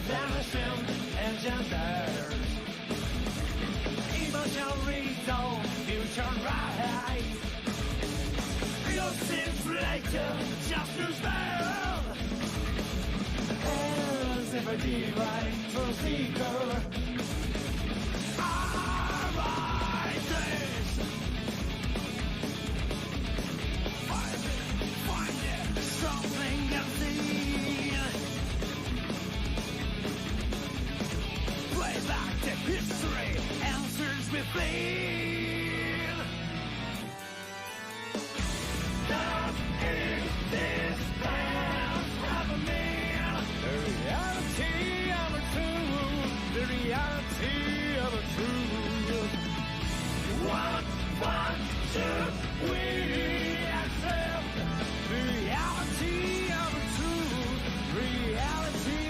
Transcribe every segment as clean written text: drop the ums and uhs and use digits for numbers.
vanishing engenders. Emotion resolve, future right. Your sins later, just lose them. As if a divine truth seeker arises. Find it, something unseen. Play back to history, answers within. Does existence have a meaning? The reality of a truth. The reality of a truth. What should we accept? The reality of a truth. Reality.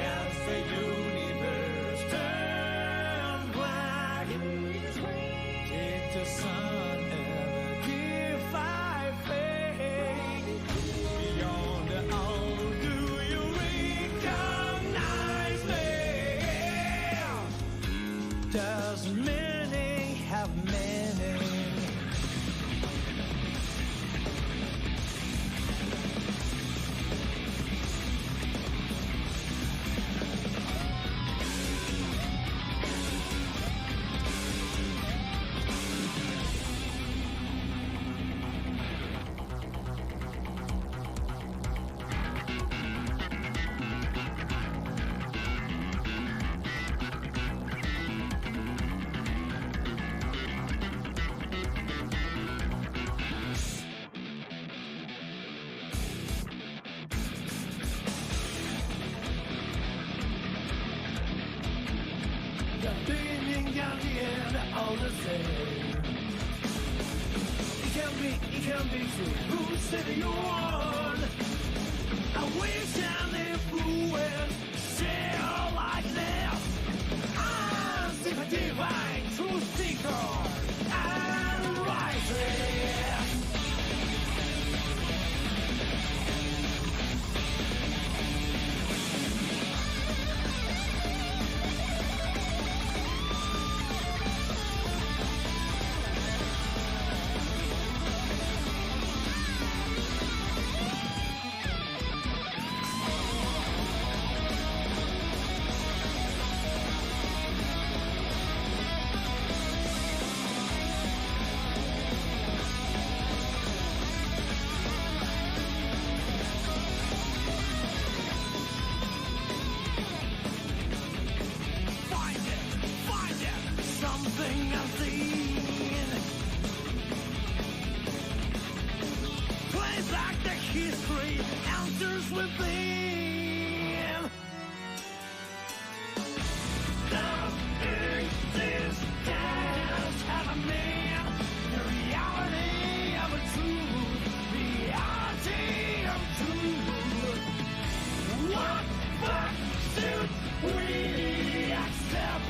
As the universe turns black, did the sun ever defy fate? Beyond the all, do you recognize me? Does meaning have meaning? The beginning and the end are all the same. It can be true. Who said you won? I wish and influence share like this. As if a divine truth seeker and rising. Something unseen. Play back the history, answers within. Does existence have a meaning? The reality of a truth. Reality of truth. What should we accept?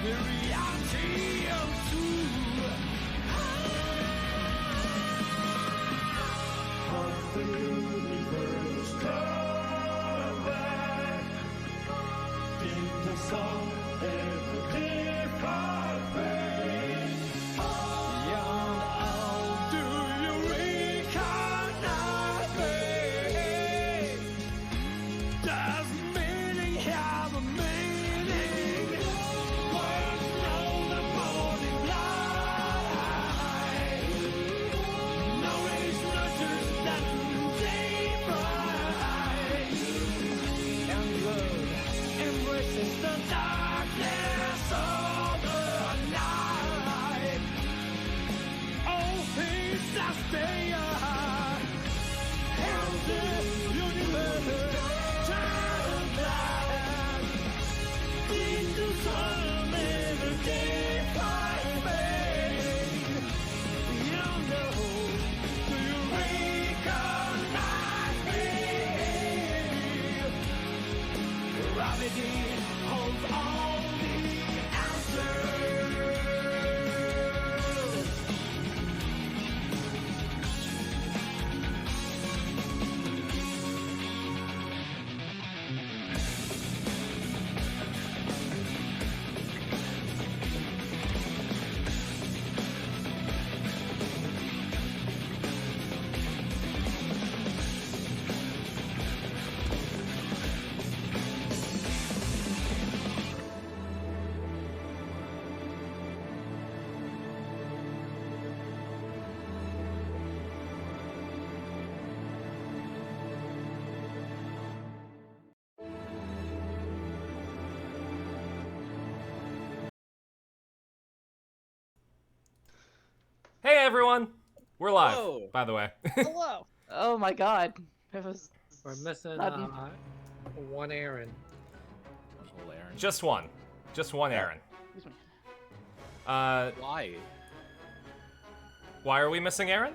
The reality of truth. Of the universe come back. Did the sun ever defy fate? Beyond all, do you recognize me? Does meaning have a meaning? The darkness of the night. All things that stay are and this universe turn black. Did the sun ever defy fate? You know, do you recognize me? Gravity holds all the answers. everyone! We're live, Whoa. by the way. Hello. Oh my god. It was We're missing sudden. one Aaron. Whole Aaron. Just one. Just one Aaron. Excuse me. Why? Why are we missing Aaron?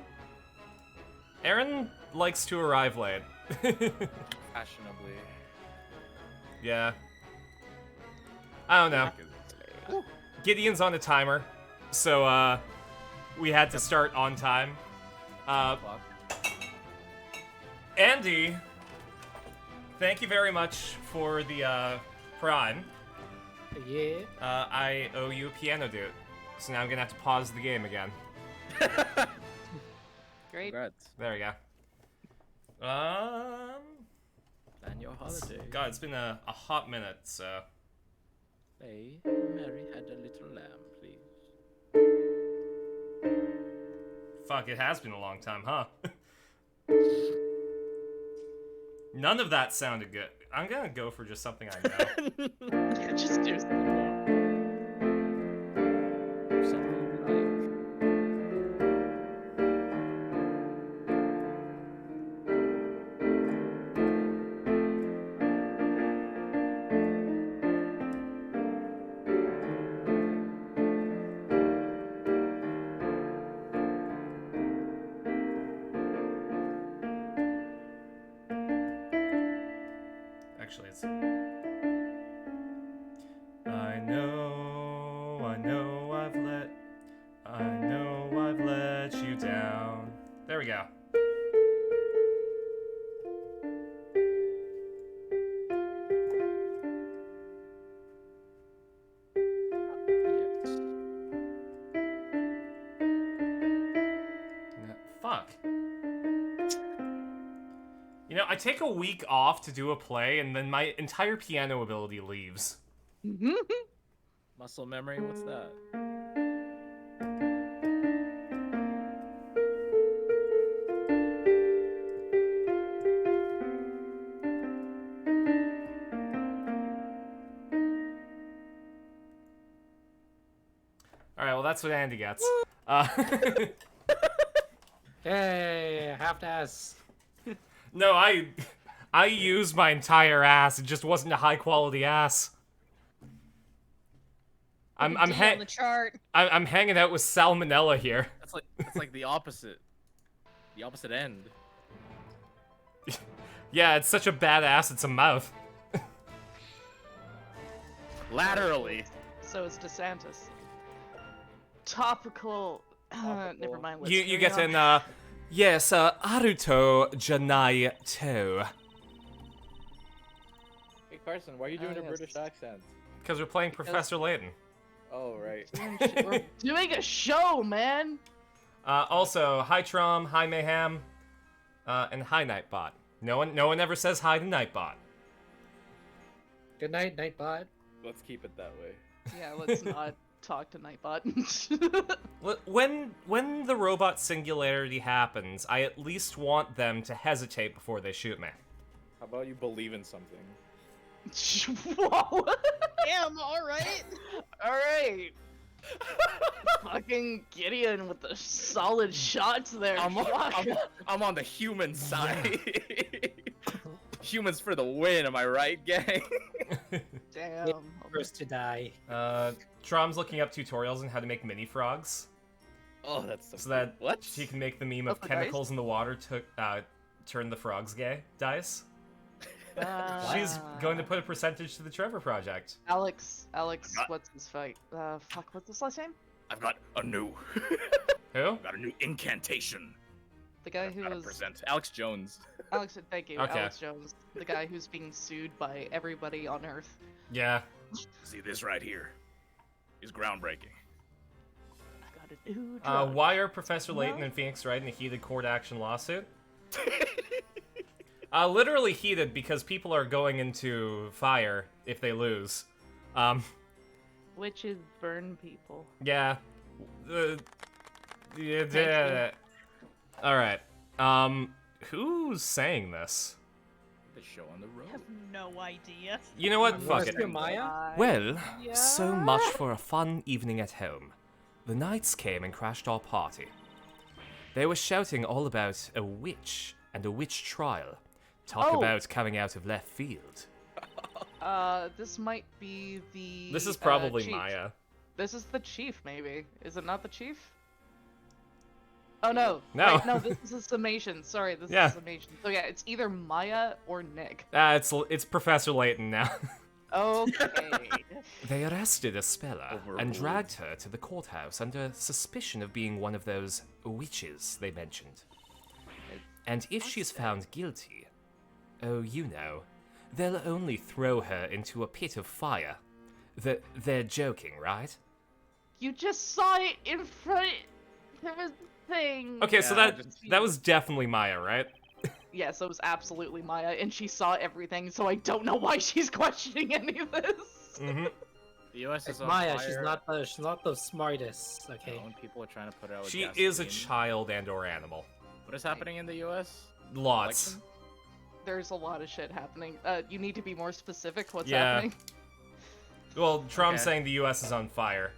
Aaron likes to arrive late. Fashionably. Yeah. I don't know. Ooh. Gideon's on a timer, so, we had to start on time. Andy, thank you very much for the, Prime. Yeah. I owe you a piano dude, so now I'm gonna have to pause the game again. Great. Congrats. There we go. And your holiday. God, it's been a hot minute, so... Hey, Mary had a little lamb, please. Fuck, it has been a long time, huh? None of that sounded good. I'm gonna go for just something I know. Yeah, just do something. Something Actually, it's... I know I've let you down. There we go. yes. Fuck. You know, I take a week off to do a play, and then my entire piano ability leaves. Muscle memory, what's that? Alright, well that's what Andy gets. Hey, half to ass. No, I used my entire ass. It just wasn't a high quality ass. I'm on the chart. I'm hanging out with salmonella here. That's like the opposite. The opposite end. Yeah, it's such a bad ass. It's a mouth. Laterally. So it's DeSantis. Topical. Never mind. What's You going get on. an yes, Aruto Janai to. Hey Carson, why are you doing a yes. British accent? Because we're playing Professor Layton. Oh, right. We're doing a show, man. Also, hi Trom, hi Mayhem, and hi Nightbot. No one ever says hi to Nightbot. Good night, Nightbot. Let's keep it that way. Yeah, let's not talk to Nightbot. When the robot singularity happens, I at least want them to hesitate before they shoot me. How about you believe in something? Whoa. Damn, alright. Alright. Fucking Gideon with the solid shots there. I'm on the human side. Humans for the win, am I right, gang? Damn. First to die. Trom's looking up tutorials on how to make mini frogs, Oh, that's so that what? she can make the meme of Oh, chemicals in the water to turn the frogs gay. Dice. She's going to put a percentage to the Trevor Project. Alex, what's his fight? Fuck, what's his last name? I've got a new. Who? Got a new incantation. The guy who Gotta was present Alex Jones. Alex. Thank you, Okay. Alex Jones, the guy who's being sued by everybody on Earth. Yeah. See this right here is groundbreaking. I got a new drug. Why are Professor Layton and Phoenix Wright in a heated court action lawsuit? Literally heated because people are going into fire if they lose. Witches burn people. Yeah. Alright. Who's saying this? The show on the road. I have no idea. You know what? Fuck it. Maya? Well, Yeah? so much for a fun evening at home. The knights came and crashed our party. They were shouting all about a witch and a witch trial. Talk Oh. about coming out of left field. This might be the. This is probably chief. Maya. This is the chief, maybe. Is it not the chief? Oh no. No. Wait, no, this is a summation. Sorry, this Yeah. is a summation. So yeah, it's either Maya or Nick. It's Professor Layton now. Okay. They arrested a speller and Overruled. dragged her to the courthouse under suspicion of being one of those witches they mentioned. And if she's found guilty, oh, you know, they'll only throw her into a pit of fire. They're joking, right? You just saw it in front of a thing. Okay, so Yeah, that was definitely Maya, right? Yes, it was absolutely Maya, and she saw everything, so I don't know why she's questioning any of this. Mm-hmm. The U.S. It's is on Maya. fire. She's not the smartest. Okay. When people are trying to put out. She is a gasoline. child and/or animal. What is happening in the U.S.? Lots. Election? There's a lot of shit happening. You need to be more specific. What's Yeah. happening? Well, Trump's Okay. saying the U.S. is on fire,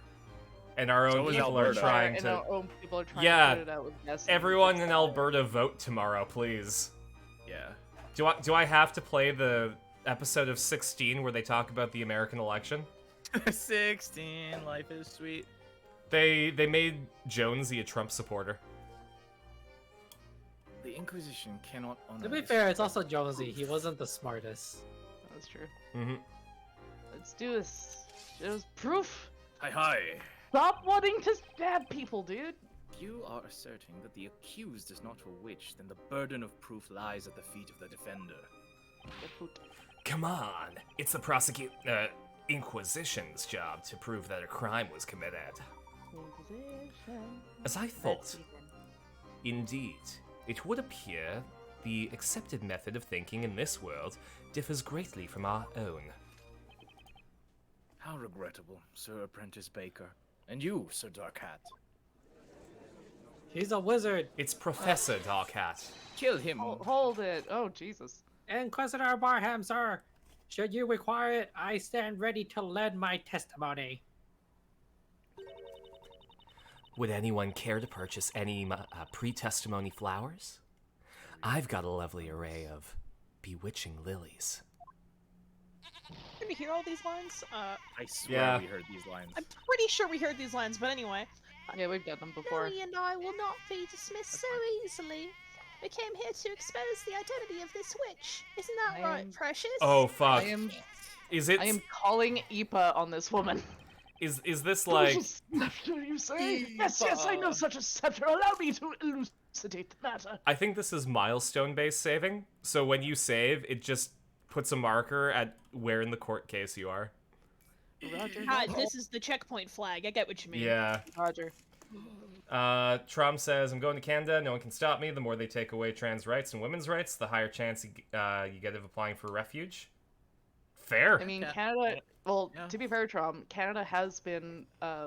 and our So own is people are Alberta. trying And to. our own people are trying Yeah. to put it out with gasoline. Everyone in Alberta, vote tomorrow, please. Yeah. Do I have to play the episode of 16 where they talk about the American election? 16. Life is sweet. They made Jonesy a Trump supporter. The Inquisition cannot honor. To be this fair, it's faith. also Jonesy. He wasn't the smartest. That's true. Mm-hmm. Let's do this. There's proof. Hi hi. Stop wanting to stab people, dude. If you are asserting that the accused is not a witch, then the burden of proof lies at the feet of the defender. Come on, it's the Inquisition's job to prove that a crime was committed. As I thought, indeed, it would appear the accepted method of thinking in this world differs greatly from our own. How regrettable, Sir Apprentice Baker. And you, Sir Dark Hat. He's a wizard. It's Professor Darkhat. Kill him. Hold it. Oh, Jesus. Inquisitor Barham, sir. Should you require it, I stand ready to lend my testimony. Would anyone care to purchase any pre-testimony flowers? I've got a lovely array of bewitching lilies. Did we hear all these lines? I swear Yeah. we heard these lines. I'm pretty sure we heard these lines, but anyway. Yeah, we've done them before. Lily and I will not be dismissed so easily. We came here to expose the identity of this witch. Isn't that I right, am- Precious? Oh fuck! I am Is it? I am calling Ipa on this woman. Is this like? Scepter, you say? Yes, yes, I know such a scepter. Allow me to elucidate the matter. I think this is milestone-based saving. So when you save, it just puts a marker at where in the court case you are. Roger. Hi, this is the checkpoint flag. I get what you mean. Yeah. Roger. Trump says, I'm going to Canada. No one can stop me. The more they take away trans rights and women's rights, the higher chance you get of applying for refuge. Fair. I mean, Yeah. Canada. Well, Yeah. to be fair, Trump, Canada has been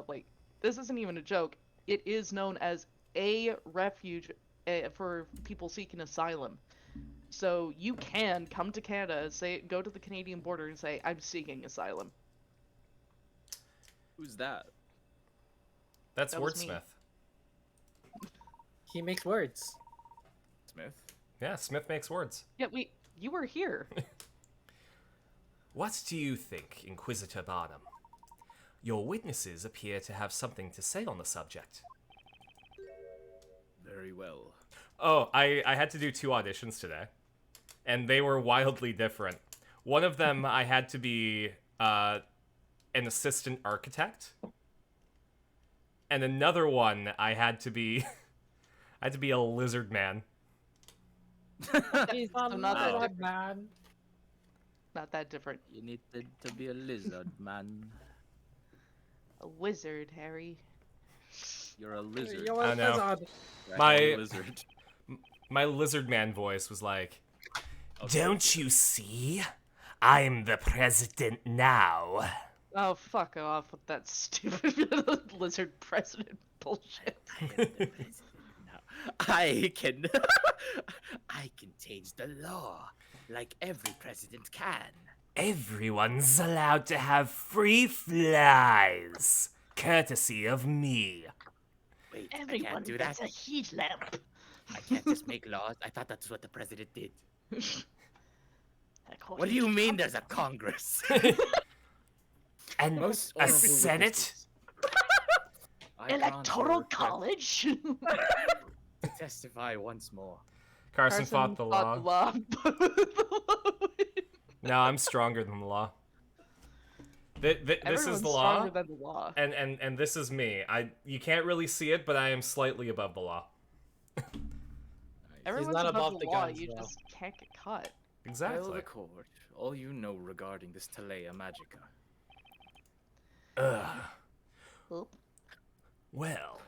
like this isn't even a joke. It is known as a refuge for people seeking asylum. So you can come to Canada, go to the Canadian border, and say, "I'm seeking asylum." Who's that? That's that was me. Wordsmith. He makes words. Smith? Yeah, Smith makes words. Yeah, you were here. What do you think, Inquisitor Barnum? Your witnesses appear to have something to say on the subject. Very well. Oh, I had to do 2 auditions today, and they were wildly different. One of them, I had to be an assistant architect, and another one, I had to be a lizard man. He's So a not that lizard man. Not that different. You need to be a lizard, man. A wizard, Harry. You're a lizard. You're I a know. lizard. My- lizard. My lizard man voice was like, Okay. "Don't you see? I'm the president now." Oh, fuck off with that stupid lizard president bullshit. I can I can change the law like every president can. Everyone's allowed to have free flies, courtesy of me. Wait, I Everyone can't do that. gets a heat lamp. I can't just make laws. I thought that's what the president did. According What do you to mean Trump. there's a Congress? And Most a honorable Senate? witnesses. I Electoral can't college? testify once more. Carson fought the law. law. No, I'm stronger than the law. This is Everyone's the law, stronger than the law. and this is me. You can't really see it, but I am slightly above the law. Everyone's not above above the the law, guns, you though. just can't get caught. Tell Exactly. the court all you know regarding this Talea Magica. Ugh. Oop. Well,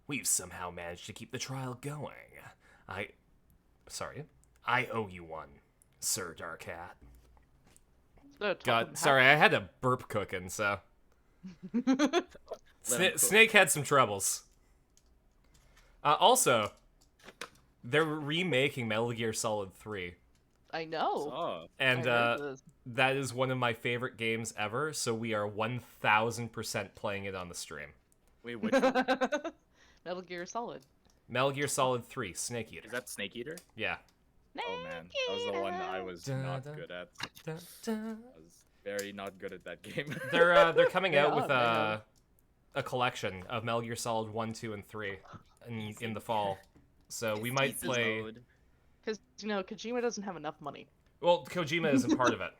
we've somehow managed to keep the trial going. I owe you one, Sir Darkhat. God, sorry, I had a burp cooking, so. Snake had some troubles. Also, they're remaking Metal Gear Solid 3. I know. Oh, And I heard this. that is one of my favorite games ever, so we are 1000% playing it on the stream. wait, which one? Metal Gear Solid. Metal Gear Solid 3, Snake Eater. Is that Snake Eater? Yeah. Oh man, that was the one I was Dun, not dun. good at. Dun, dun. I was very not good at that game. They're coming They out are, with they are. a collection of Metal Gear Solid 1, 2, and 3 in the fall. So we might play. Because, Kojima doesn't have enough money, Well, Kojima isn't part of it.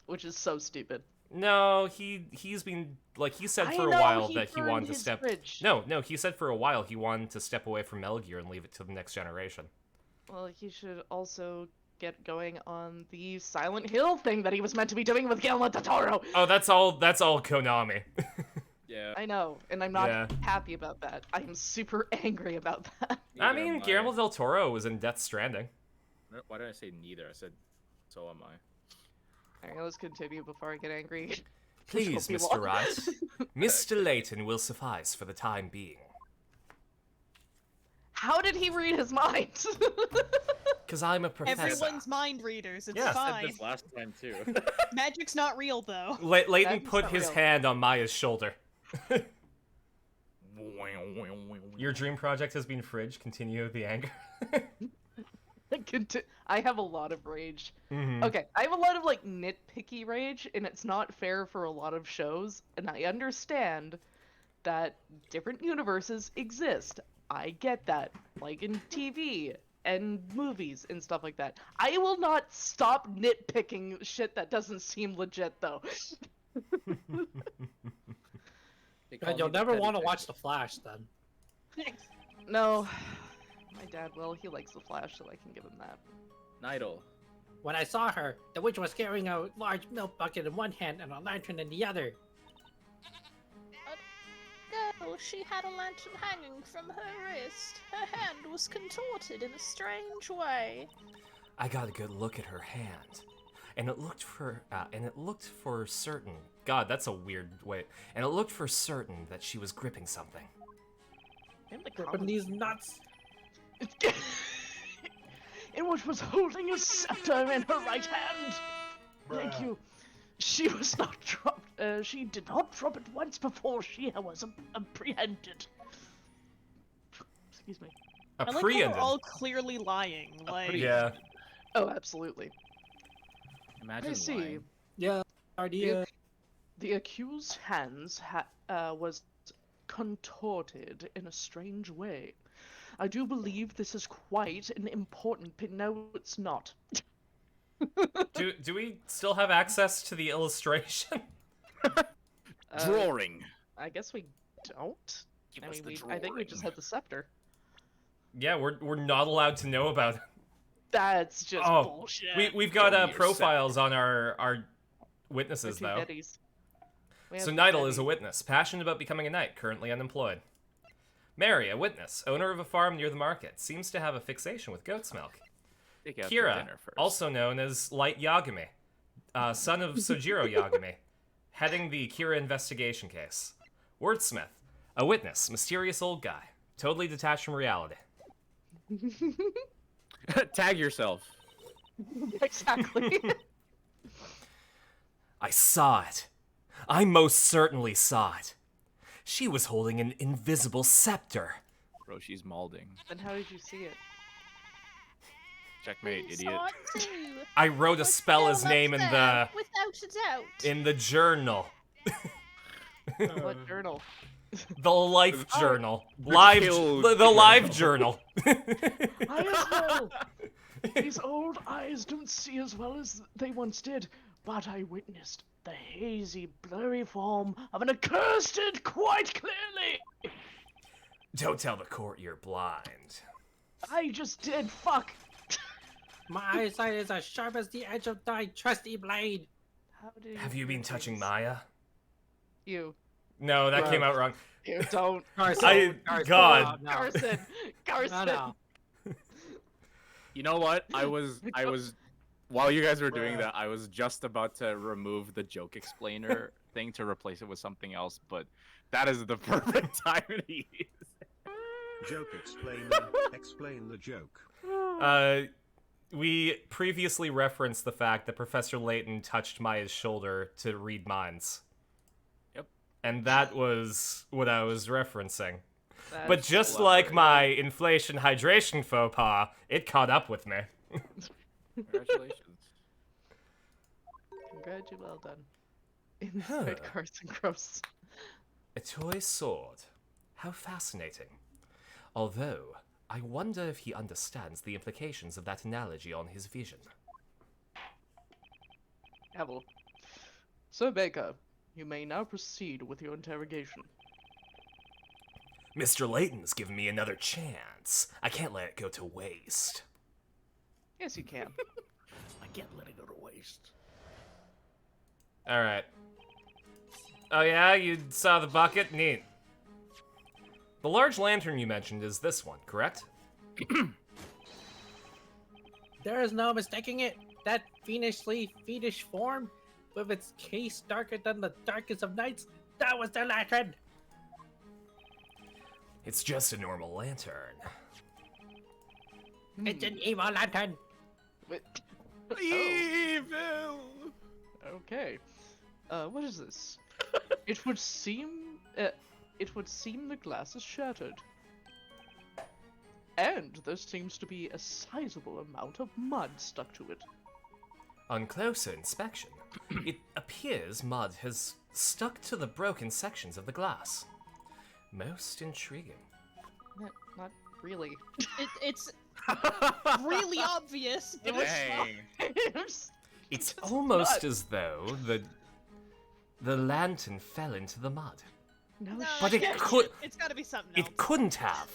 which is so stupid. No, he's been he said I for a know, while he that he burned wanted to his step. fridge. No, he said for a while he wanted to step away from Metal Gear and leave it to the next generation. Well, he should also get going on the Silent Hill thing that he was meant to be doing with Guillermo del Toro. Oh, that's all Konami. Yeah. I know, and I'm not Yeah. happy about that. I am super angry about that. I neither mean, am Guillermo del Toro was in Death Stranding. Why did I say neither? I said, so am I. Alright, let's continue before I get angry. Please, Which will Mr. be long. Wright. Mr. Layton will suffice for the time being. How did he read his mind? Because I'm a professor. Everyone's mind readers. It's Yeah. I said fine. this last time too. Magic's not real though. Layton That's put not his real. hand on Maya's shoulder. Your dream project has been fridge. Continue the anger. I have a lot of rage. Mhm. Okay, I have a lot of nitpicky rage, and it's not fair for a lot of shows, and I understand that different universes exist. I get that, like in TV and movies and stuff like that. I will not stop nitpicking shit that doesn't seem legit, though. God, you'll never want to watch The Flash then. No, my dad will. He likes The Flash, so I can give him that. Nidal. When I saw her, the witch was carrying a large milk bucket in one hand and a lantern in the other. No, she had a lantern hanging from her wrist. Her hand was contorted in a strange way. I got a good look at her hand, and it looked for certain. God, that's a weird way. And it looked for certain that she was gripping something. Gripping these nuts. In which was holding a scepter in her right hand. Thank you. She was not dropped. She did not drop it once before she was apprehended. Excuse me. I like how Apprehended. we're all clearly lying. Like, Yeah. Oh, absolutely. Imagine I see. lying. Yeah, idea. The accused's hands was contorted in a strange way. I do believe this is quite an important pin. No, it's not. Do we still have access to the illustration? Drawing. I guess we don't. Give I us mean, the I think we just drawing. had the scepter. Yeah, we're not allowed to know about it. That's just Oh, bullshit. we've got Show me your profiles on our We're witnesses two though. Bettys. We So have Nidal is Betty. a witness, passionate about becoming a knight, currently unemployed. Mary, a witness, owner of a farm near the market, seems to have a fixation with goat's milk. Take out the Kira, dinner first. also known as Light Yagami, son of Sojiro Yagami, heading the Kira investigation case. Wordsmith, a witness, mysterious old guy, totally detached from reality. Tag yourself. Exactly. I saw it. I most certainly saw it. she was holding an invisible scepter. Bro, she's malding. Then how did you see it? Checkmate, We idiot. saw it too. I wrote a We're spell still his up name in there, without a doubt. the journal. What journal? The life journal. kill The live journal. I as well. These old eyes don't see as well as they once did, but I witnessed the hazy, blurry form of an accursed quite clearly. Don't tell the court you're blind. I just did. Fuck. My eyesight is as sharp as the edge of thy trusty blade. How did Have you been do touching this? Maya? You. No, that came out wrong. You don't. Carson, God. no. Carson. Carson. No. You know what? I was while you guys were doing that, I was just about to remove the joke explainer thing to replace it with something else, but that is the perfect time to use it. Joke explainer. Explain the joke. We previously referenced the fact that Professor Layton touched Maya's shoulder to read minds. Yep. And that was what I was referencing. That's But just clever. like my inflation hydration faux pas, it caught up with me. Congratulations. Well done. Inside Carson Gross. A toy sword. How fascinating. Although, I wonder if he understands the implications of that analogy on his vision. Apple. Sir Baker, you may now proceed with your interrogation. Mr. Layton's given me another chance. I can't let it go to waste. Yes, you can. I can't let it go to waste. Alright. Oh yeah, you saw the bucket? Neat. The large lantern you mentioned is this one, correct? There is no mistaking it. That fiendishly fiendish form, with its case darker than the darkest of nights, that was the lantern. It's just a normal lantern. It's an evil lantern. Wait. Evil. Okay. What is this? It would seem the glass is shattered. And there seems to be a sizable amount of mud stuck to it. On closer inspection, it appears mud has stuck to the broken sections of the glass. Most intriguing. Not really. It's really obvious, but it's not. It's almost as though the lantern fell into the mud. No, No, But it can't- could- It's got to be something else. It couldn't have.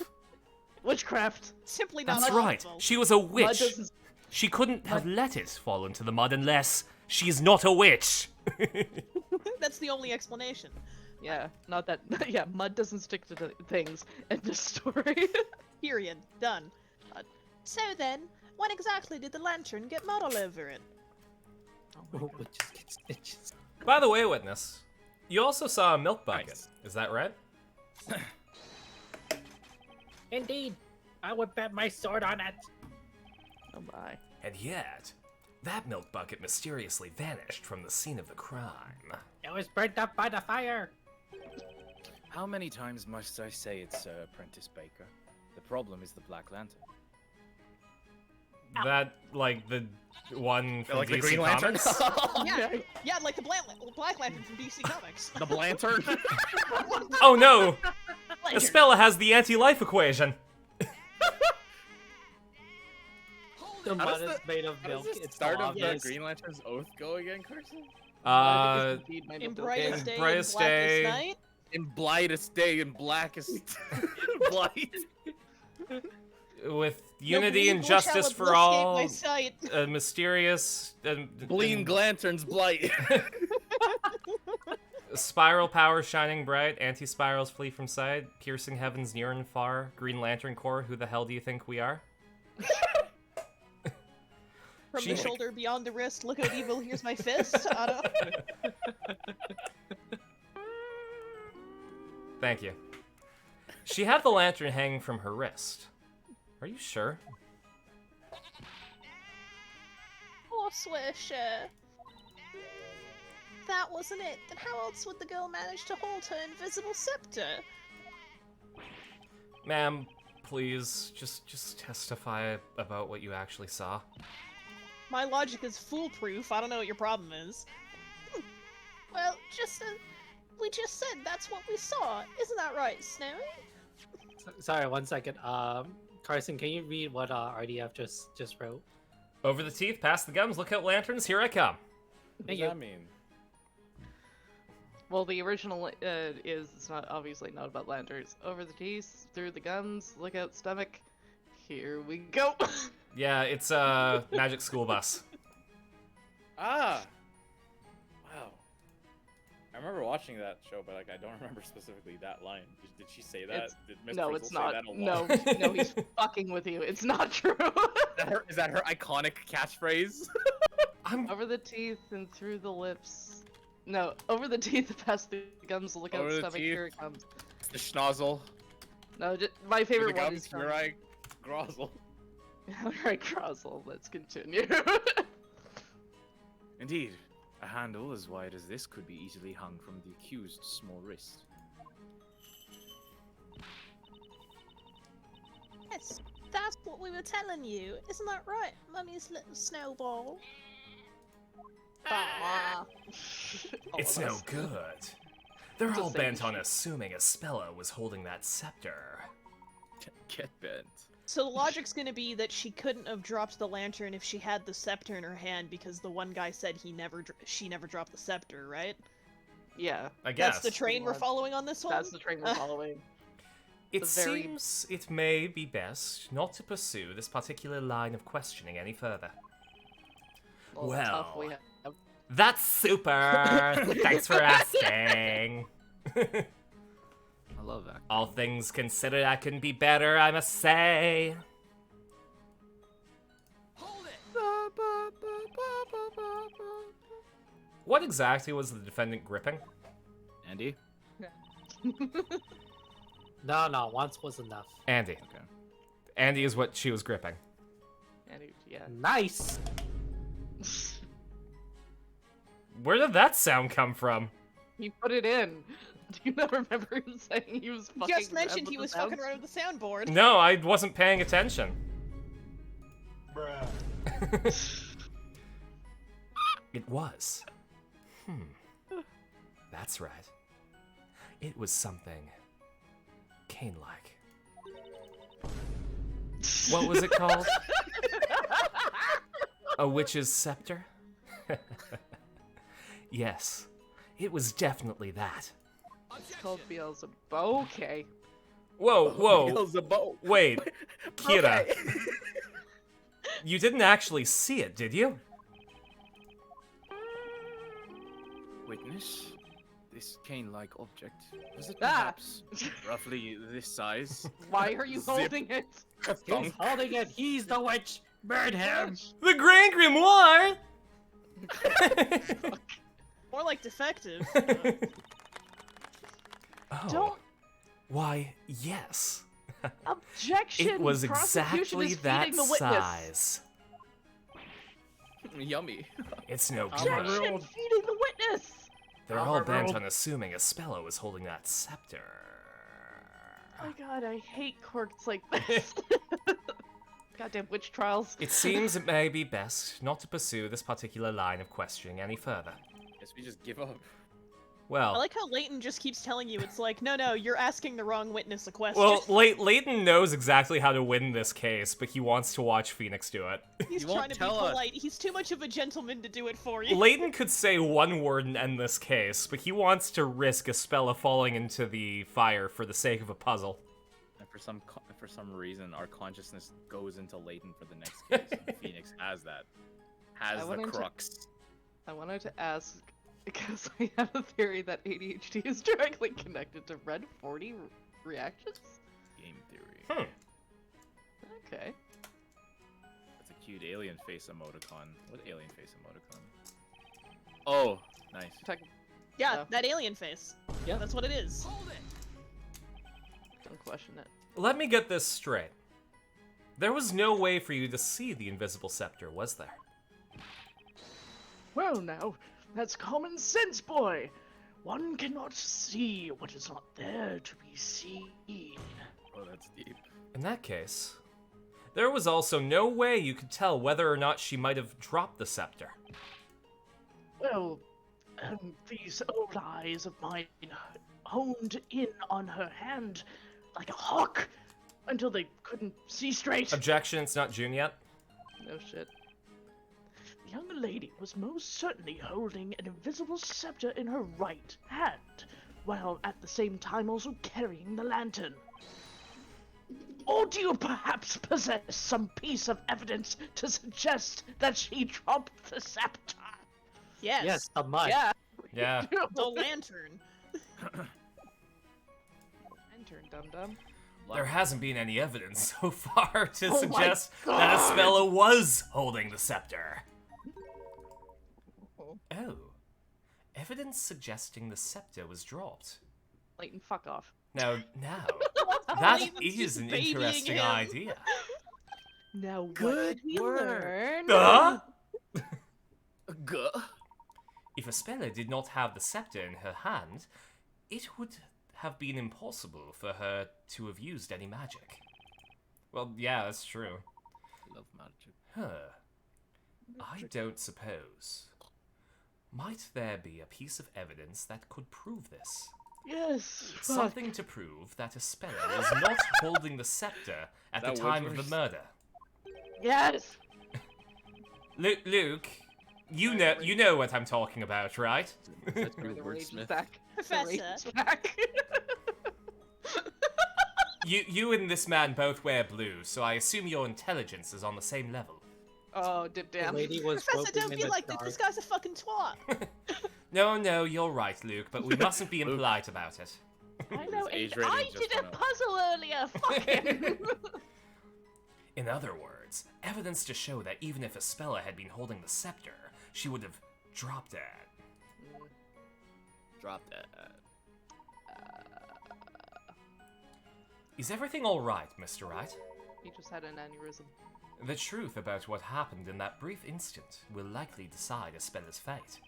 witchcraft. Simply not That's right. possible. She was a Mud witch. doesn't. She couldn't have let it fall into the mud unless she's not a witch. That's the only explanation. Yeah, not that. Yeah, mud doesn't stick to things. End of story. Period. Done. So then, when exactly did the lantern get mud all over it? Oh, witches get stitches. By the way, witness, you also saw a milk bucket. Nice. Is that right? Indeed, I would bet my sword on it. Oh my. And yet, that milk bucket mysteriously vanished from the scene of the crime. It was burnt up by the fire. How many times must I say it, Sir Apprentice Baker? The problem is the Black Lantern. That, like, the one from Like the DC Green Lantern? Comics? Yeah, like the Black Lantern from DC Comics. The Lantern? Oh no! The Lantern. spell has the anti-life equation. The How mud does is the- made of How milk. does the It's start so of the obvious. Green Lantern's oath go again, Carson? In brightest day, brightest in blackest day. night. In blightest day, in blackest blight. With No unity and evil shall justice for obfuscate all, my sight. a mysterious Bleen Glantern's blight. spiral power shining bright, anti-spirals flee from sight, piercing heavens near and far, Green Lantern Corps, who the hell do you think we are? From She- the shoulder beyond the wrist, look out evil, here's my fist. I don't... Thank you. She had the lantern hanging from her wrist. Are you sure? Forswear, sure. that wasn't it, then how else would the girl manage to hold her invisible scepter? Ma'am, please, just testify about what you actually saw. My logic is foolproof. I don't know what your problem is. Well, we just said that's what we saw. Isn't that right, Snowy? Sorry, 1 second. Carson, can you read what RDF just wrote? Over the teeth, past the gums, look out lanterns, here I come. What Thank does you. that mean? Well, the original it's not obviously not about lanterns. Over the teeth, through the gums, look out stomach. Here we go. Yeah, it's a magic school bus. Ah! Wow. I remember watching that show, but like I don't remember specifically that line. Did she say that? It's- Did Miss No, Frizzle it's say not. that a No, lot? no, he's fucking with you. It's not true. Is that her iconic catchphrase? Over the teeth and through the lips. No, over the teeth, past the gums, look out Over the stomach. teeth. Here it comes. The schnozzle. No, my Through favorite the one gums, is here I grozzle. Alright, Crozzle, let's continue. Indeed, a handle as wide as this could be easily hung from the accused's small wrist. Yes, that's what we were telling you. Isn't that right, Mummy's little snowball? Ah. It's All of no us. good. They're Just all saying bent on shit. assuming Espella was holding that scepter. Get bent. So the logic's gonna be that she couldn't have dropped the lantern if she had the scepter in her hand because the one guy said she never dropped the scepter, right? Yeah, I guess. That's the train we're much. following on this one? that's the train we're following. It the very- seems it may be best not to pursue this particular line of questioning any further. Tough we Well. have. That's super! Thanks for asking. I love that. All things considered, I couldn't be better, I must say. What exactly was the defendant gripping? Andy? No, once was enough. Andy. Okay. Andy is what she was gripping. Yeah. Nice! Where did that sound come from? He put it in. Do you not remember him saying he was fucking Just mentioned around he with was the fucking sounds? around with the soundboard. No, I wasn't paying attention. It was. That's right. It was something cane-like. What was it called? A witch's scepter? Yes, it was definitely that. It's called Beelzebub. Okay. Whoa, Beelzebub. wait, Kira, Okay. you didn't actually see it, did you? Witness, this cane-like object, was it Ah! perhaps roughly this size? Why are you Zip. holding it? He's holding it, he's the witch! Burn him! The Grand Grimoire! More like defective. Oh. Don't Why, yes. objection. It was Prosecution exactly is that feeding the witness. size. Yummy. It's no I'm good. ruled. Feeding the witness. They're all bent Overruled. on assuming Espella was holding that scepter. Oh my god, I hate quirks like this. Goddamn witch trials. It seems it may be best not to pursue this particular line of questioning any further. Guess we just give up. I Well, like how Layton just keeps telling you it's like, no, you're asking the wrong witness a question. well, Layton knows exactly how to win this case, but he wants to watch Phoenix do it. He's You won't trying to be tell us. polite. He's too much of a gentleman to do it for you. Layton could say one word and end this case, but he wants to risk Espella falling into the fire for the sake of a puzzle. And for some reason, our consciousness goes into Layton for the next case. And Phoenix has that. Has I the wanted to- crux. I wanted to ask because I have a theory that ADHD is directly connected to Red 40 reactions. Game theory. Okay. That's a cute alien face emoticon. What alien face emoticon? Oh, nice. Yeah, Oh. that alien face. Yeah. That's what it is. Don't question it. Let me get this straight. There was no way for you to see the invisible scepter, was there? Well, now, That's common sense, boy. One cannot see what is not there to be seen. Oh, that's deep. In that case, there was also no way you could tell whether or not she might have dropped the scepter. Well, these old eyes of mine honed in on her hand like a hawk until they couldn't see straight. Objection, it's not June yet. No shit. The young lady was most certainly holding an invisible scepter in her right hand, while at the same time also carrying the lantern. Or do you perhaps possess some piece of evidence to suggest that she dropped the scepter? Yes. Yes, the mud. Yeah. Yeah. The lantern. Enter, dum-dum. There hasn't been any evidence so far to Oh my suggest that God. Espella was holding the scepter. Oh. Evidence suggesting the scepter was dropped. Layton, fuck off. Now, that Layton's is just an babying interesting him. idea. Now what Good did we work. learn? Huh? G- If Espella did not have the scepter in her hand, it would have been impossible for her to have used any magic. Well, yeah, that's true. Love magic. Huh. I don't suppose. Might there be a piece of evidence that could prove this? Yes. Something to prove that Espella was not holding the scepter at That the time was of the worse. murder. Yes. Luke, you know what I'm talking about, right? That's The good rage is wordsmith. back. The Professor. rage is back. You and this man both wear blue, so I assume your intelligence is on the same level. Oh, dip The down. lady was Professor, groping don't in be the like this. dark. This guy's a fucking twat. No, you're right, Luke, but we mustn't be Luke. impolite about it. I know. His age And I rating just did a went up. puzzle earlier. Fuck him. In other words, evidence to show that even if Espella had been holding the scepter, she would have dropped it. Drop that. Is everything alright, Mr. Wright? He just had an aneurysm. The truth about what happened in that brief instant will likely decide Espella's fate.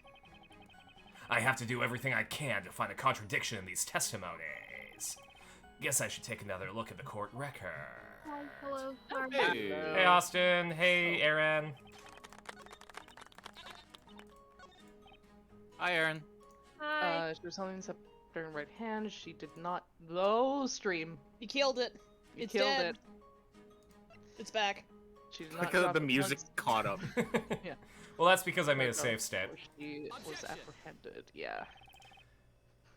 I have to do everything I can to find a contradiction in these testimonies. Guess I should take another look at the court record. Hello, Hey. Hey, Austin. Hey, Aaron. Hi, Aaron. Hi. She was holding the scepter in her right hand. She did not. Low stream. You killed it. You It's killed dead. it. It's back. She did not. Because drop the it music once caught up. Well, that's because I made a save state. before she was apprehended. Yeah.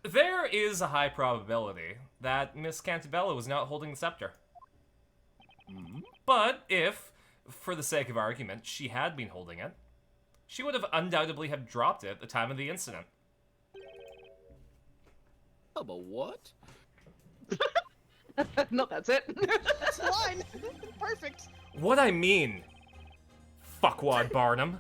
There is a high probability that Miss Cantabella was not holding the scepter. But if, for the sake of argument, she had been holding it, she would have undoubtedly have dropped it at the time of the incident. Oh, but what? No, that's it. That's the line. Perfect. What I mean, fuckwad Barnum,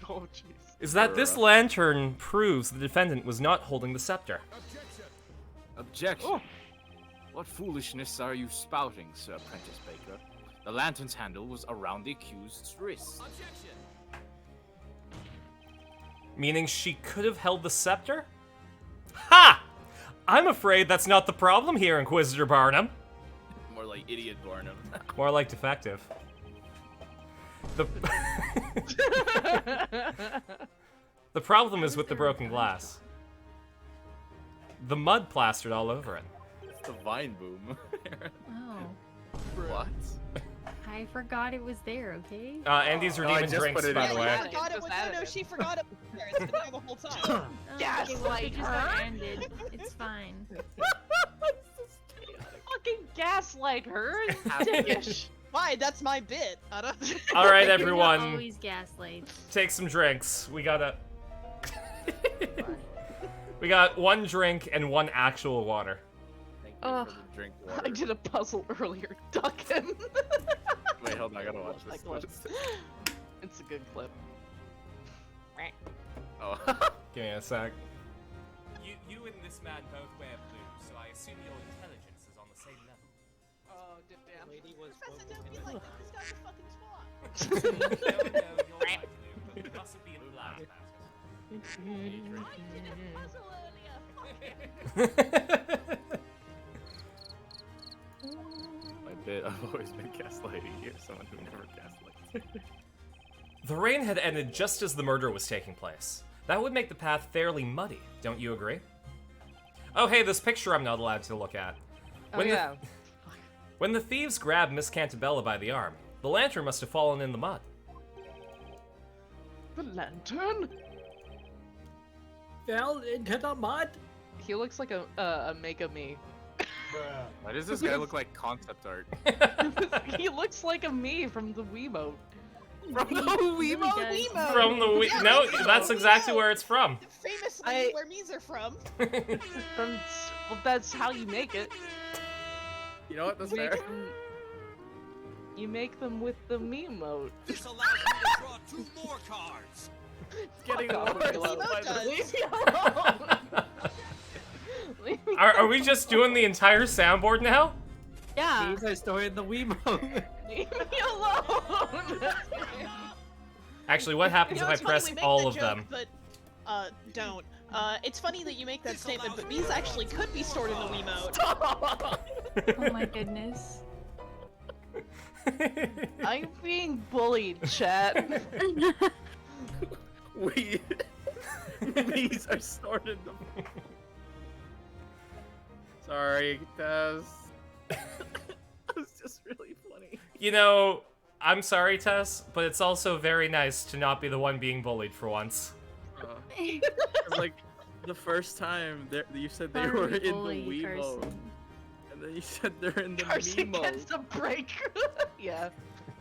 Oh jeez. is that this lantern proves the defendant was not holding the scepter. Objection. What foolishness are you spouting, Sir Prentice Baker? The lantern's handle was around the accused's wrist. Meaning she could have held the scepter? Ha! I'm afraid that's not the problem here, Inquisitor Barnum. More like idiot Barnum. More like defective. The The problem is with the broken glass. The mud plastered all over it. It's the vine boom. Oh, What? I forgot it was there. Okay. Andy's Oh, I redeeming just drinks, put it by in. the Yeah, way. you forgot it Just was added no, it. she forgot it was there. It's been there the whole time. Okay, well, Gaslight it just her? got ended. It's fine. Fucking gaslight her. Dickish. Why? That's my bit. I don't. All right, You're not everyone, always gaslight. take some drinks. We got one drink and one actual water. Thank you Ugh. for the drink I water. did a puzzle earlier. Duck him. Wait, hold on, I gotta watch this. That clip. It's a good clip. Oh. Give me a sec. You and this man both wear blue, so I assume your intelligence is on the same level. Oh, dip down. Lady was Professor, groping don't in be the like dark. this. This guy's a fucking twat. No, you're right, Luke, but we mustn't be impolite about it. did a puzzle earlier. My bit, I've always been gaslighting. You're someone who never gaslights. The rain had ended just as the murder was taking place. That would make the path fairly muddy, don't you agree? Oh hey, this picture I'm not allowed to look at. When when the thieves grabbed Miss Cantabella by the arm, the lantern must have fallen in the mud. The lantern? Fell into the mud. He looks like a Mega-Me. Why does this guy look like concept art? He looks like a me from the Wiimote. From the Wiimote? From the Wii. No, that's exactly where it's from. Famously, where memes are from. Well, that's how you make it. You know what? That's You fair. make them- You make them with the Wiimote. This allows me to draw 2 more cards. It's getting Fuck worse. off, Wiimote does. Leave me alone. Leave me Are we just doing the entire soundboard now? Yeah. These are storing the Wiimote. Leave me alone. Actually, what happens You know, if I it's funny, press we make all that of joke, them? But, don't. It's funny that you make that statement, but these actually could be stored in the Wiimote. Oh my goodness. I'm being bullied, chat. These are stored in them. Sorry, Taz. It's just really funny. You know, I'm sorry, Tess, but it's also very nice to not be the one being bullied for once. Like, the first time you said they Sorry, were in the bully, Wiimote, Carson. and then you said they're in the Carson gets Mimo. a break. Yeah.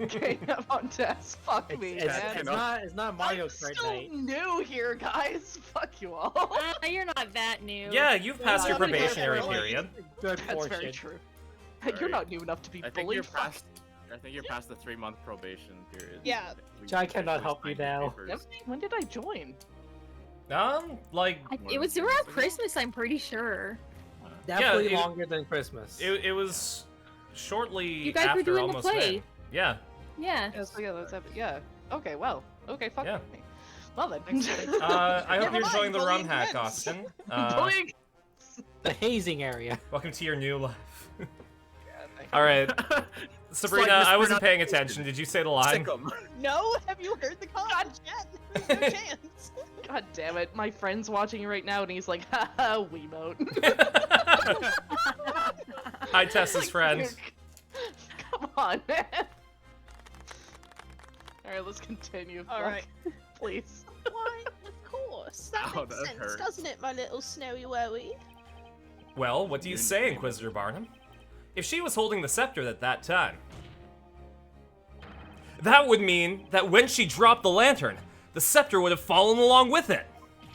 Okay, I'm on test. Fuck me, It's, man. it's not Mario I'm Kart still night. new here, guys. Fuck you all. You're not that new. Yeah, you've passed your not even probationary bullied. period. Good That's fortune. very true. Sorry. You're not new enough to be I think bullied. you're Fuck. past. I think you're past the 3-month probation period. Yeah. I cannot help you now. When did I join? Like, It was around Christmas, I'm pretty sure. Definitely it- longer than Christmas. it was shortly You guys were after doing the almost play. May. Yeah. Yeah. So yeah, that's yeah. Okay, well. Okay, fuck Yeah. me. Well then. I hope Never you're mind, enjoying the rum bullying hack, wins. Austin. Bullying. The hazing area. Welcome to your new life. Thank All right, It's Sabrina, like I Mr. wasn't paying Nothing. attention. Did you say the line? Sick 'em. No? Have you heard the comments yet? There's no chance. God damn it, my friend's watching right now and he's like, haha, Wiimote. Hi, Tessa's friend. Come on, man. Alright, let's continue. Alright. Please. Why, of course. That Oh, makes that sense, hurts. doesn't it, my little snowy wowie? Well, what do you say, Inquisitor Barnum? If she was holding the scepter at that time, that would mean that when she dropped the lantern, the scepter would have fallen along with it.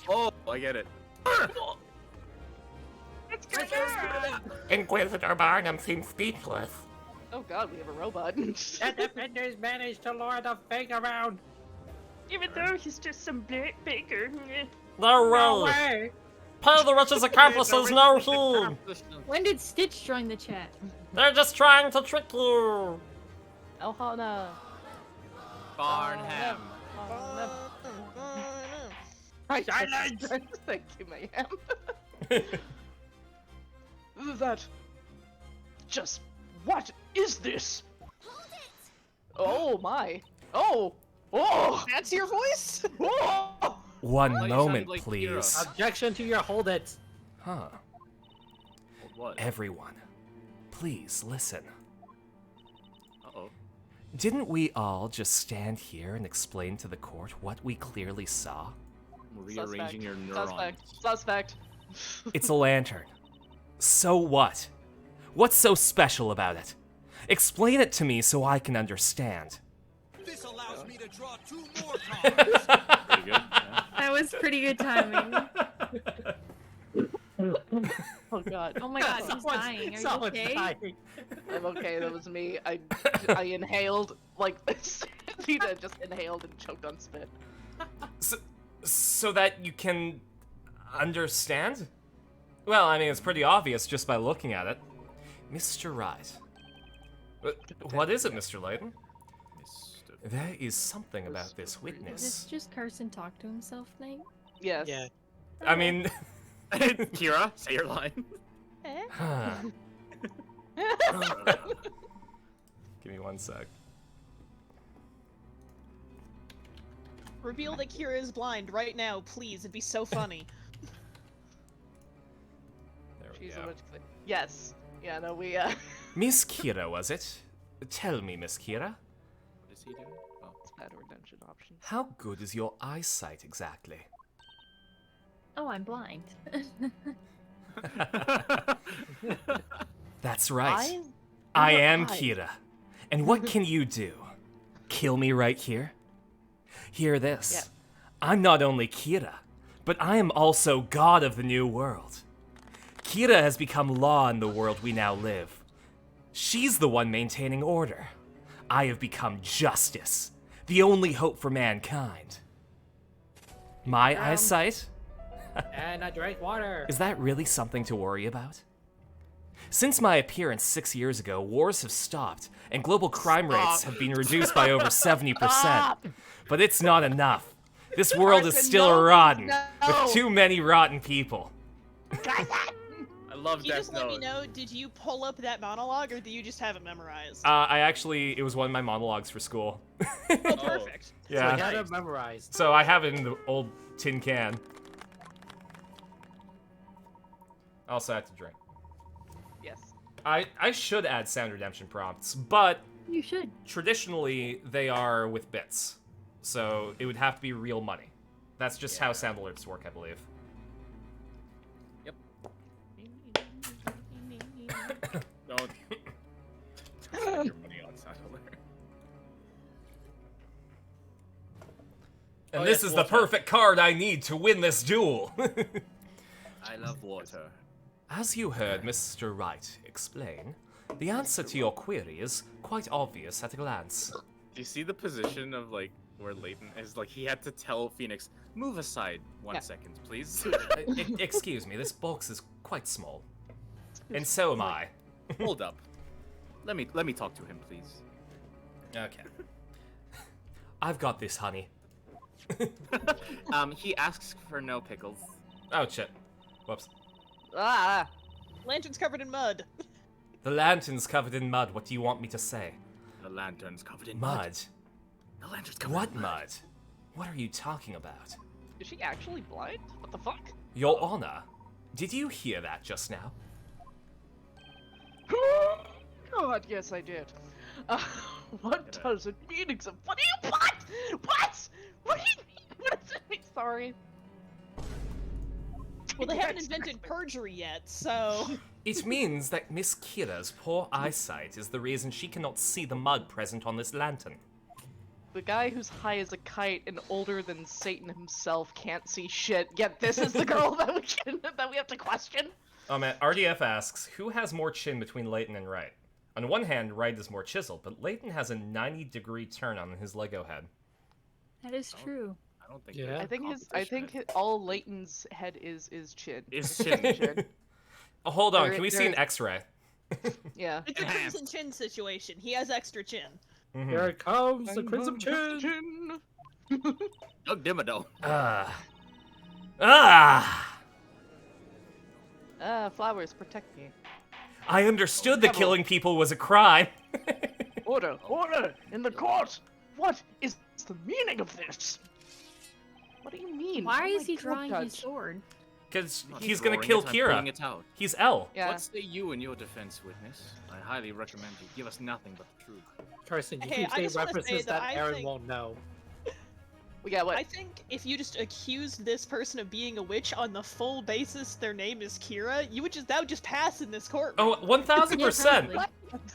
Oh, I get it. Inquisitor Barnum seems speechless. Oh god, we have a robot. The defenders managed to lure the fake around. Even though he's just some baker. No No way. way. Pay the witch's accomplices no heed. When did Stitch join the chat? They're just trying to trick you. Elhana. Barnham. Right, Silence! Thank you, ma'am. That. Just. What is this? Oh my. Oh. Oh. That's your voice? Oh. One you sounded moment, like please. Kira. Objection to your hold it. Huh. What? Everyone, please listen. Uh-oh. Didn't we all just stand here and explain to the court what we clearly saw? Rearranging your neurons. Suspect. It's a lantern. So what? What's so special about it? Explain it to me so I can understand. This allows me to draw 2 more cards. Pretty good. Yeah. That was pretty good timing. Oh god. Oh my god, he's dying. Are you Someone's okay? dying. I'm okay. That was me. I inhaled like Vita just inhaled and choked on spit. So that you can understand? Well, I mean, it's pretty obvious just by looking at it. Mr. Wright. What is it, Mr. Layton? There is something about this Is this witness. just Carson talk to himself thing? Yes. Yeah. I mean, Kira, say your line. Eh? give me 1 sec. Reveal that Kira is blind right now, please. It'd be so funny. There we She's go. a witch. Yes. Yeah, no, we, Miss Kira, was it? Tell me, Miss Kira, What is he doing? Oh. bad redemption options. how good is your eyesight exactly? Oh, I'm blind. That's right. I I am eyes. Kira. And what can you do? Kill me right here? Hear this. Yeah. I'm not only Kira, but I am also god of the new world. Kira has become law in the world we now live. She's the one maintaining order. I have become justice, the only hope for mankind. My eyesight? And I drank water. Is that really something to worry about? Since my appearance 6 years ago, wars have stopped, and global crime rates have been reduced by over 70%. But it's not enough. This world is still rotten, with too many rotten people. I love Can you just Death let me Note. know, did you pull up that monologue, or do you just have it memorized? It was one of my monologues for school. Oh, perfect. So Yeah. I got it memorized. So I have it in the old tin can. Also, I have to drink. Yes. I should add sound redemption prompts, but You should. traditionally they are with bits. So it would have to be real money. That's just how sound alerts work, I believe. Don't. Spend your money on sound alert. And Oh, this yes, is the water. perfect card I need to win this duel. I love water. As you heard Mr. Wright explain, the answer to your query is quite obvious at a glance. Do you see the position of like where Layton is? Like he had to tell Phoenix, move aside 1 second, please. Excuse me, this box is quite small. And so am I. Hold up. Let me talk to him, please. Okay. I've got this, honey. He asks for no pickles. Oh, shit. Whoops. Ah! Lantern's covered in mud. The lantern's covered in mud. What do you want me to say? The lantern's covered in mud. Mud? The lantern's covered What in mud? What are you talking about? Is she actually blind? What the fuck? Your Honor, did you hear that just now? God, yes, I did. What does it mean exactly? What do you what? What? What do you mean? What does it mean? Sorry. Well, they haven't invented perjury yet, so... It means that Miss Kira's poor eyesight is the reason she cannot see the mud present on this lantern. The guy who's high as a kite and older than Satan himself can't see shit. Yet this is the girl that we have to question. Oh man, RDF asks, who has more chin between Layton and Wright? On one hand, Wright is more chiseled, but Layton has a 90-degree turn on his Lego head. That is true. I don't think. Yeah. there's I think competition. all Layton's head is chin. Is chin. Oh, hold on, There- can we see there- an X-ray? Yeah. It's a Crimson Chin situation. He has extra chin. Mhm. Here it comes, the Crimson Chin. Doug Dimmadome. Flowers, protect me. I understood that killing people was a crime. Order, order in the court. What is the meaning of this? What do you mean? Why Oh is my he God, drawing his Judge. sword? Because I'm not he's gonna drawing kill it, I'm pulling Kira. it out. He's L. Yeah. What say you in your defense, witness? I highly recommend you give us nothing but the truth. Carson, you Hey, keep I saying just wanna say references that that I Aaron think- won't know. We got what? I think if you just accused this person of being a witch on the full basis their name is Kira, that would just pass in this courtroom. Oh, 1000%. Yeah,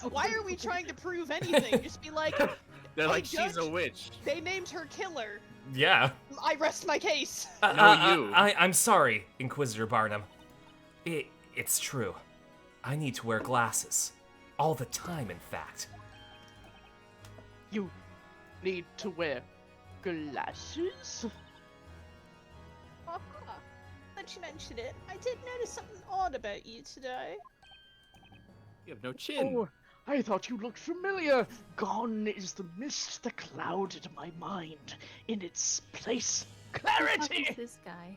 Why are we trying to prove anything? Just be like, They're Hey, like, she's a Judge. witch. they named her killer. Yeah. I rest my case. I'm sorry, Inquisitor Barnum. It's true. I need to wear glasses. All the time, in fact. You need to wear glasses? That you mentioned it, I did notice something odd about you today. You have no chin. Oh, I thought you looked familiar. Gone is the mist that clouded my mind. In its place, Clarity! Who's this guy?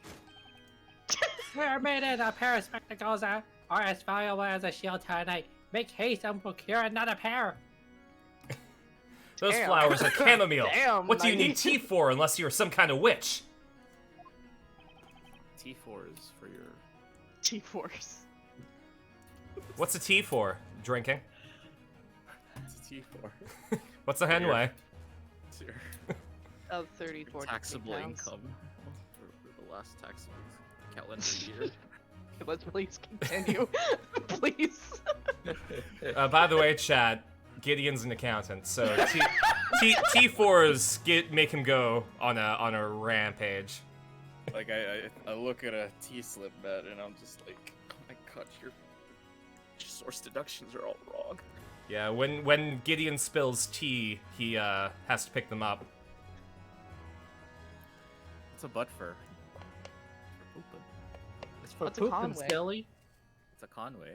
We're made in a pair of spectacles are as valuable as a shield tonight. Make haste and procure another pair. Those Damn. flowers are chamomile. Damn, What do you Knighty. need tea for unless you're some kind of witch? T4 is for your. T-Force. What's a tea for? Drinking. It's a T4. What's a henway? It's your Of 30, 40 taxable pounds. income for the last taxable calendar year. Let's please continue. Please. By the way, chat, Gideon's an accountant, so T4s make him go on a rampage. Like I look at a T-slip bet and I'm just like, oh my god, your source deductions are all wrong. Yeah, when Gideon spills tea, he has to pick them up. What's a butt fur? For pooping. It's for What's a pooping, Conway? silly. It's a Conway.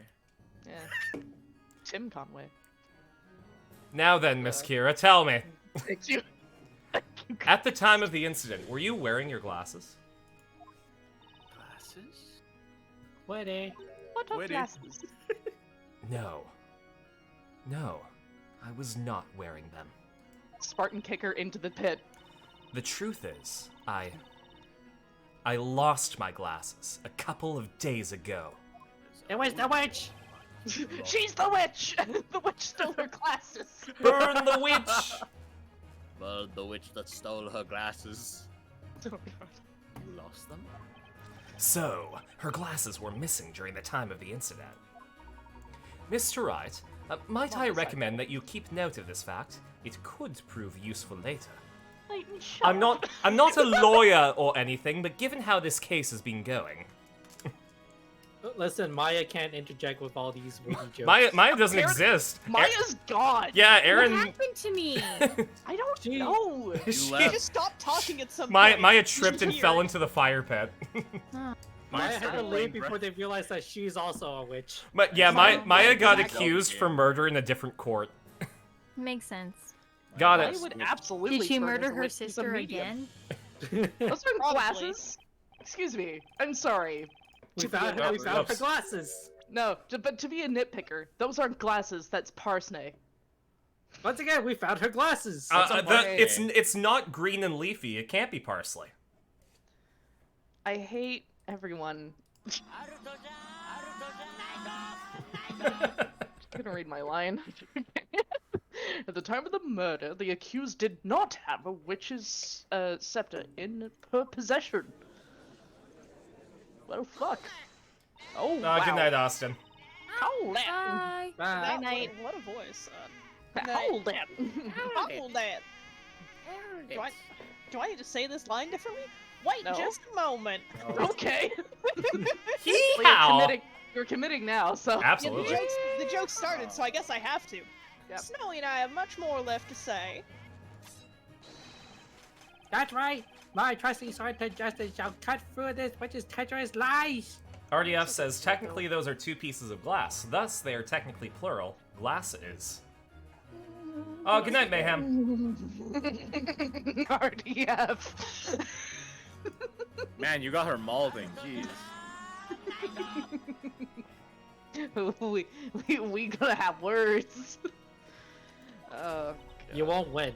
Yeah. Tim Conway. Now then, Miss Kira, tell me. Thank you. At the time of the incident, were you wearing your glasses? Glasses? Woody. What are Witty. glasses? No. No, I was not wearing them. Spartan kicker into the pit. The truth is, I lost my glasses a couple of days ago. It was the witch. She's the witch! The witch stole her glasses! Burn the witch! Well, the witch that stole her glasses. Oh, God. You lost them? So, her glasses were missing during the time of the incident. Mr. Wright, might I recommend that you keep note of this fact? It could prove useful later. Layton, shut I'm not a lawyer or anything, but given how this case has been going, Listen, Maya can't interject with all these witty jokes. Maya doesn't Aaron- exist. Maya's gone! Yeah, Aaron. What happened to me? I don't She- know! she- left. Just stop talking at some Maya, point. Maya tripped and Here. fell into the fire pit. Maya had to started leave playing before they realized that she's also a witch. But yeah, Sorry. Maya got Exactly. accused for murder in a different court. Makes sense. Got I it. would absolutely. Did she turn murder as a her witch. She's a sister medium. again? Those are Probably. glasses. Excuse me. I'm sorry. We To be found a her Oops. glasses. No, but to be a nitpicker, those aren't glasses. That's parsney. Once again, we found her glasses. It's not green and leafy. It can't be parsley. I hate everyone. Couldn't read my line. At the time of the murder, the accused did not have a witch's scepter in her possession. Well, fuck. Oh, wow. Good night, Austin. Hold that. Bye. Bye. Night. What a voice. Hold that. Hold that. Do I need to say this line differently? Wait No. just a moment. Okay. Hee-haw! You're committing now, so. Yeah, Absolutely. the joke started, so I guess I have to. Yep. Snowy and I have much more left to say. That's right. My trusty sword to justice shall cut through this witch's treacherous lies. RDF says technically those are two pieces of glass, thus they are technically plural. Glass is. Oh, good night, Mayhem. RDF. Man, you got her malding. Jeez. we gonna have words. You won't win.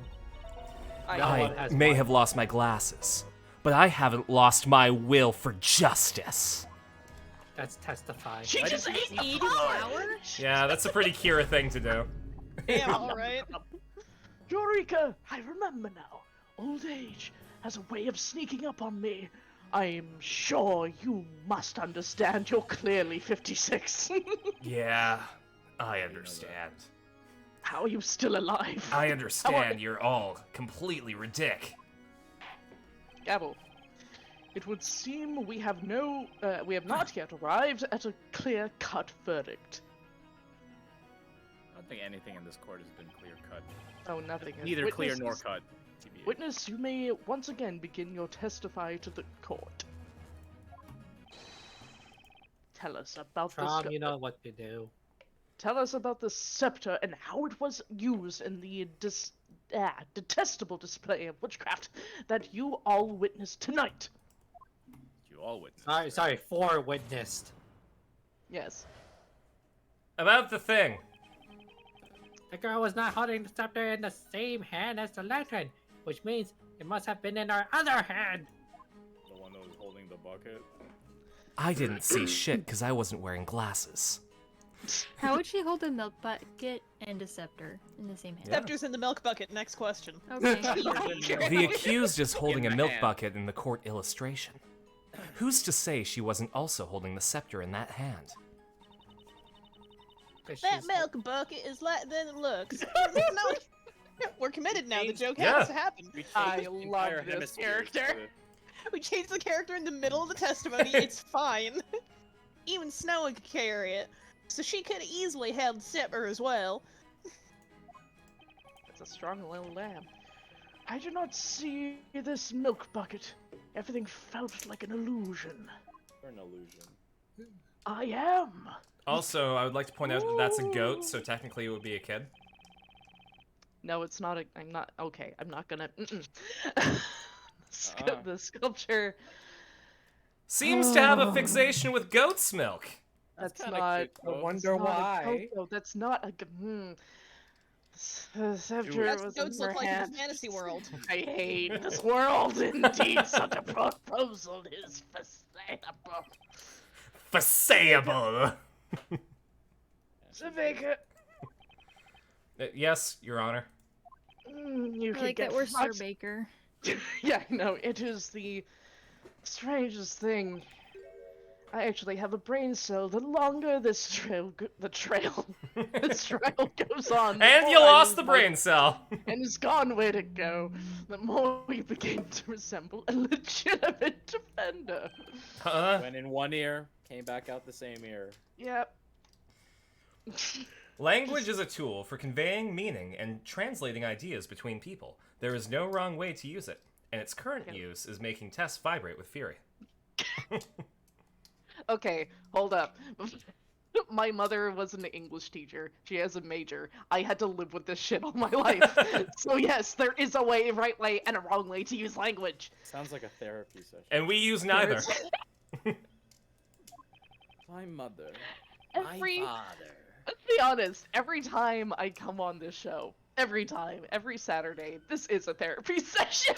I No I one has may won. have lost my glasses, but I haven't lost my will for justice. That's testify. She just ate the Eating flower! Yeah, that's a pretty Kira thing to do. Damn, alright. Eureka! I remember now. Old age has a way of sneaking up on me. I'm sure you must understand you're clearly 56. Yeah, I understand. How are you still alive? I understand you're all completely ridic. Gabble. It would seem we have not yet arrived at a clear-cut verdict. I don't think anything in this court has been clear cut. Oh, nothing. is. Neither clear nor Witnesses- cut. TBA. Witness, you may once again begin your testify to the court. Tell us about Tom, the you know what to do. Tell us about the scepter and how it was used in the detestable display of witchcraft that you all witnessed tonight. You all witnessed. Sorry, 4 witnessed. Yes. About the thing. The girl was not holding the scepter in the same hand as the lantern, which means it must have been in her other hand. The one that was holding the bucket. I didn't see shit because I wasn't wearing glasses. How would she hold a milk bucket and a scepter in the same hand? Scepter's in the milk bucket. Next question. Okay. The accused is holding a milk bucket in the court illustration. Who's to say she wasn't also holding the scepter in that hand? That milk bucket is lighter than it looks. No, we're committed now. The joke Yeah. has to happen. I love this character. We changed the character in the middle of the testimony. It's fine. Even Snow could carry it, so she could have easily held Sipper as well. It's a strong little lamb. I do not see this milk bucket. Everything felt like an illusion. Or an illusion. I am. Also, I would like to point out that that's a goat, so technically it would be a kid. No, it's not a. I'm not. Okay, I'm not gonna. The sculpture Seems to have a fixation with goat's milk. That's kinda not. cute, though. I wonder why. That's not a. The scepter That's was what goats in her look like in hand. the fantasy world. I hate this world. Indeed, such a proposal is foreseeable. Foreseeable. Savika, Yes, Your Honor. you I can like get that we're Sir much- Baker. Yeah, no, it is the strangest thing. I actually have a brain cell. The longer this trail this trail goes on, the And you more I lost lose the my- brain cell. and it's gone where to go, the more we begin to resemble a legitimate defender. Huh? Went in one ear, came back out the same ear. Yep. Language is a tool for conveying meaning and translating ideas between people. There is no wrong way to use it, and its current use is making Tess vibrate with fury. Okay, hold up. My mother was an English teacher. She has a major. I had to live with this shit all my life. So yes, there is a right way, and a wrong way to use language. Sounds like a therapy session. And we use neither. My mother. Every, My father. let's be honest, every time I come on this show, every Saturday, this is a therapy session.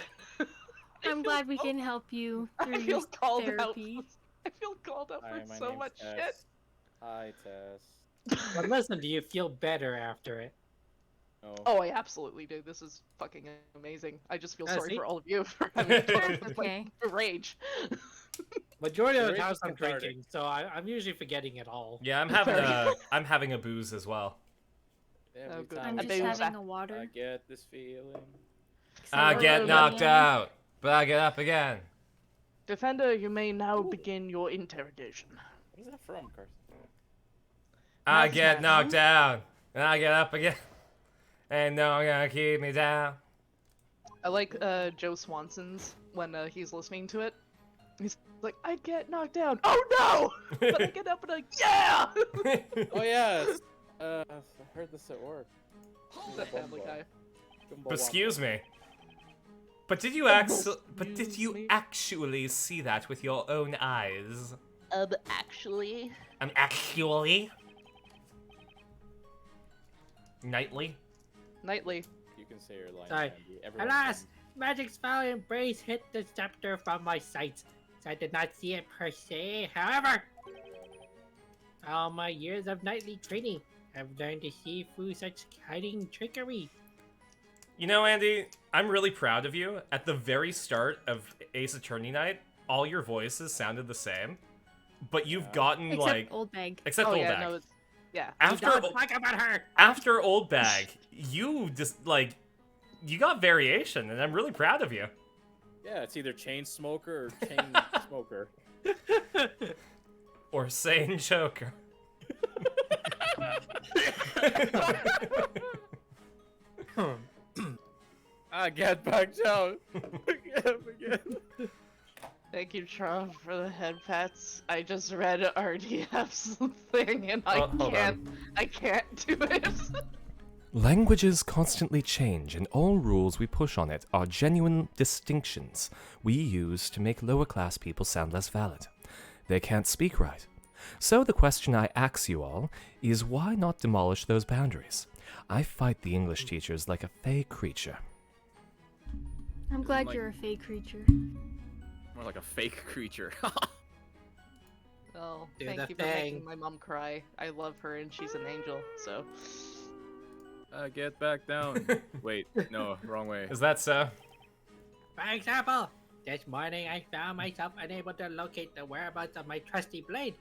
I'm glad we can help you I through feel this called therapy. out. I feel called out Hi, for my so name's much Tess. shit. Hi, Tess. But listen, do you feel better after it? Oh, I absolutely do. This is fucking amazing. I just feel sorry see? for all of you for having to That's like, okay. rage. Majority of the Very times I'm cathartic. drinking, so I'm usually forgetting it all. Yeah, I'm having a booze as well. Every good. time I'm I just booze. having a water. I get this feeling. I We're get moving knocked on. out, but I get up again. Defender, you may now begin your interrogation. What is that from, Carson? I That's get not knocked fun. down, and I get up again. And no one gonna keep me down. I like Joe Swanson's when he's listening to it. He's like, I get knocked down. Oh no! But I get up and I yeah. Oh yeah, I heard this at work. The Family Guy. But excuse me. But did you actually see that with your own eyes? Actually. Actually? Nightly? Nightly. You can say your line. Sorry. Andy. Everyone Alas, can. Magic's foul embrace hit the scepter from my sight, so I did not see it per se. However, all my years of nightly training, I've learned to see through such hiding trickery. You know, Andy, I'm really proud of you. At the very start of Ace Attorney Night, all your voices sounded the same, but you've gotten Except like Old Bag. except Oh Old yeah, Bag. no, it's yeah. After Don't talk about her. after Old Bag, you just like you got variation, and I'm really proud of you. Yeah, it's either chain smoker or chain smoker. Or Sane Joker. I get back down. Again. Thank you, Trav, for the head pats. I just read RDF's thing and I Oh, hold can't do it. Languages constantly change, and all rules we push on it are genuine distinctions we use to make lower class people sound less valid. They can't speak right. So the question I ask you all is why not demolish those boundaries? I fight the English teachers like a fey creature. I'm glad Like- you're a fey creature. More like a fake creature. Oh, Do thank the you for thing. making my mom cry. I love her and she's an angel, so. Get back down. Wait, no, wrong way. Is that so? For example, this morning I found myself unable to locate the whereabouts of my trusty blade.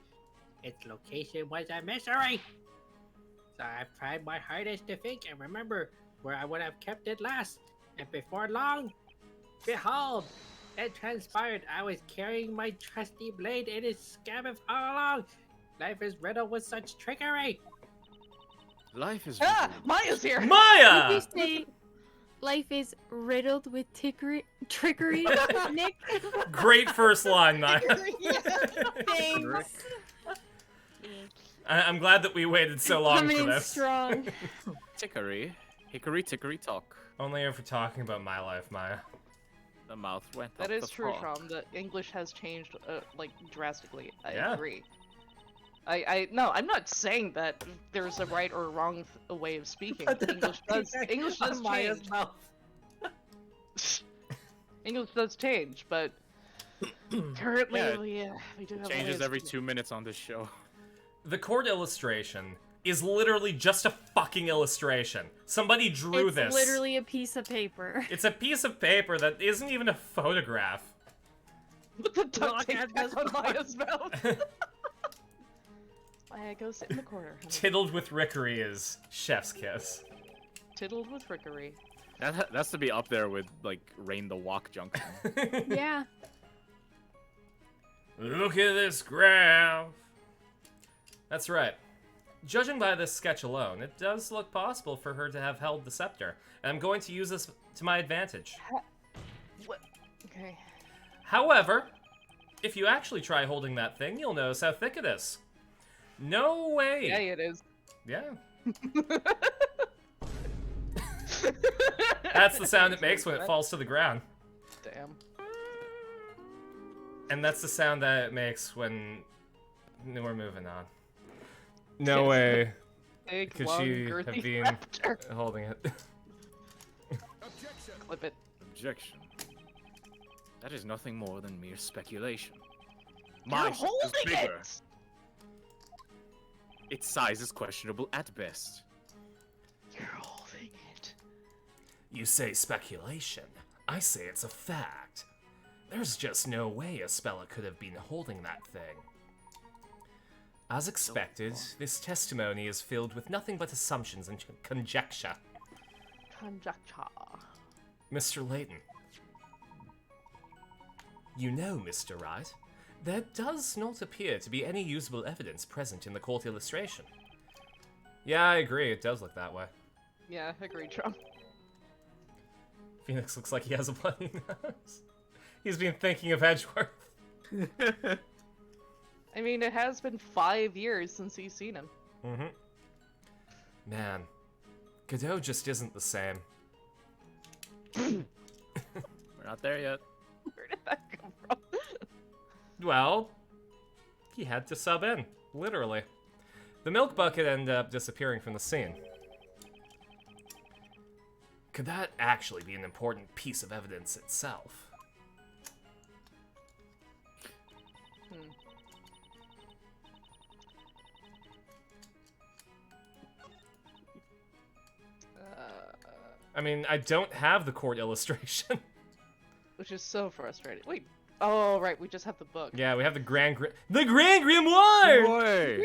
Its location was a mystery. So I've tried my hardest to think and remember where I would have kept it last. And before long, behold, it transpired. I was carrying my trusty blade in its scabbard all along. Life is riddled with such trickery. Life is. Ah! riddled. Maya's here! Did Maya! you say life is riddled with trickery, Nick? Great first line, Maya. Thanks. I'm glad that we waited so long Coming for in this. strong. Tickery, hickory tickery talk. Only if we're talking about my life, Maya. The mouth went That up is the true, frog. Sean. The English has changed, like, drastically. I Yeah. agree. No, I'm not saying that there's a right or wrong way of speaking. English does Maya's change. mouth. English does change, but currently Yeah, we do have Changes ways every to- 2 minutes on this show. The court illustration is literally just a fucking illustration. Somebody drew It's this. literally a piece of paper. It's a piece of paper that isn't even a photograph. Put the duct Look tape at back this on part. Maya's mouth. Maya, go sit in the corner. honey. Tiddled with Rickery is chef's kiss. Tiddled with frickery. That's to be up there with like Rain the Walk Junction. Yeah. Look at this graph. That's right. Judging by this sketch alone, it does look possible for her to have held the scepter, and I'm going to use this to my advantage. What? Okay. However, if you actually try holding that thing, you'll notice how thick it is. No way. Yeah, it is. Yeah. That's the sound it makes when it falls to the ground. Damn. And that's the sound that it makes when... We're moving on. No way Big, could long, she have girthy been raptor. holding it. Objection. Clip it. Objection. That is nothing more than mere speculation. You're My ship is holding bigger. it! Its size is questionable at best. You're holding it. You say speculation. I say it's a fact. There's just no way Espella could have been holding that thing. As expected, this testimony is filled with nothing but assumptions and conjecture. Conjecture. Mr. Layton. You know, Mr. Wright, there does not appear to be any usable evidence present in the court illustration. Yeah, I agree, it does look that way. Yeah, agreed, Trump. Phoenix looks like he has a bloody nose. He's been thinking of Edgeworth. I mean, it has been 5 years since he's seen him. Mm-hmm. Man, Godot just isn't the same. We're not there yet. Where did that come from? Well, he had to sub in, literally. The milk bucket ended up disappearing from the scene. Could that actually be an important piece of evidence itself? I mean, I don't have the court illustration. Which is so frustrating. Wait. Oh, right. We just have the book. Yeah, we have the Grand Grimoire! Boy!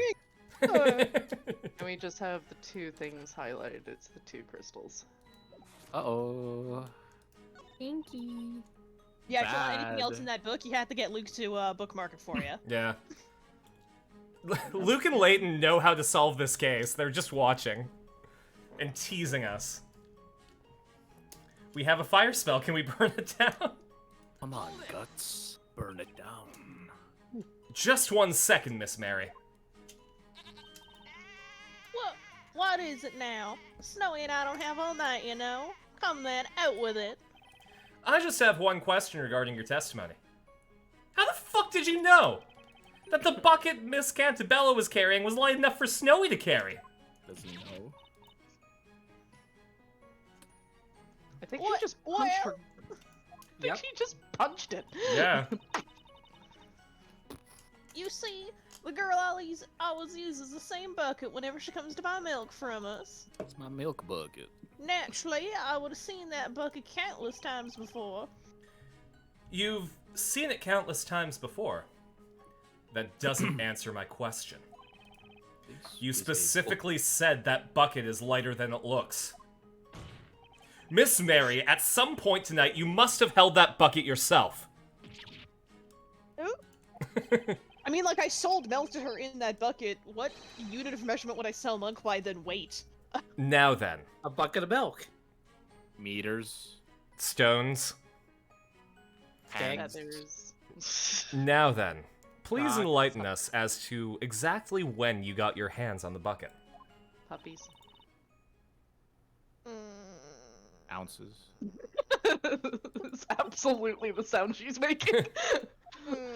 And we just have the 2 things highlighted. It's the 2 crystals. Uh-oh. Inky. Yeah, if you want anything else Bad. in that book, you have to get Luke to bookmark it for you. Yeah. Luke and Layton know how to solve this case. They're just watching. And teasing us. We have a fire spell. Can we burn it down? Come on, Guts. Burn it down. Just 1 second, Miss Mary. What? What is it now? Snowy and I don't have all night, you know. Come then, out with it. I just have one question regarding your testimony. How the fuck did you know that the bucket Miss Cantabella was carrying was light enough for Snowy to carry? Does he know? I think What? she just punched Well- her. I think Yep. she just punched it. Yeah. You see, the girl always uses the same bucket whenever she comes to buy milk from us. It's my milk bucket. Naturally, I would have seen that bucket countless times before. You've seen it countless times before. That doesn't answer my question. You specifically said that bucket is lighter than it looks. Miss Mary, at some point tonight, you must have held that bucket yourself. I mean, like, I sold milk to her in that bucket. What unit of measurement would I sell milk by than weight? Now then, A bucket of milk. Meters. stones. Eggs. Feathers. Now then, please Rocks. enlighten us as to exactly when you got your hands on the bucket. Puppies. Ounces. It's absolutely the sound she's making.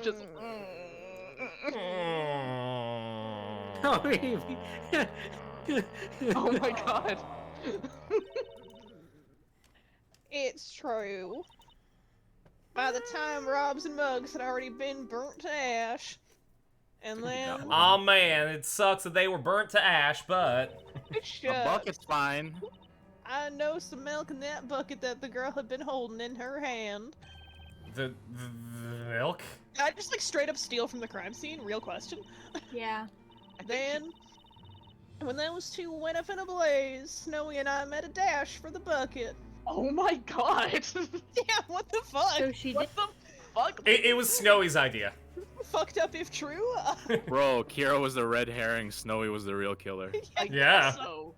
Just. Oh, really? Oh my god. It's true. By the time Robs and Mugs had already been burnt to ash. And then... Aw man, it sucks that they were burnt to ash, but... A Shut. bucket's fine. I know some milk in that bucket that the girl had been holding in her hand. The milk? I just like straight up steal from the crime scene, real question. Yeah. Then, when those two went up in a blaze, Snowy and I met a dash for the bucket. Oh my god. Yeah, what the fuck? So she did. What the fuck? It was Snowy's idea. Fucked up if true. Bro, Kira was the red herring, Snowy was the real killer. I Yeah. guess so.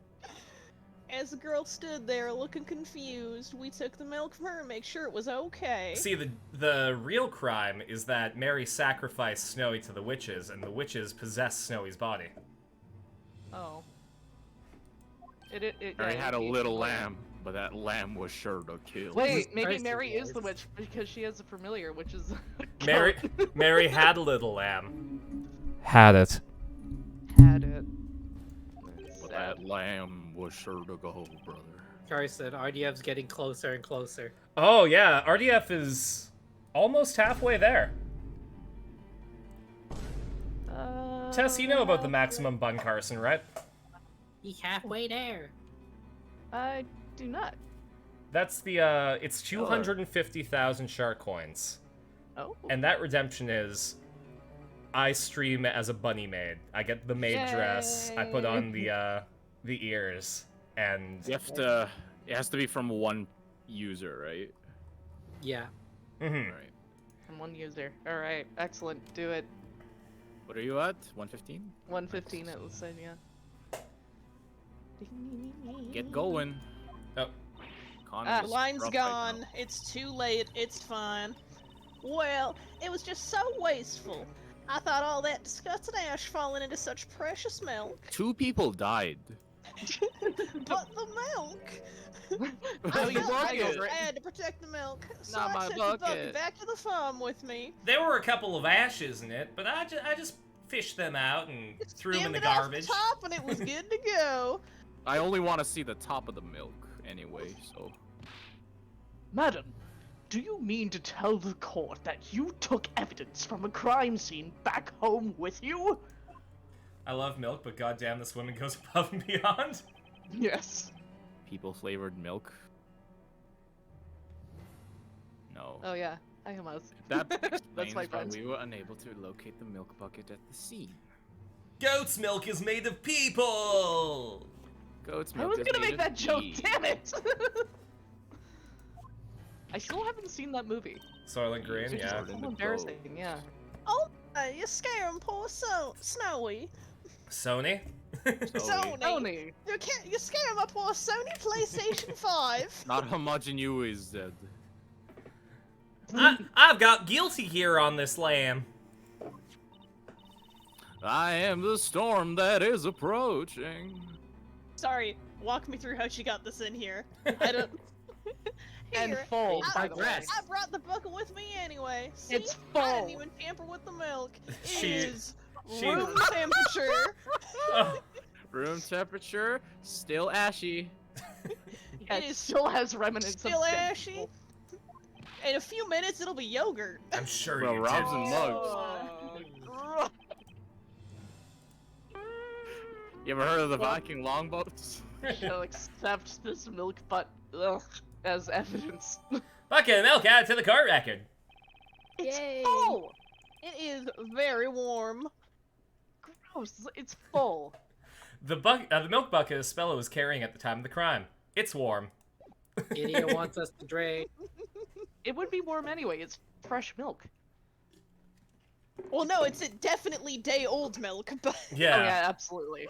As the girl stood there looking confused, we took the milk from her and make sure it was okay. See, the real crime is that Mary sacrificed Snowy to the witches, and the witches possessed Snowy's body. Oh. Mary yeah, had a it- little lamb, but that lamb was sure to kill. Wait, maybe Christ, Mary you is the guys. witch because she has a familiar, which is Mary had a little lamb. Had it. had it. But that lamb was sure to go, brother. Carson, RDF's getting closer and closer. Oh yeah, RDF is almost halfway there. Tess, you know about the maximum bun Carson, right? He's halfway there. I do not. That's the it's 250,000 shark coins. Oh. And that redemption is I stream as a bunny maid. I get the maid dress, I put on the ears, and You have to. It has to be from one user, right? Yeah. Mhm. Right. And one user. Alright, excellent. Do it. What are you at? 115? 115 it was said, yeah. Get going. Oh. Ah, The line's rough right gone. now. It's too late. It's fine. Well, it was just so wasteful. I thought all that disgusting ash falling into such precious milk. 2 people died. But the milk! Oh, you felt walk like over I it. had to protect the milk, so Not I my took the bucket. bucket back to the farm with me. There were a couple of ashes in it, but I just fished them out and threw them in Skimmed the it off garbage. the top and it was good to go. I only want to see the top of the milk anyway, so. Madam, do you mean to tell the court that you took evidence from a crime scene back home with you? I love milk, but goddamn, this woman goes above and beyond. Yes. People flavored milk? No. Oh yeah, I am us. That explains my why friend. we were unable to locate the milk bucket at the scene. Goat's milk is made of people. Goat's I milk was is gonna made make of that joke, pee. damn it! I still haven't seen that movie. Soylent Green, It's yeah. just- So embarrassing, yeah. Oh, you're scaring poor Snowy. Sony? Sony. Tony. You're scaring my poor Sony PlayStation 5. Not how much you is dead. I've got guilty here on this lamb. I am the storm that is approaching. Sorry, walk me through how she got this in here. I don't. And Here, full, I, by the way. I brought the bucket with me anyway. See? It's I full. didn't even tamper with the milk. It She- is she- room temperature. Oh, Room temperature, still ashy. Yeah, It it is still has remnants still of ashy. In a few minutes, it'll be yogurt. I'm sure Bro, you Rob's did. and mugs. Oh. You ever heard of the Viking longboats? Shall accept this milk, but ugh, as evidence. Bucket of milk added to the cart record. It's Yay. full. It is very warm. Gross. It's full. The milk bucket Spello was carrying at the time of the crime. It's warm. Idiot wants us to drink. It would be warm anyway. It's fresh milk. Well, no, it's definitely day-old milk, but Yeah. Oh yeah, absolutely.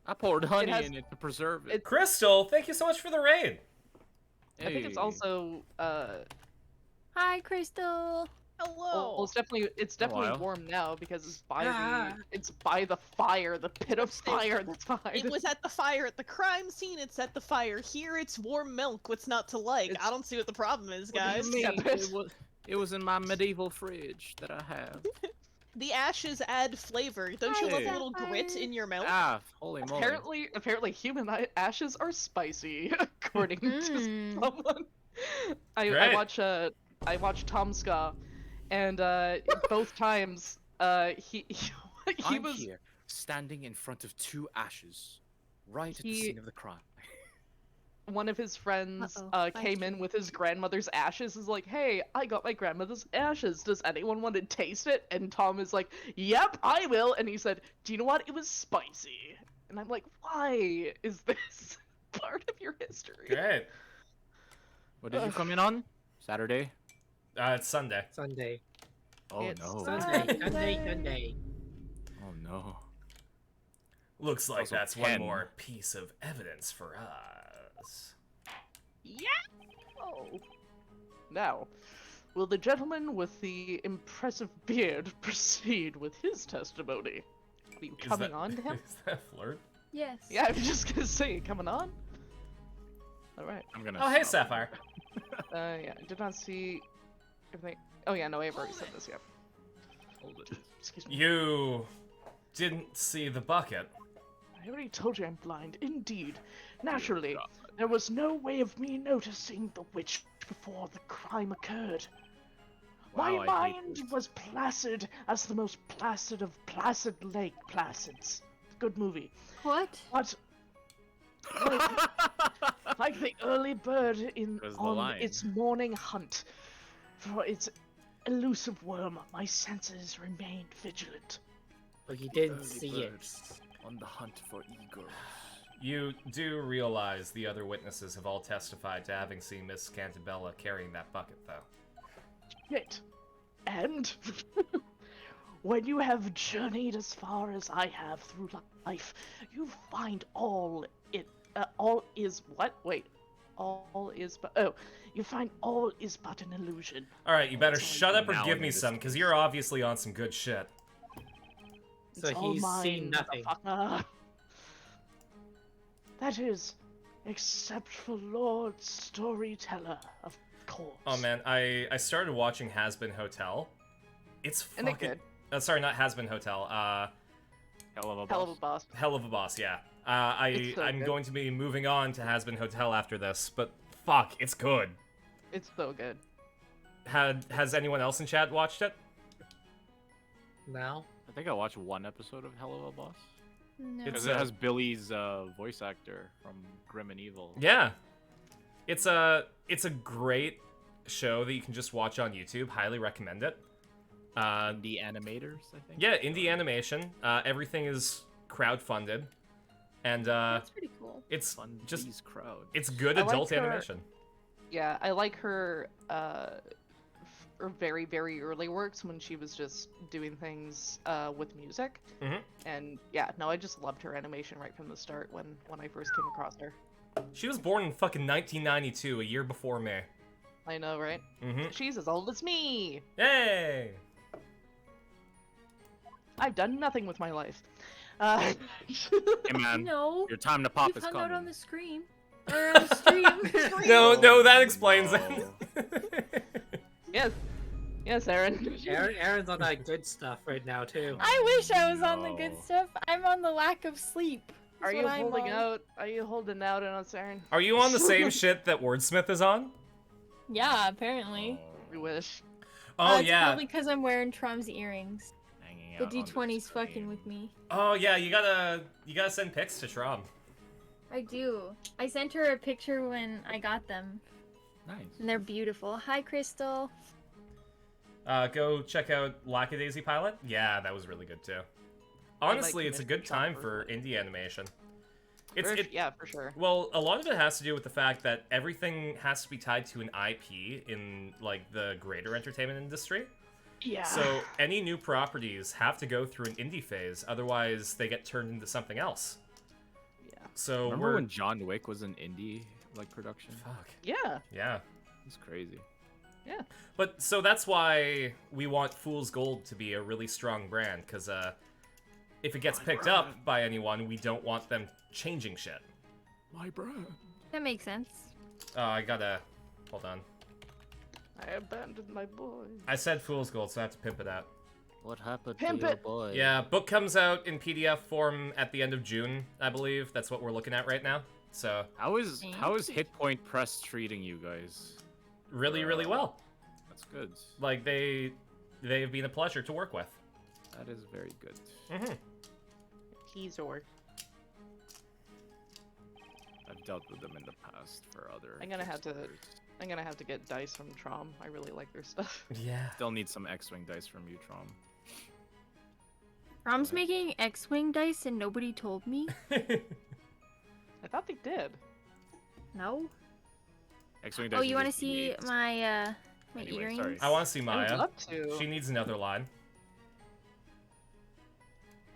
I poured honey has- in it to preserve it. Crystal, thank you so much for the raid. I think it's Hey. also Hi, Crystal. hello. well, it's definitely while. warm now because it's by Ah. the fire, the pit of fire that's behind It was at the fire at the crime scene. It's at the fire here. It's warm milk. What's not to like? It's- I don't see what the problem is, What do you guys. mean? It was in my medieval fridge that I have. The ashes add flavor. Don't you Hi, love a Hey. little grit in your milk? Ah, holy moly. Apparently, human ashes are spicy, according to Mm. someone. Great. I watched Tom Ska, and both times he I'm was here, standing in front of two ashes, right at the He- scene of the crime. one of his friends Uh-oh, came in with his grandmother's ashes. Is like, hey, I got my grandmother's ashes. Does anyone want to taste it? And Tom is like, yep, I will. And he said, do you know what? It was spicy. And I'm like, why is this part of your history? Great. What did you come in on? Saturday? It's Sunday. Sunday. Oh It's no. Sunday. Sunday. Oh no. Looks like Also that's one 10. more piece of evidence for us. Yeah. Oh. Now, will the gentleman with the impressive beard proceed with his testimony? Are you coming on to him? Is that flirt? Yes. Yeah, I'm just gonna say, coming on. All right. I'm gonna Oh, hey, stop. Sapphire. Yeah, I did not see everything. Oh yeah, no, I've already said this. Yep. Hold it. Excuse me. You didn't see the bucket. I already told you I'm blind. Indeed. Naturally, there was no way of me noticing the witch before the crime occurred. My Wow, I hate mind this. was placid as the most placid of placid lake placids. Good movie. What? But like the early bird Where's the on line? its morning hunt for its elusive worm, my senses remained vigilant. But you didn't Early see it. birds on the hunt for eagles. You do realize the other witnesses have all testified to having seen Miss Cantabella carrying that bucket, though. Yet, and when you have journeyed as far as I have through life, you find all is what? Wait, all is but you find all is but an illusion. Alright, you better That's all shut you up or now give me in this some, because you're obviously on some good shit. So It's all he's seen mine, nothing. motherfucker. That is, except for Lord Storyteller, of course. Oh man, I started watching Has Been Hotel. It's And it fucking... good. Sorry, not Has Been Hotel. Hell of a Hell of a boss. Hell of a Boss, yeah. It's so I'm good. going to be moving on to Has Been Hotel after this, but fuck, it's good. It's so good. Has anyone else in chat watched it? Now? I think I watched one episode of Hell of a Boss. No. It's Because it has Billy's voice actor from Grim and Evil. Yeah. It's a great show that you can just watch on YouTube. Highly recommend it. The animators, I think. Yeah, indie animation. Everything is crowdfunded. And That's pretty cool. it's Fund just these crowd. it's good I like adult her- animation. Yeah, I like her her very, very early works when she was just doing things with music. Mhm. And yeah, no, I just loved her animation right from the start when I first came across her. She was born in fucking 1992, a year before me. I know, right? Mhm. She's as old as me! Yay! I've done nothing with my life. Hey man, No. your time to You pop is found coming. out on the screen. Or on the stream. No, that explains it. Yes. Yes, Aaron. Aaron's on that good stuff right now too. I wish I was on the good stuff. I'm on the lack of sleep. Are That's you what I'm holding on. out? Are you holding out on us, Aaron? Are you on the same shit that Wordsmith is on? Yeah, apparently. We wish. Oh It's yeah. probably because I'm wearing Trom's earrings. Hanging The out on D20's screen. fucking with me. Oh yeah, you gotta send pics to Trom. I do. I sent her a picture when I got them, Nice. and they're beautiful. Hi, Crystal. Go check out Lackadaisy Pilot. Yeah, that was really good too. Honestly, it's a good time for indie animation. Yeah, for sure. Well, a lot of it has to do with the fact that everything has to be tied to an IP in like the greater entertainment industry. Yeah. So any new properties have to go through an indie phase, otherwise they get turned into something else. Yeah. So Remember when John Wick was an indie like production? Fuck. Yeah. Yeah. It's crazy. Yeah. But so that's why we want Fool's Gold to be a really strong brand, because if it gets picked up by anyone, we don't want them changing shit. My brand. That makes sense. I gotta... Hold on. I abandoned my boy. I said Fool's Gold, so I have to pimp it out. What happened Pimp to your it. boy? Yeah, book comes out in PDF form at the end of June, I believe. That's what we're looking at right now. So, How is Hit Point Press treating you guys? really, really well. That's good. Like, they've been a pleasure to work with. That is very good. Mm-hmm. Teaser. I've dealt with them in the past for other. I'm gonna have to get dice from Trom. I really like their stuff. Yeah. Still need some X-wing dice from you, Trom. Rom's making X-wing dice and nobody told me. I thought they did. No. X-wing dice. Oh, are you want to just see neat. my Anyway, earrings? sorry. I want to see I Maya. would love to. She needs another line.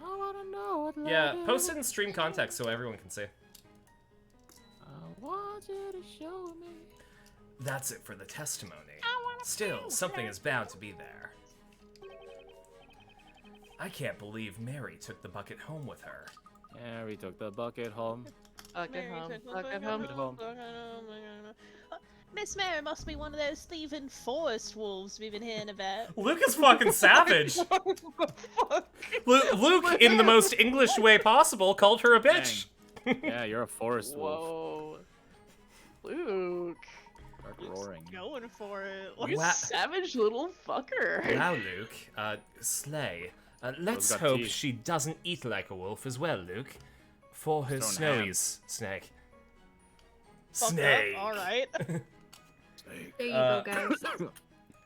I wanna know what Yeah, love post it is. in stream context so everyone can see. I want you to show me. That's it for the testimony. Still, something is bound to be there. I can't believe Mary took the bucket home with her. Yeah, we took the bucket home. Bucket home. Bucket home. Bucket home. Miss Mary must be one of those thieving forest wolves we've been hearing about. Luke is fucking savage. Luke, in the most English way possible, called her a bitch. Yeah, you're a forest wolf. Whoa. Luke. Start roaring. Going for it. You Wa- savage little fucker. Wow, Luke. Slay. Let's got hope teeth. she doesn't eat like a wolf as well, Luke. For her Stone ham. snowies, Snake. Fuck Snake. up, alright. There you Uh, go, guys.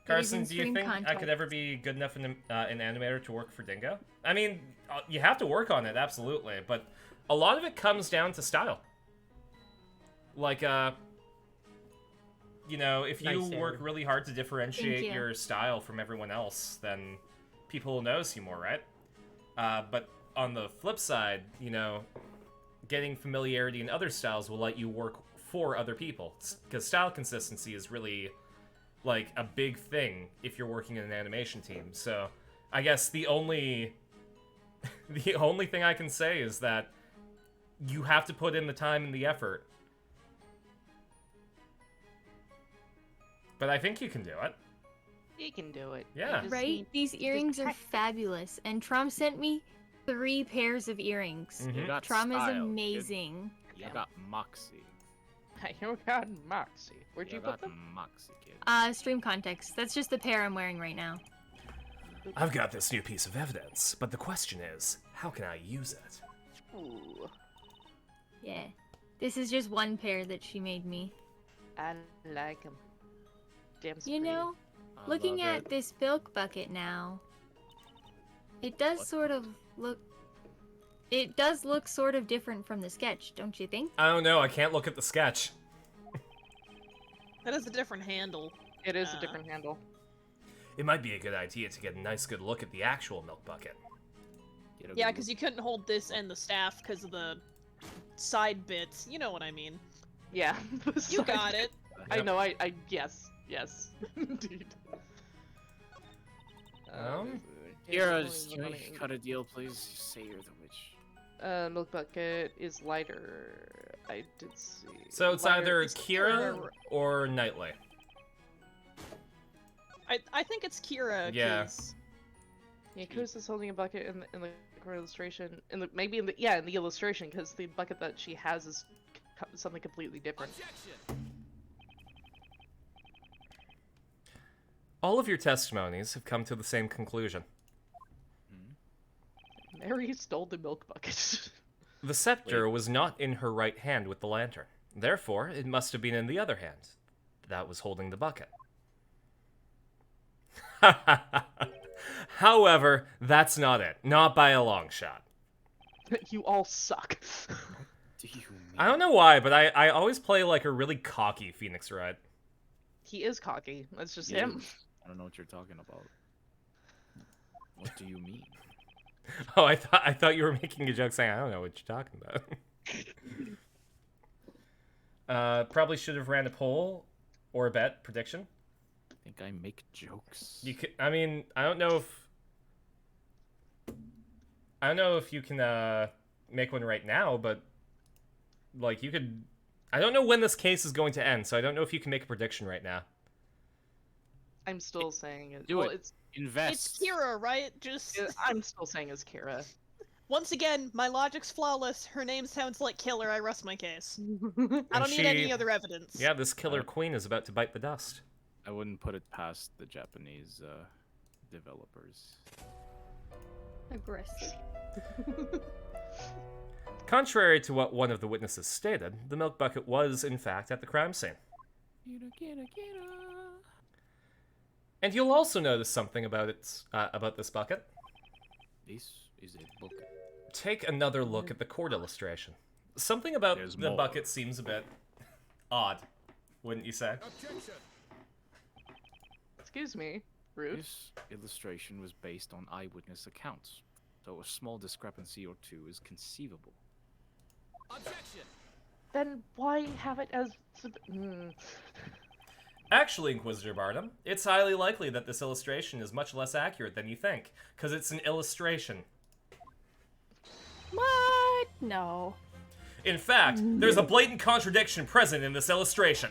Carson, in do you stream think I could context. ever be good enough an animator to work for Dingo? I mean, you have to work on it, absolutely, but a lot of it comes down to style. Like, you know, if you Nice, work Aaron. really hard to differentiate you. your style from everyone else, then people will notice you more, right? But on the flip side, you know, getting familiarity in other styles will let you work for other people, because style consistency is really like a big thing if you're working in an animation team. So I guess the only thing I can say is that you have to put in the time and the effort. But I think you can do it. You can do it. Yeah. You just Right? need- These earrings are fabulous, and Trom sent me 3 pairs of earrings. Mhm. You got Trom is style, kid. amazing. You got moxie. You got Moxie. Where'd you put got them? moxie, kid. Stream context. That's just the pair I'm wearing right now. I've got this new piece of evidence, but the question is, how can I use it? Ooh, Yeah. This is just one pair that she made me. I like them. Damn You know, I looking love at it. this milk bucket now, it does What? sort of look... It does look sort of different from the sketch, don't you think? I don't know, I can't look at the sketch. That is a different handle. It is a different handle. It might be a good idea to get a nice good look at the actual milk bucket. Get a Yeah, good because you couldn't hold this and the staff because of the side bits. You know what I mean. Yeah. You got it. I know. Yes. Yes. Indeed. Um, Kira, can we cut a deal, please? Say you're the witch. milk bucket is lighter. I did see. So it's Lighter- either It's Kira Kira. or Knightley. I think it's Kira. Yeah. 'cause- Yeah, Kosa's holding a bucket in the illustration. Maybe in the illustration, because the bucket that she has is something completely different. Objection. All of your testimonies have come to the same conclusion. Mary stole the milk bucket. The scepter was not in her right hand with the lantern. Therefore, it must have been in the other hand that was holding the bucket. However, that's not it. Not by a long shot. You all suck. Do you mean? I don't know why, but I always play like a really cocky Phoenix Wright. He is cocky. That's just Yeah, him. I don't know what you're talking about. What do you mean? Oh, I thought you were making a joke saying I don't know what you're talking about. Probably should have ran a poll or a bet prediction. I think I make jokes. You could, I mean, I don't know if you can make one right now, but like you could. I don't know when this case is going to end, so I don't know if you can make a prediction right now. I'm still saying it. Do well, it. It's Invest. Kira, right? Just I'm still saying it's Kira. once again, my logic's flawless. Her name sounds like killer. I rest my case. I And don't need she- any other evidence. Yeah, this killer queen is about to bite the dust. I wouldn't put it past the Japanese developers. Aggressive. Contrary to what one of the witnesses stated, the milk bucket was, in fact, at the crime scene. And you'll also notice something about this bucket. This is a book. Take another look at the cord illustration. Something about There's the more. bucket seems a bit odd, wouldn't you say? Objection. Excuse me, rude. This illustration was based on eyewitness accounts, so a small discrepancy or two is conceivable. Objection. Then why have it as? Actually, Inquisitor Barnum, it's highly likely that this illustration is much less accurate than you think, because it's an illustration. What? No. In fact, there's a blatant contradiction present in this illustration.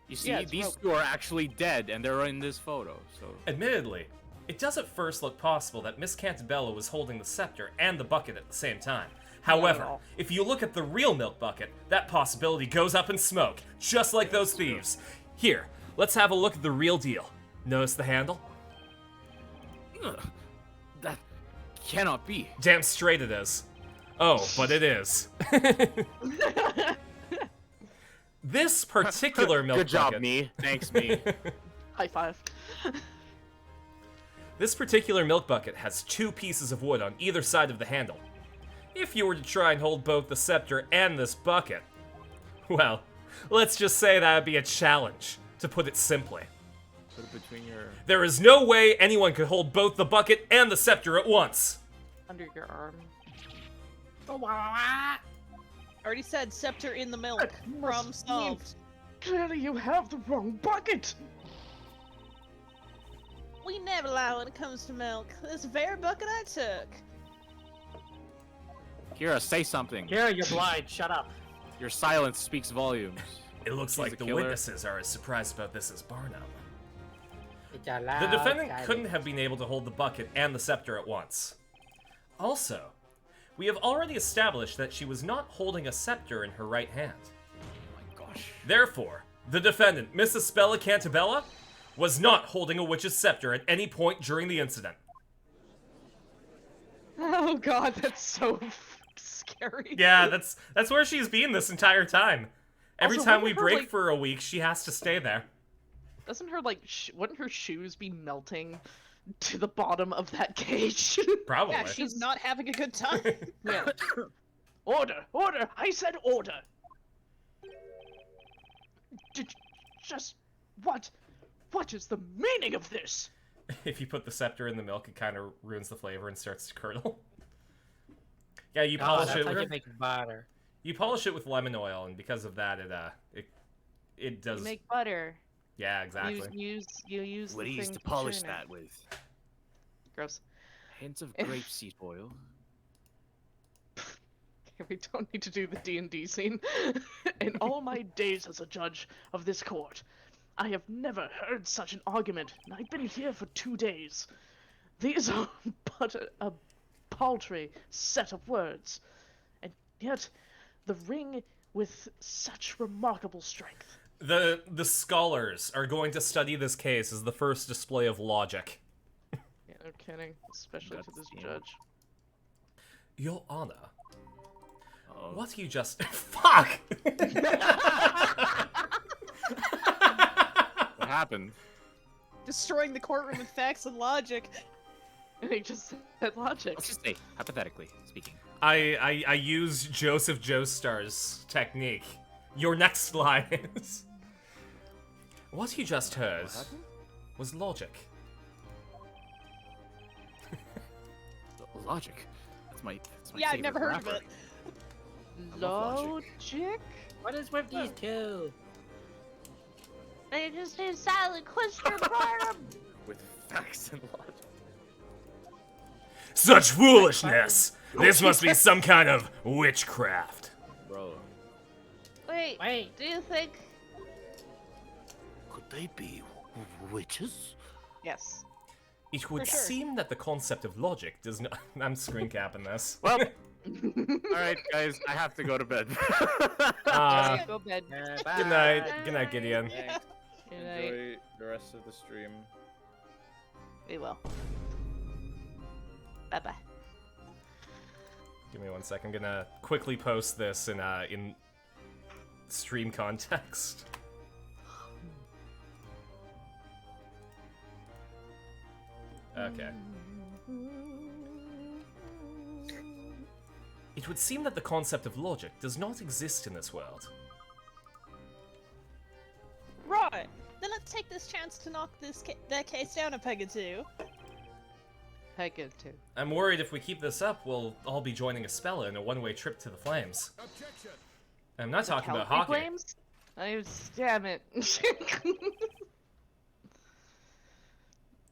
You see, Yeah, it's these rope. two are actually dead, and they're in this photo. So Admittedly, it does at first look possible that Miss Cantabella was holding the scepter and the bucket at the same time. However, all. if you look at the real milk bucket, that possibility goes up in smoke, just like those thieves. Here, let's have a look at the real deal. Notice the handle? Ugh, that cannot be. Damn straight it is. Oh, but it is. This particular milk Good job, bucket... me. Thanks, me. High five. This particular milk bucket has two pieces of wood on either side of the handle. If you were to try and hold both the scepter and this bucket, well, let's just say that would be a challenge, to put it simply. Put it between your. There is no way anyone could hold both the bucket and the scepter at once. Under your arm. Already said scepter in the milk. That Problem must solved. Clearly you have the wrong bucket! We never lie when it comes to milk. This very bucket I took. Kira, say something. Kira, you're blind. Shut up. Your silence speaks volumes. It looks He's like a the killer. witnesses are as surprised about this as Barnum. It's allowed. The defendant couldn't have been able to hold the bucket and the scepter at once. Also, we have already established that she was not holding a scepter in her right hand. Oh my gosh. Therefore, the defendant, Mrs. Spella Cantabella, was not holding a witch's scepter at any point during the incident. Oh god, that's so scary. Yeah, that's where she's been this entire time. Every Also, time we wouldn't her, break like- for a week, she has to stay there. Doesn't her like wouldn't her shoes be melting to the bottom of that cage? Probably. Yeah, she's not having a good time. Yeah. Order! Order! I said order! Just... What? What is the meaning of this? If you put the scepter in the milk, it kind of ruins the flavor and starts to curdle. Yeah, you Oh, polish that's it how with you make butter. you polish it with lemon oil, and because of that, it does. You make butter. Yeah, exactly. You use What the do you use thing to polish churn it. that with? Gross. Hints of If- grapeseed oil. We don't need to do the D&D scene. In all my days as a judge of this court, I have never heard such an argument, and I've been here for 2 days. These are but a paltry set of words, and yet the ring with such remarkable strength. The scholars are going to study this case as the first display of logic. Yeah, no kidding, especially to this judge. Your Honor, what you just... Fuck! What happened? Destroying the courtroom with facts and logic. He just said logic. Let's just say, hypothetically speaking. I use Joseph Joestar's technique. Your next line is... What you just heard was logic. Logic? That's my Yeah, I've favorite never heard of rapper. it. Logic? What is with these two? They just do silent question part. With facts and logic. Such foolishness! This must be some kind of witchcraft. Bro. Wait, do you think... Could they be witches? Yes. It would For sure. seem that the concept of logic does not... I'm screen capping this. Well, alright guys, I have to go to bed. Uh, Go bed. good night. Good night, Gideon. Thanks. Good night. Enjoy the rest of the stream. We will. Bye-bye. Give me 1 second. I'm gonna quickly post this in stream context. Okay. It would seem that the concept of logic does not exist in this world. Right. Then let's take this chance to knock that case down a peg or two. I get too. I'm worried if we keep this up, we'll all be joining Espella in a one-way trip to the flames. Objection. I'm not talking about Calgary hockey. Flames? Damn it.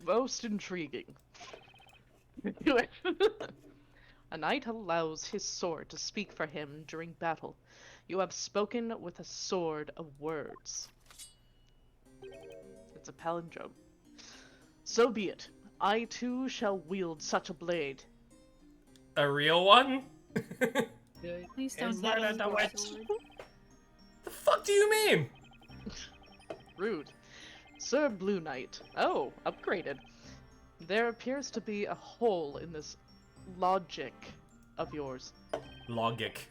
Most intriguing. A knight allows his sword to speak for him during battle. You have spoken with a sword of words. It's a palindrome. So be it. I too shall wield such a blade. A real one? Please don't And get murder on the the witch. sword. The fuck do you mean? Rude. Sir Blue Knight. Oh, upgraded. There appears to be a hole in this logic of yours. Logic.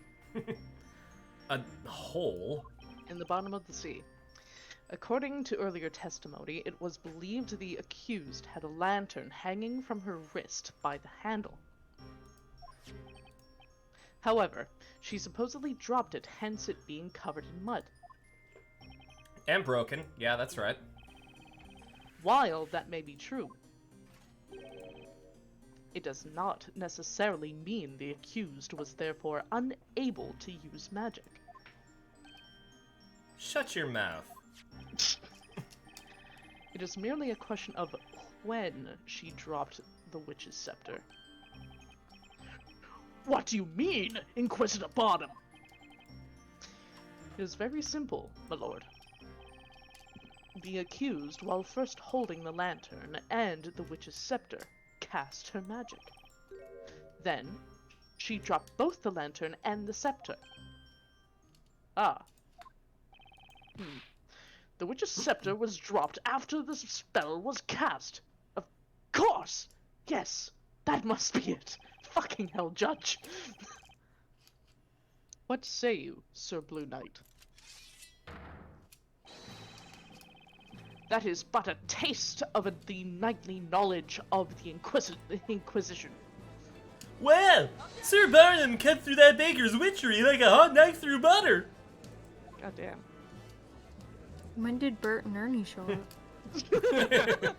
A hole? In the bottom of the sea. According to earlier testimony, it was believed the accused had a lantern hanging from her wrist by the handle. However, she supposedly dropped it, hence it being covered in mud. And broken. Yeah, that's right. While that may be true, it does not necessarily mean the accused was therefore unable to use magic. Shut your mouth. It is merely a question of when she dropped the witch's scepter. What do you mean, Inquisitor Bottom? It is very simple, my lord. The accused, while first holding the lantern and the witch's scepter, cast her magic. Then, she dropped both the lantern and the scepter. Ah. The witch's scepter was dropped after the spell was cast. Of course! Yes, that must be it. Fucking hell, Judge. What say you, Sir Blue Knight? That is but a taste of the knightly knowledge of the Inquisition. Well, Sir Barnum cut through that baker's witchery like a hot knife through butter. Goddamn. When did Bert and Ernie show up?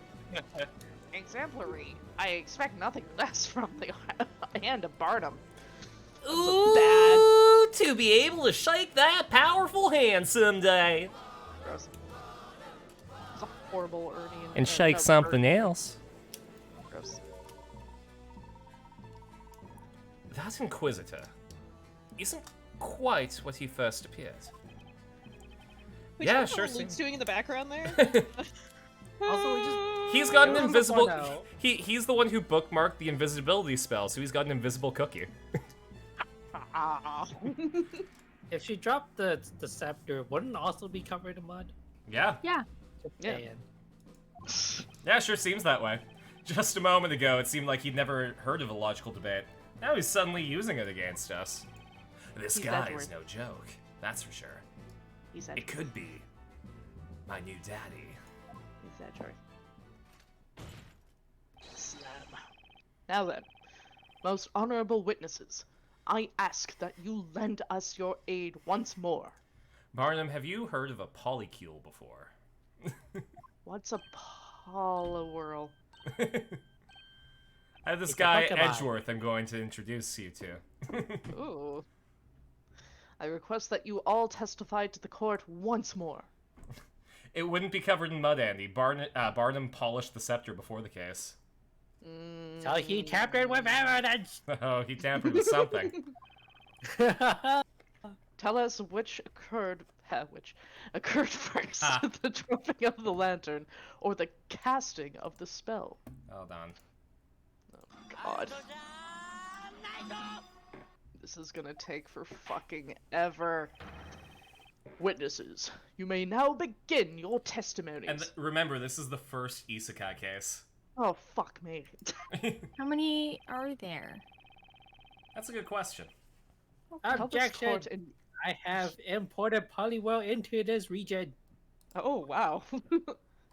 Exemplary. I expect nothing less from the hand of Barnum. Ooh, to be able to shake that powerful hand someday. Gross. It's a horrible Ernie And shake something else. Gross. That Inquisitor. isn't quite what he first appeared. Wait, Yeah, is that sure what Luke's seems- doing in the background there? Also, we just He's got an I wanna invisible. point out- He's the one who bookmarked the invisibility spell, so he's got an invisible cookie. Ah. if she dropped the scepter, wouldn't it also be covered in mud? Yeah. Yeah. Just Yeah. saying. Yeah, sure seems that way. Just a moment ago, it seemed like he'd never heard of a logical debate. Now he's suddenly using it against us. This He's guy Edward. is no joke, that's for sure. He said. It could be my new daddy. He said, sorry. Slam. Now then, most honorable witnesses, I ask that you lend us your aid once more. Barnum, have you heard of a polycule before? What's a polywhirl? I have this It's a guy, Pokemon. Edgeworth, I'm going to introduce you to. Ooh. I request that you all testify to the court once more. It wouldn't be covered in mud, Andy. Barnum polished the scepter before the case. So he tampered with evidence. Oh, he tampered with something. Tell us which occurred first, Ah. the dropping of the lantern or the casting of the spell. Hold on. God. This is gonna take for fucking ever. Witnesses, you may now begin your testimonies. And remember, this is the first isekai case. Oh, fuck me. How many are there? That's a good question. Tell this Objection! court in- I have imported Polywell into this region. Oh, wow.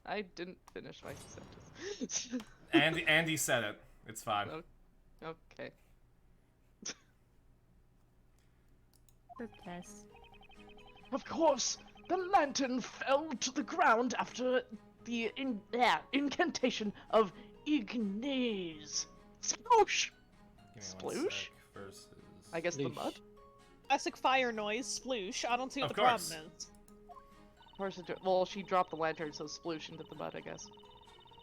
I didn't finish my sentence. Andy said it. It's fine. Okay. Purpose. Of course, the lantern fell to the ground after the incantation of Ignace. Sploosh! Give me one Sploosh? sec versus... I guess the Sploosh. mud? Classic fire noise, sploosh. I don't see what Of the course. problem is. Of course well, she dropped the lantern, so sploosh into the mud, I guess.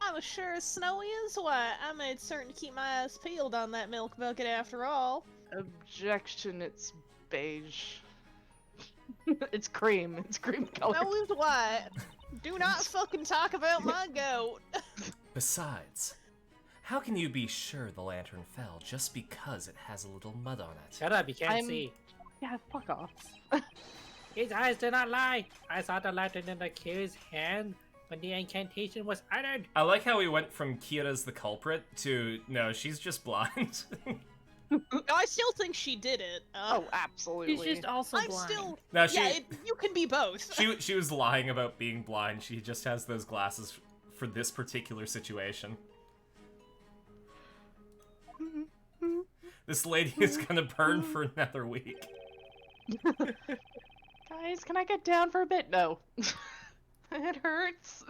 I'm as sure as snow is. Why, I made certain to keep my eyes peeled on that milk bucket after all. Objection, it's beige. It's cream. It's cream color. No, it's white. Do not fucking talk about my goat. Besides, how can you be sure the lantern fell just because it has a little mud on it? Shut up, you can't I'm- see. Yeah, fuck off. His eyes do not lie. I saw the lantern in the kid's hand when the incantation was uttered. I like how we went from Kira's the culprit to, no, she's just blind. I still think she did it. Oh, absolutely. She's just also I'm blind. still. No, Yeah, you can be both. she was lying about being blind. She just has those glasses for this particular situation. This lady is gonna burn for another week. Guys, can I get down for a bit? No. It hurts.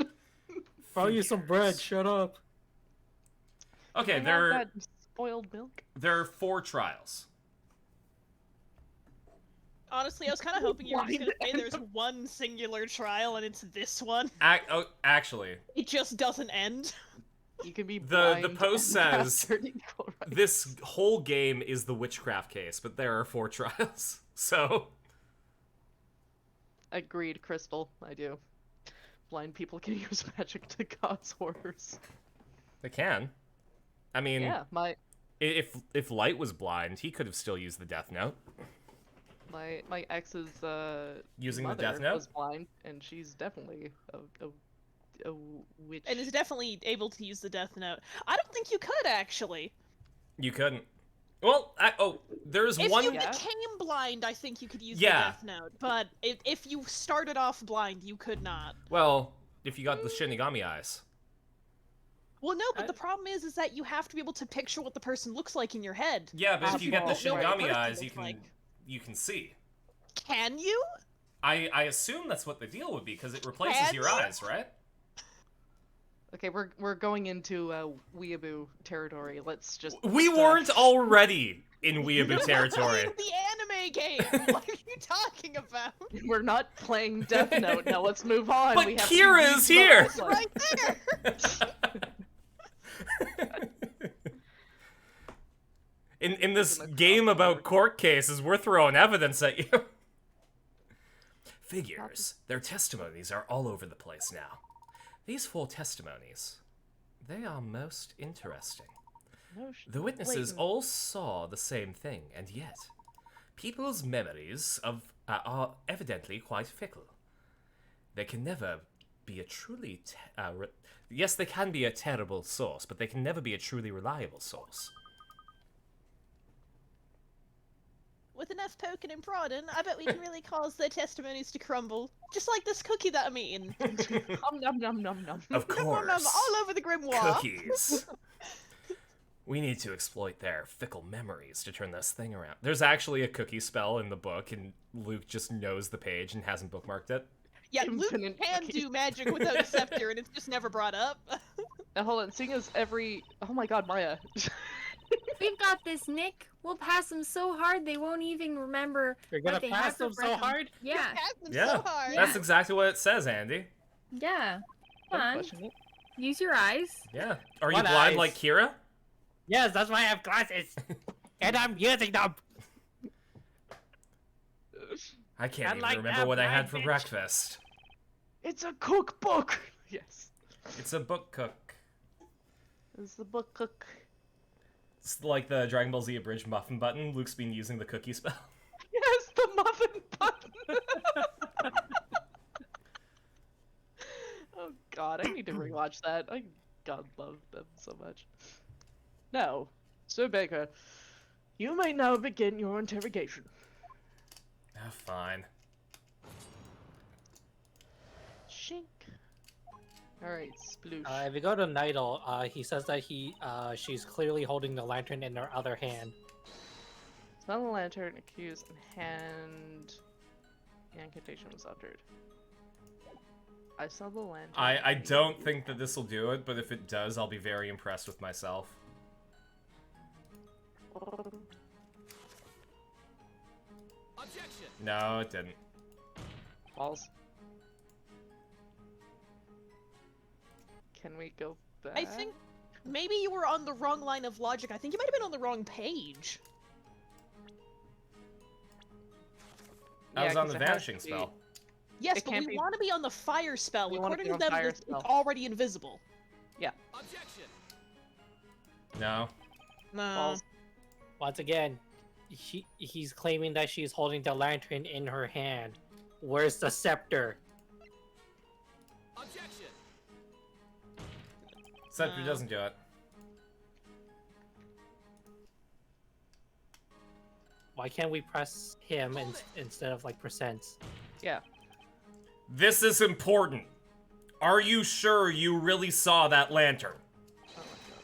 Throw you some bread, shut up. Okay, I have there that spoiled milk. are 4 trials. Honestly, I was kind of hoping you were just gonna say Blind there's one singular trial and it's this one. Actually, It just doesn't end. You can be The blind post and have says certain equal rights. this whole game is the witchcraft case, but there are 4 trials. So, Agreed, Crystal. I do. Blind people can use magic to cause horrors. they can. I mean, Yeah, my if Light was blind, he could have still used the Death Note. my ex's Using the mother Death Note? was blind, and she's definitely a witch. And is definitely able to use the Death Note. I don't think you could, actually. You couldn't. Well, there's If one. you Yeah. became blind, I think you could use Yeah. the Death Note. But if you started off blind, you could not. Well, if you got the Shinigami eyes. Well, no, but the problem is that you have to be able to picture what the person looks like in your head. Yeah, but if you get the Absolutely. Know what the Shinigami person eyes, looks you can see. Can you? I assume that's what the deal would be because it replaces your Can you? eyes, right? Okay, we're going into weeaboo territory. Let's just. We weren't already in weeaboo territory. Playing the anime game. What are you talking about? We're not playing Death Note now. Let's move on. But we have Kira to is here! It's right there. In this the game about crossword. court cases, we're throwing evidence at you. Figures. Their testimonies are all over the place now. These 4 testimonies, they are most interesting. No, The witnesses Layton. all saw the same thing, and yet, people's memories are evidently quite fickle. They can never be a truly... yes, they can be a terrible source, but they can never be a truly reliable source. With enough poking and prodding, I bet we can really cause their testimonies to crumble. Just like this cookie that I'm eating. Nom nom nom nom nom. Of course. All over the grimoire. Cookies. We need to exploit their fickle memories to turn this thing around. There's actually a cookie spell in the book, and Luke just knows the page and hasn't bookmarked it. Yeah, Luke Infinite can cookies. do magic without a scepter, and it's just never brought up. Now hold on, seeing as every... Oh my god, Maya. We've got this, Nick. We'll pass them so hard they won't even remember. You're gonna what they pass have to them so break 'em. hard? Yeah. Pass them Yeah, so hard. that's exactly what it says, Andy. Yeah. Come Don't on. question it. Use your eyes. Yeah. Are you What blind eyes? like Kira? Yes, that's why I have glasses. And I'm using them. I can't I even like remember that what I blind had for bitch. breakfast. It's a cookbook! Yes. It's a book cook. It's the book cook. It's like the Dragon Ball Z abridged muffin button. Luke's been using the cookie spell. Yes, the muffin button! Oh god, I need to rewatch that. I god love them so much. Now, Sir Baker, you may now begin your interrogation. Ah, fine. Shink. Alright, sploosh. If you go to Nidal, he says that she's clearly holding the lantern in her other hand. Smell the lantern, accused, and hand. The incantation was uttered. I saw the lantern. I don't think that this will do it, but if it does, I'll be very impressed with myself. Objection. No, it didn't. Balls. Can we go back? I think maybe you were on the wrong line of logic. I think you might have been on the wrong page. I was Yeah, on 'cause the it has vanishing to be- spell. Yes, It but can't we be- want to be on the fire spell. We wanna According be to on them, fire it's spell. already invisible. Objection. No. No. Balls. Once again, he's claiming that she's holding the lantern in her hand. Where's the scepter? Objection. Scepter No. doesn't do it. Why can't we press him instead of like percents? Yeah. This is important. Are you sure you really saw that lantern? Oh my god.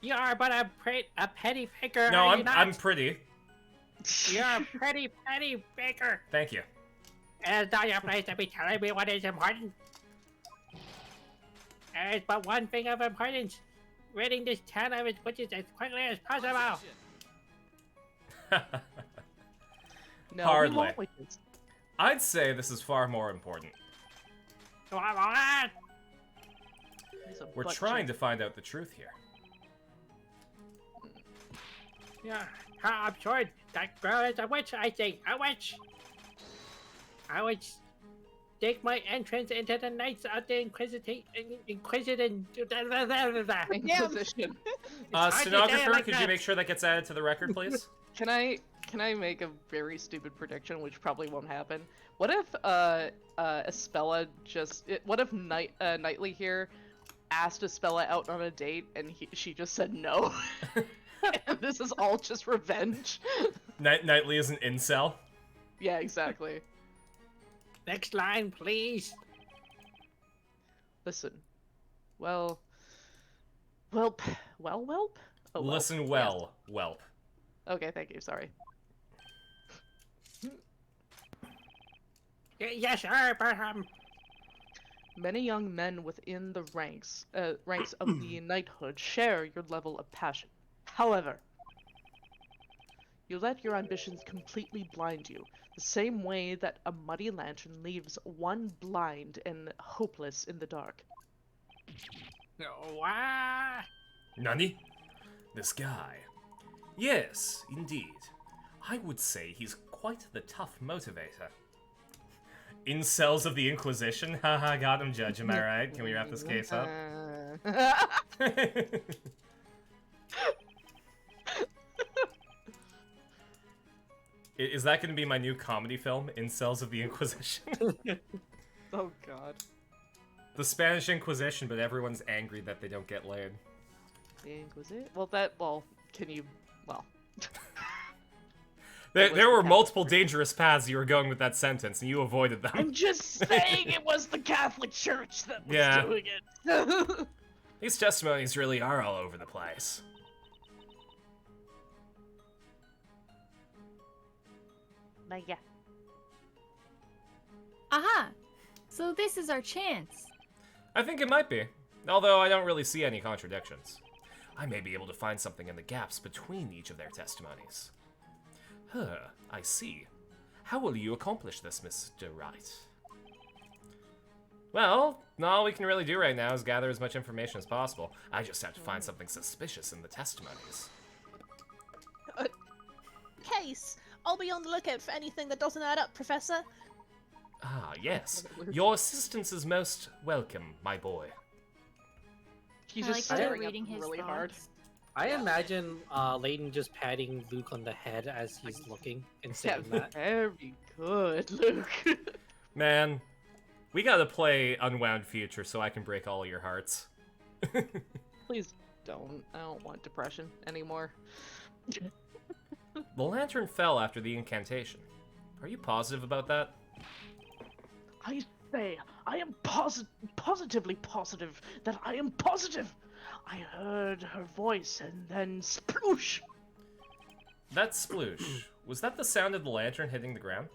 You are but a petty baker. No, are you I'm not? pretty. You're a pretty baker. Thank you. And it's not your place to be telling me what is important. There is but one thing of importance. Ridding this town of its witches as quickly as possible. Objection. No, Hardly. we won't like this. I'd say this is far more important. Come on. He's a We're butt trying cheek. to find out the truth here. Yeah, I'm sure that girl is a witch, I think. A witch. I would stake my entrance into the Knights of the Inquisition. Inquisition. hard to say it Stenographer, like could you that. make sure that gets added to the record, please? Can I make a very stupid prediction, which probably won't happen? What if Espella what if Knightley here asked Espella out on a date and she just said no? And this is all just revenge. Knightley is an incel. Yeah, exactly. Next line, please. Listen. Welp. Oh, welp? Listen well, whelp. Okay, thank you, sorry. Yes, sir, but Many young men within the ranks of the knighthood share your level of passion. However, you let your ambitions completely blind you, the same way that a muddy lantern leaves one blind and hopeless in the dark. What? Nani? This guy. Yes, indeed. I would say he's quite the tough motivator. Incels of the Inquisition? Haha, got him, Judge, am I right? Can we wrap this case up? Is that going to be my new comedy film, Incels of the Inquisition? Oh god. The Spanish Inquisition, but everyone's angry that they don't get laid. The Inquisition? Can you... Well... There were multiple dangerous paths you were going with that sentence, and you avoided them. I'm just saying it was the Catholic Church that was doing it. These testimonies really are all over the place. But yeah. Aha! So this is our chance. I think it might be, although I don't really see any contradictions. I may be able to find something in the gaps between each of their testimonies. Huh, I see. How will you accomplish this, Mr. Wright? Well, all we can really do right now is gather as much information as possible. I just have to find something suspicious in the testimonies. Case, I'll be on the lookout for anything that doesn't add up, Professor. Ah, yes. Your assistance is most welcome, my boy. He's I just like staring reading at them his really hard. thoughts. I imagine Layton just patting Luke on the head as he's looking and saying that. Very good, Luke. Man, we gotta play Unwound Future so I can break all your hearts. Please don't. I don't want depression anymore. The lantern fell after the incantation. Are you positive about that? I say, I am positively positive that I am positive. I heard her voice and then sploosh. That sploosh. Was that the sound of the lantern hitting the ground?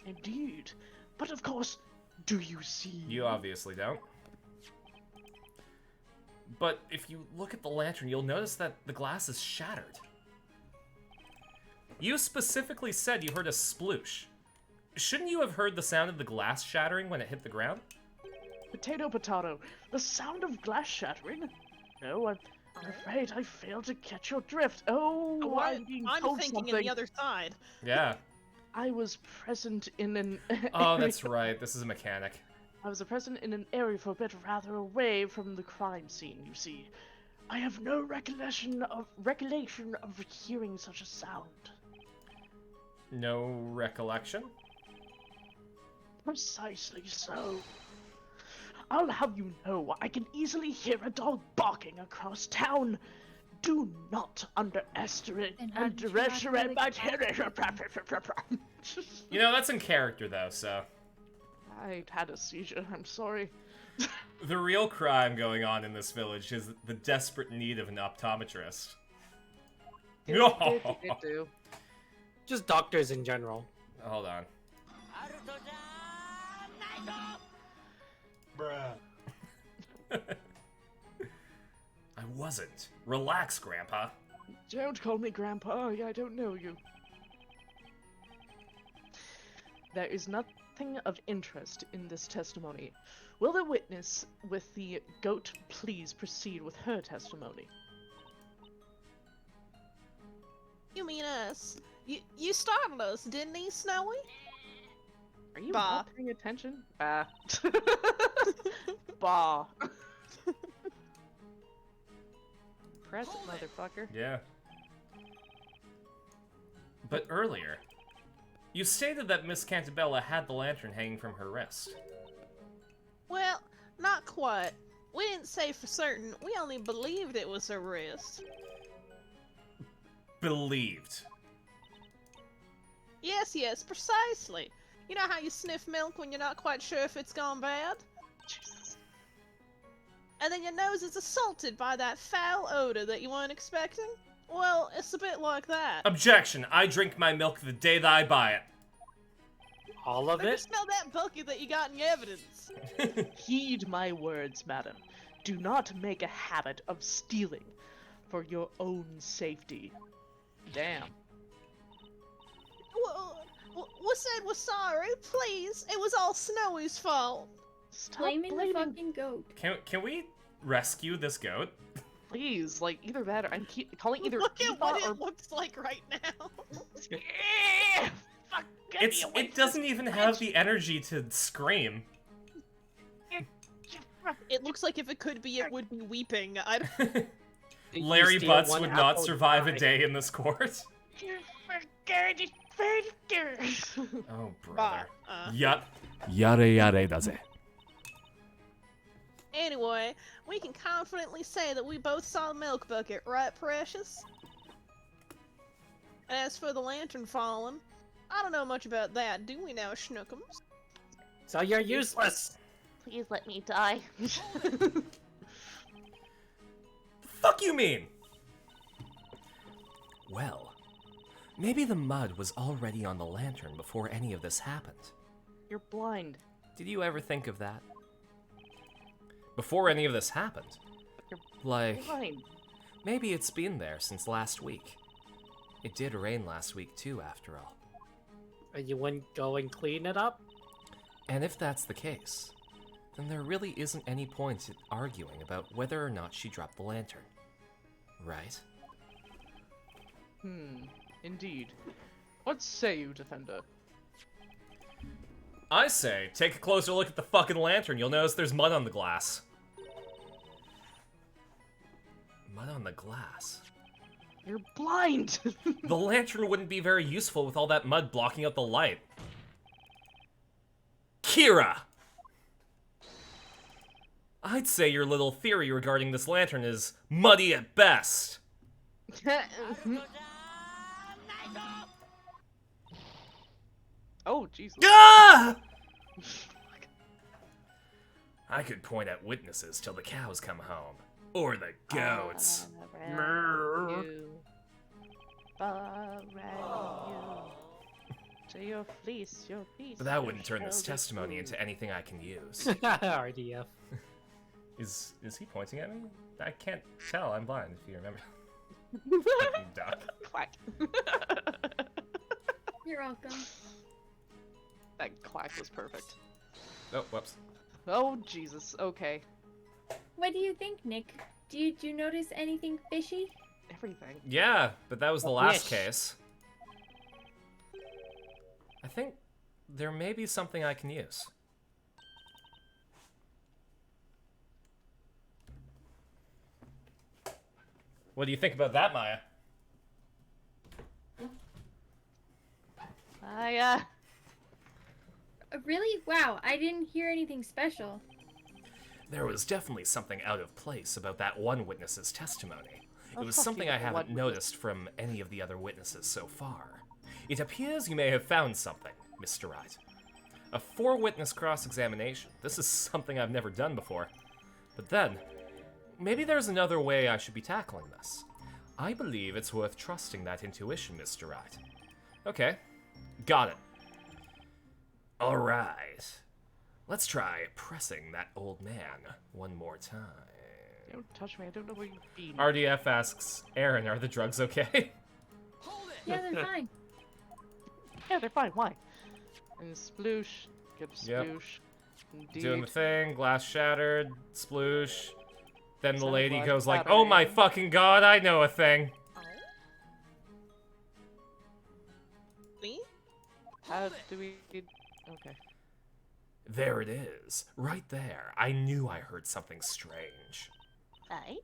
Indeed. But of course, do you see? You obviously don't. But if you look at the lantern, you'll notice that the glass is shattered. You specifically said you heard a sploosh. Shouldn't you have heard the sound of the glass shattering when it hit the ground? Potato, potato. The sound of glass shattering? No, I'm afraid I failed to catch your drift. Oh, I'm being told thinking something. in the other side. Yeah. I was present in an Oh, that's right. This is a mechanic. I was present in an area for a bit rather away from the crime scene, you see. I have no recollection of hearing such a sound. No recollection? Precisely so. I'll have you know, I can easily hear a dog barking across town. Do not underestimate And how did you not underestimate my You know, that's in character, though, so... I had a seizure, I'm sorry. The real crime going on in this village is the desperate need of an optometrist. Do. Just doctors in general. Hold on. Bruh. I wasn't. Relax, Grandpa. Don't call me Grandpa, I don't know you. There is nothing of interest in this testimony. Will the witness with the goat please proceed with her testimony? You mean us? You startled us, didn't he, Snowy? Are you Bah. not paying attention? Bah. Press it, motherfucker. Yeah. But earlier, you stated that Miss Cantabella had the lantern hanging from her wrist. Well, not quite. We didn't say for certain. We only believed it was her wrist. Believed. Yes, precisely. You know how you sniff milk when you're not quite sure if it's gone bad? And then your nose is assaulted by that foul odor that you weren't expecting? Well, it's a bit like that. Objection! I drink my milk the day that I buy it. All of Let me it? smell that bucket that you got in your evidence. Heed my words, madam. Do not make a habit of stealing for your own safety. Damn. We said we're sorry, please. It was all Snowy's fault. Stop Blaming the blaming. fucking goat. Can we rescue this goat? Please, like, either that or I'm calling either Look at Eva what or... it looks like right now. Fuck, get me away It from doesn't this even bitch. have the energy to scream. It looks like if it could be, it would be weeping. I don't... You Larry steal Butts one would not apple, survive a die. day in this court. You forget it, fingers. Oh, Bah, brother. Yare yare daze. Anyway, we can confidently say that we both saw the milk bucket, right, Precious? As for the lantern falling, I don't know much about that, do we now, Schnookums? So you're useless. Please let me die. Fuck you mean? Well, maybe the mud was already on the lantern before any of this happened. You're blind. Did you ever think of that? Before any of this happened? Like, Blind. maybe it's been there since last week. It did rain last week too, after all. And you wouldn't go and clean it up? And if that's the case, then there really isn't any point in arguing about whether or not she dropped the lantern. Right? Indeed. What say you, Defender? I say, take a closer look at the fucking lantern. You'll notice there's mud on the glass. Mud on the glass? You're blind! The lantern wouldn't be very useful with all that mud blocking out the light. Kira! I'd say your little theory regarding this lantern is muddy at best. Oh, Jesus. Ah! I could point at witnesses till the cows come home. Or the goats. To your fleece, your fleece. But that wouldn't turn this testimony into anything I can use. RDF. Is he pointing at me? I can't tell. I'm blind, if you remember. Fucking duck. Quack. You're welcome. That quack was perfect. Oh, whoops. Oh, Jesus. Okay. What do you think, Nick? Did you notice anything fishy? Everything. Yeah, but that was the last Yes. case. I think there may be something I can use. What do you think about that, Maya? Really? Wow, I didn't hear anything special. There was definitely something out of place about that one witness's testimony. Oh, It was fuck something you, I the haven't one noticed from any of the other witnesses so far. It appears you may have found something, Mr. Wright. A 4-witness cross-examination. This is something I've never done before. But then, maybe there's another way I should be tackling this. I believe it's worth trusting that intuition, Mr. Wright. Okay, got it. Alright. Let's try pressing that old man one more time. Don't touch me. I don't know where you've been. RDF asks, Aaron, are the drugs okay? Yeah, they're fine. Yeah, they're fine. Why? And sploosh. Get a Yep. sploosh. Indeed. Doing the thing, glass shattered, sploosh. Then the Sounds lady like goes like, battery. oh my fucking god, I know a thing. Me? How do we... Okay. There it is, right there. I knew I heard something strange. Aye.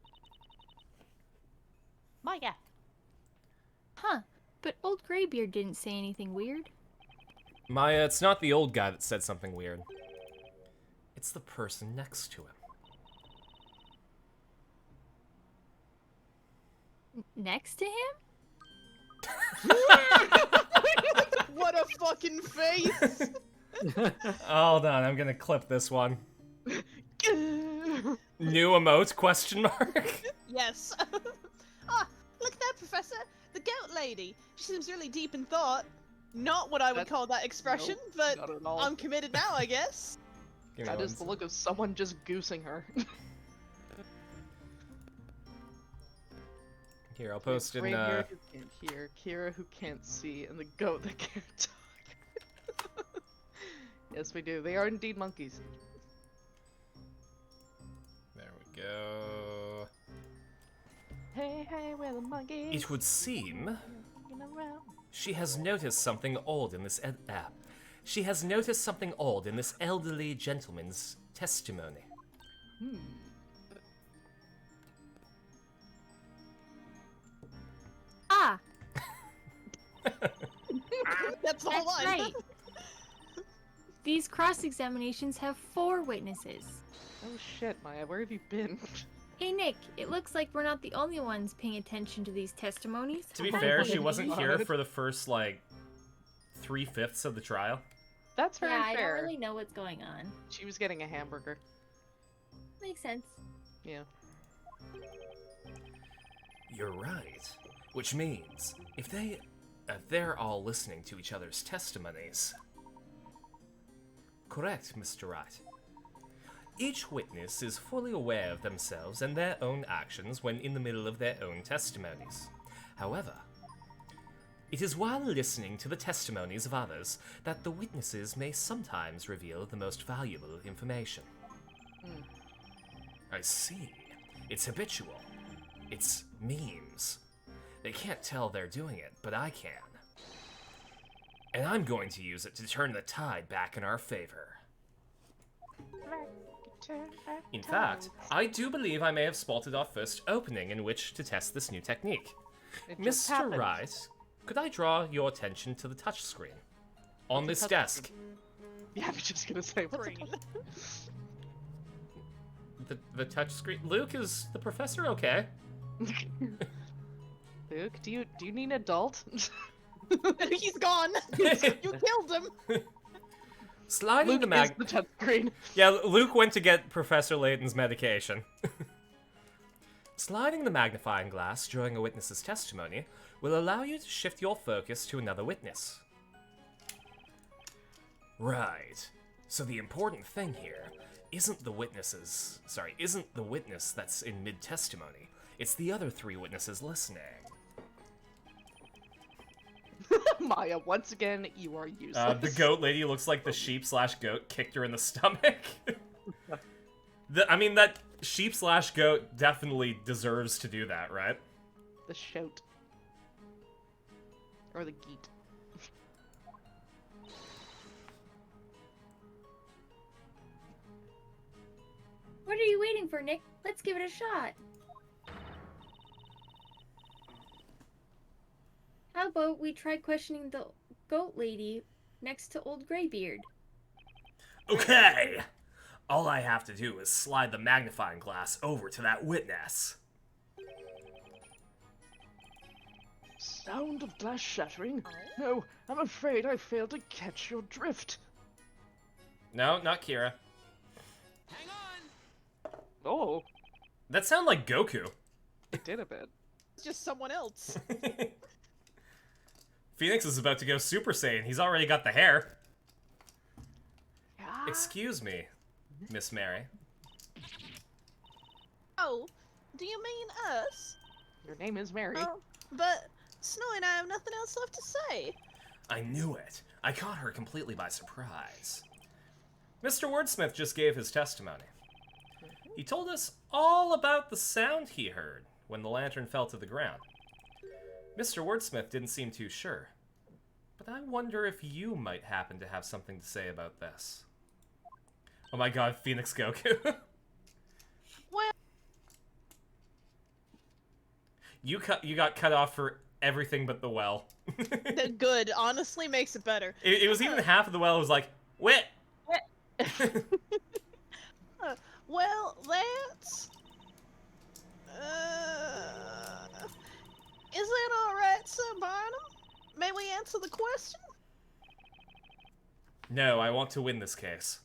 Maya. Huh, but old Greybeard didn't say anything weird. Maya, it's not the old guy that said something weird. It's the person next to him. Next to him? What a fucking face! Hold on, I'm gonna clip this one. New emote, question mark? Yes. Ah, look at that, Professor! The goat lady! She seems really deep in thought. Not what I would That- call that expression, Nope, but not at all. I'm committed now, I guess. Give me That one is the look of someone just goosing her. Here, I'll post in, Greybeard who can't hear, Kira who can't see, and the goat that can't talk. Yes, we do. They are indeed monkeys. There we go. Hey, hey, where the monkeys? It would seem Walking around. she has noticed something odd in this she has noticed something odd in this elderly gentleman's testimony. Ah, That's the whole that's line. right. These cross-examinations have 4 witnesses. Oh shit, Maya, where have you been? Hey Nick, it looks like we're not the only ones paying attention to these testimonies. To be fair, she wasn't here for the first, like, 3/5 of the trial. That's very Yeah, I fair. don't really know what's going on. She was getting a hamburger. Makes sense. Yeah. You're right. Which means, if they're all listening to each other's testimonies... Correct, Mr. Wright. Each witness is fully aware of themselves and their own actions when in the middle of their own testimonies. However, it is while listening to the testimonies of others that the witnesses may sometimes reveal the most valuable information. I see. It's habitual. It's memes. They can't tell they're doing it, but I can. And I'm going to use it to turn the tide back in our favor. In fact, I do believe I may have spotted our first opening in which to test this new technique. It just Mr. happened. Wright, could I draw your attention to the touchscreen? On this touch desk. Yeah, I was just gonna say, what's Green. The touchscreen? Luke, is the professor okay? Luke, do you need an adult? He's gone. You killed him. Sliding Luke the mag- is the touchscreen. Yeah, Luke went to get Professor Layton's medication. Sliding the magnifying glass during a witness's testimony will allow you to shift your focus to another witness. Right. So the important thing here isn't the witness that's in mid-testimony. It's the other 3 witnesses listening. Maya, once again, you are useless. The goat lady looks like the sheep/goat kicked her in the stomach. That sheep/goat definitely deserves to do that, right? The shout. Or the geet. What are you waiting for, Nick? Let's give it a shot. How about we try questioning the goat lady next to old Greybeard? Okay! All I have to do is slide the magnifying glass over to that witness. Sound of glass shattering? No, I'm afraid I failed to catch your drift. No, not Kira. Hang on. Oh, That sounded like Goku. it did a bit. It's just someone else. Phoenix is about to go Super Saiyan. He's already got the hair. Yeah. Excuse me, Miss Mary. Oh, do you mean us? Your name is Mary. Oh, but Snowy and I have nothing else left to say. I knew it. I caught her completely by surprise. Mr. Wordsmith just gave his testimony. He told us all about the sound he heard when the lantern fell to the ground. Mr. Wordsmith didn't seem too sure, but I wonder if you might happen to have something to say about this. Oh my god, Phoenix Goku. Well, You got cut off for everything but the well. Good. Honestly, makes it better. It was even half of the well was like, wit! well, that's... Is that alright, Sir Barnum? May we answer the question? No, I want to win this case.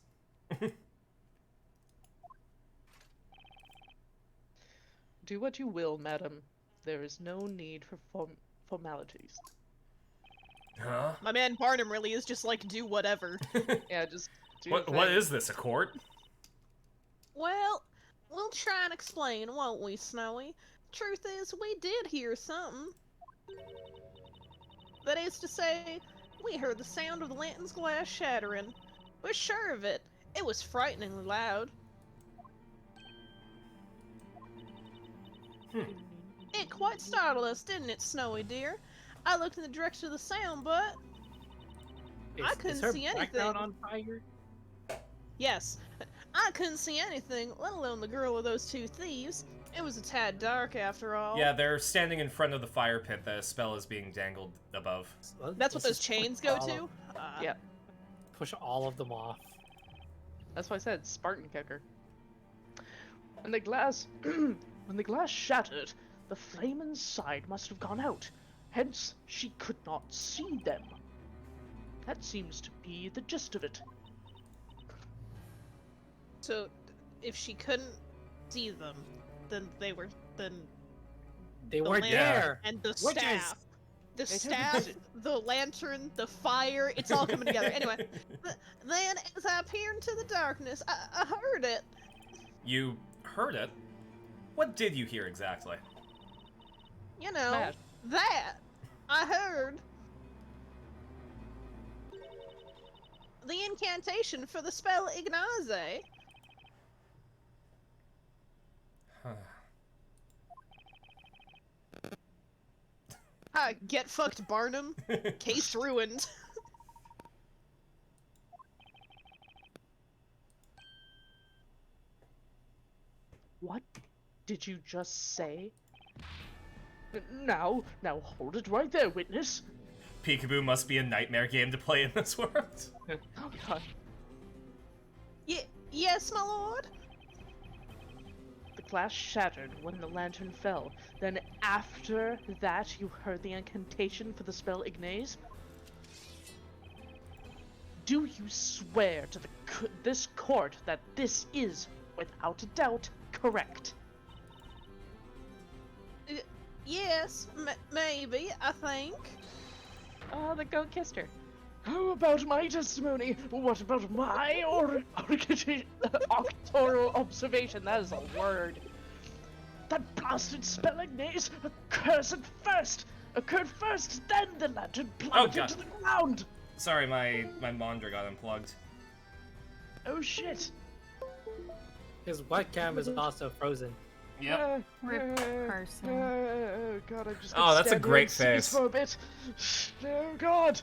Do what you will, madam. There is no need for formalities. Huh? My man Barnum really is just like, do whatever. Yeah, just do What is this, a court? Well, we'll try and explain, won't we, Snowy? Truth is, we did hear something. That is to say, we heard the sound of the lantern's glass shattering. We're sure of it. It was frighteningly loud. It quite startled us, didn't it, Snowy dear? I looked in the direction of the sound, but I couldn't is her see anything. background on fire? Yes, I couldn't see anything, let alone the girl with those two thieves. It was a tad dark after all. Yeah, they're standing in front of the fire pit. The spell is being dangled above. That's what those chains go to? Yeah. Push all of them off. That's why I said Spartan kicker. When the glass When the glass shattered, the flame inside must have gone out. Hence, she could not see them. That seems to be the gist of it. So, if she couldn't see them, then they were They the weren't lantern there. and the Witches. staff. The They staff, the lantern, the fire, it's all coming together. Anyway, then as I peered into the darkness, I heard it. You heard it? What did you hear exactly? You know, Smash. that. I heard the incantation for the spell Ignaze. Get fucked, Barnum. Case ruined. What did you just say? Now hold it right there, witness. Peekaboo must be a nightmare game to play in this world. Oh god. Yes, my lord? The glass shattered when the lantern fell. Then after that, you heard the incantation for the spell Ignaze? Do you swear to this court that this is, without a doubt, correct? Yes, maybe, I think. Oh, the goat kissed her. How about my testimony? What about my octoral observation? That is a word. That blasted spell Ignaze occurred first, then the lantern plunged God. into the ground. Sorry, my monitor got unplugged. Oh shit. His webcam is also frozen. Yep. Rip person. Oh god, I just Oh, got that's a stabbed great in the face face. for a bit. Oh god.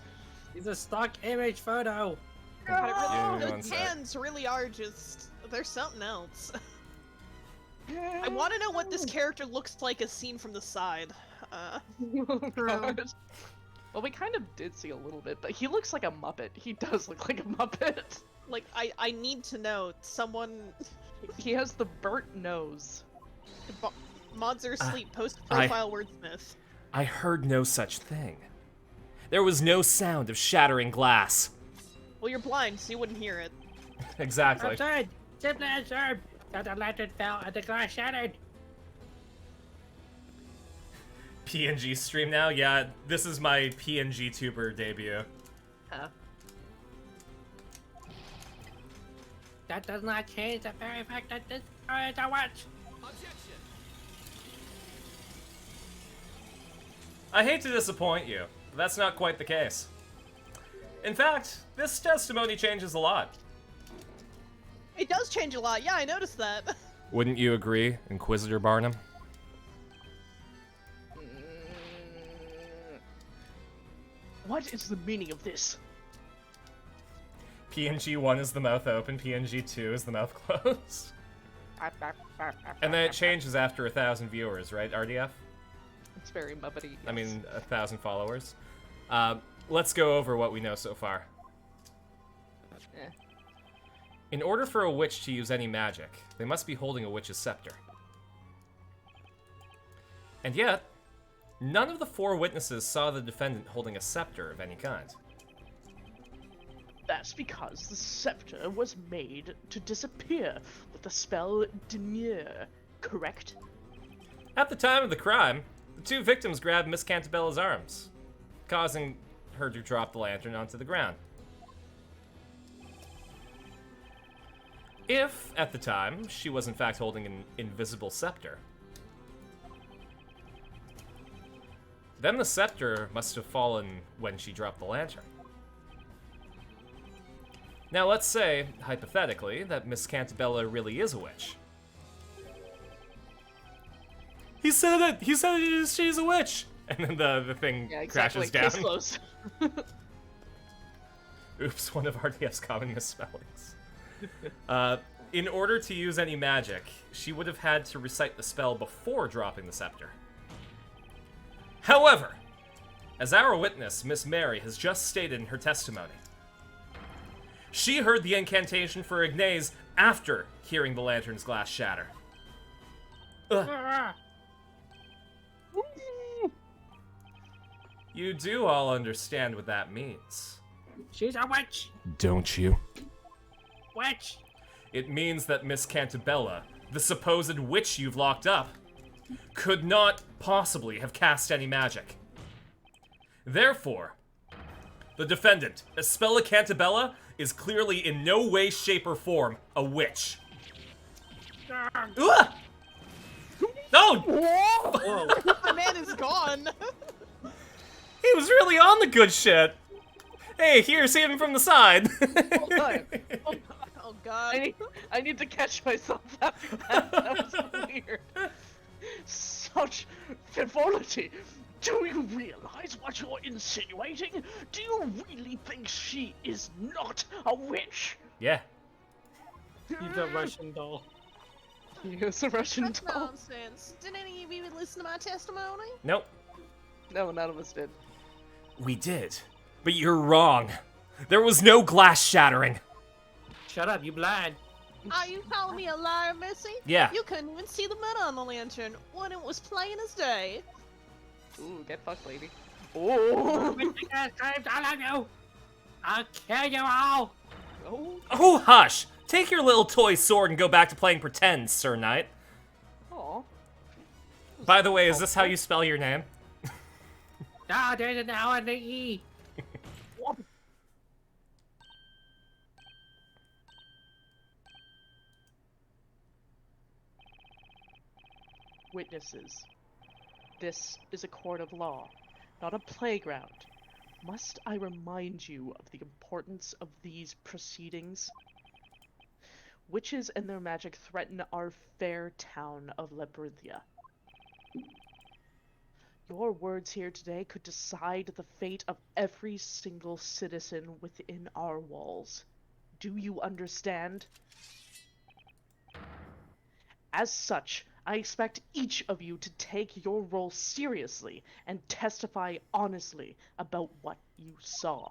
He's a stock image photo. Yeah, one Those sec. hands really are just. They're something else. I want to know what this character looks like as seen from the side. Well, we kind of did see a little bit, but he looks like a Muppet. He does look like a Muppet. Like, I need to know. Someone. He has the burnt nose. Mods are asleep. Post profile wordsmith. I heard no such thing. There was no sound of shattering glass. Well, you're blind, so you wouldn't hear it. Exactly. Outside, simply observed that the lantern fell and the glass shattered. PNG stream now? Yeah, this is my PNG tuber debut. That does not change the very fact that this is a witch. Objection. I hate to disappoint you, but that's not quite the case. In fact, this testimony changes a lot. It does change a lot. Yeah, I noticed that. Wouldn't you agree, Inquisitor Barnum? What is the meaning of this? PNG 1 is the mouth open, PNG 2 is the mouth closed. And then it changes after 1,000 viewers, right, RDF? It's very Muppety. I yes. mean, 1,000 followers. Let's go over what we know so far. Eh. In order for a witch to use any magic, they must be holding a witch's scepter. And yet, none of the 4 witnesses saw the defendant holding a scepter of any kind. That's because the scepter was made to disappear with the spell Demure, correct? At the time of the crime, the 2 victims grabbed Miss Cantabella's arms, causing her to drop the lantern onto the ground. If, at the time, she was in fact holding an invisible scepter, then the scepter must have fallen when she dropped the lantern. Now let's say, hypothetically, that Miss Cantabella really is a witch. He said it! He said she's a witch! And then the thing Yeah, exactly. crashes down. Case closed. Oops, one of RDF's common misspellings. In order to use any magic, she would have had to recite the spell before dropping the scepter. However, as our witness, Miss Mary, has just stated in her testimony, she heard the incantation for Ignace after hearing the lantern's glass shatter. Ugh. You do all understand what that means. She's a witch. Don't you? Witch. It means that Miss Cantabella, the supposed witch you've locked up, could not possibly have cast any magic. Therefore, the defendant, Espella Cantabella, is clearly in no way, shape, or form a witch. Ugh! No! Whoa! The man is gone. He was really on the good shit. Hey, here, see him from the side. Hold on. Oh god. I need to catch myself after that. That was weird. Such frivolity! Do you realize what you're insinuating? Do you really think she is not a witch? Yeah. He's a Russian doll. He was a Russian That's doll. nonsense. Did any of you listen to my testimony? Nope. No, none of us did. We did. But you're wrong. There was no glass shattering. Shut up, you blind. Are you calling me a liar, Missy? Yeah. You couldn't even see the metal on the lantern when it was plain as day. Ooh, get fucked, lady. Oh! All of you. I'll kill you all. Oh. Oh, hush! Take your little toy sword and go back to playing pretend, Sir Knight. Aw. By the way, is this how you spell your name? No, there's an L and an E. Witnesses, this is a court of law, not a playground. Must I remind you of the importance of these proceedings? Witches and their magic threaten our fair town of Labyrinthia. Your words here today could decide the fate of every single citizen within our walls. Do you understand? As such, I expect each of you to take your role seriously and testify honestly about what you saw.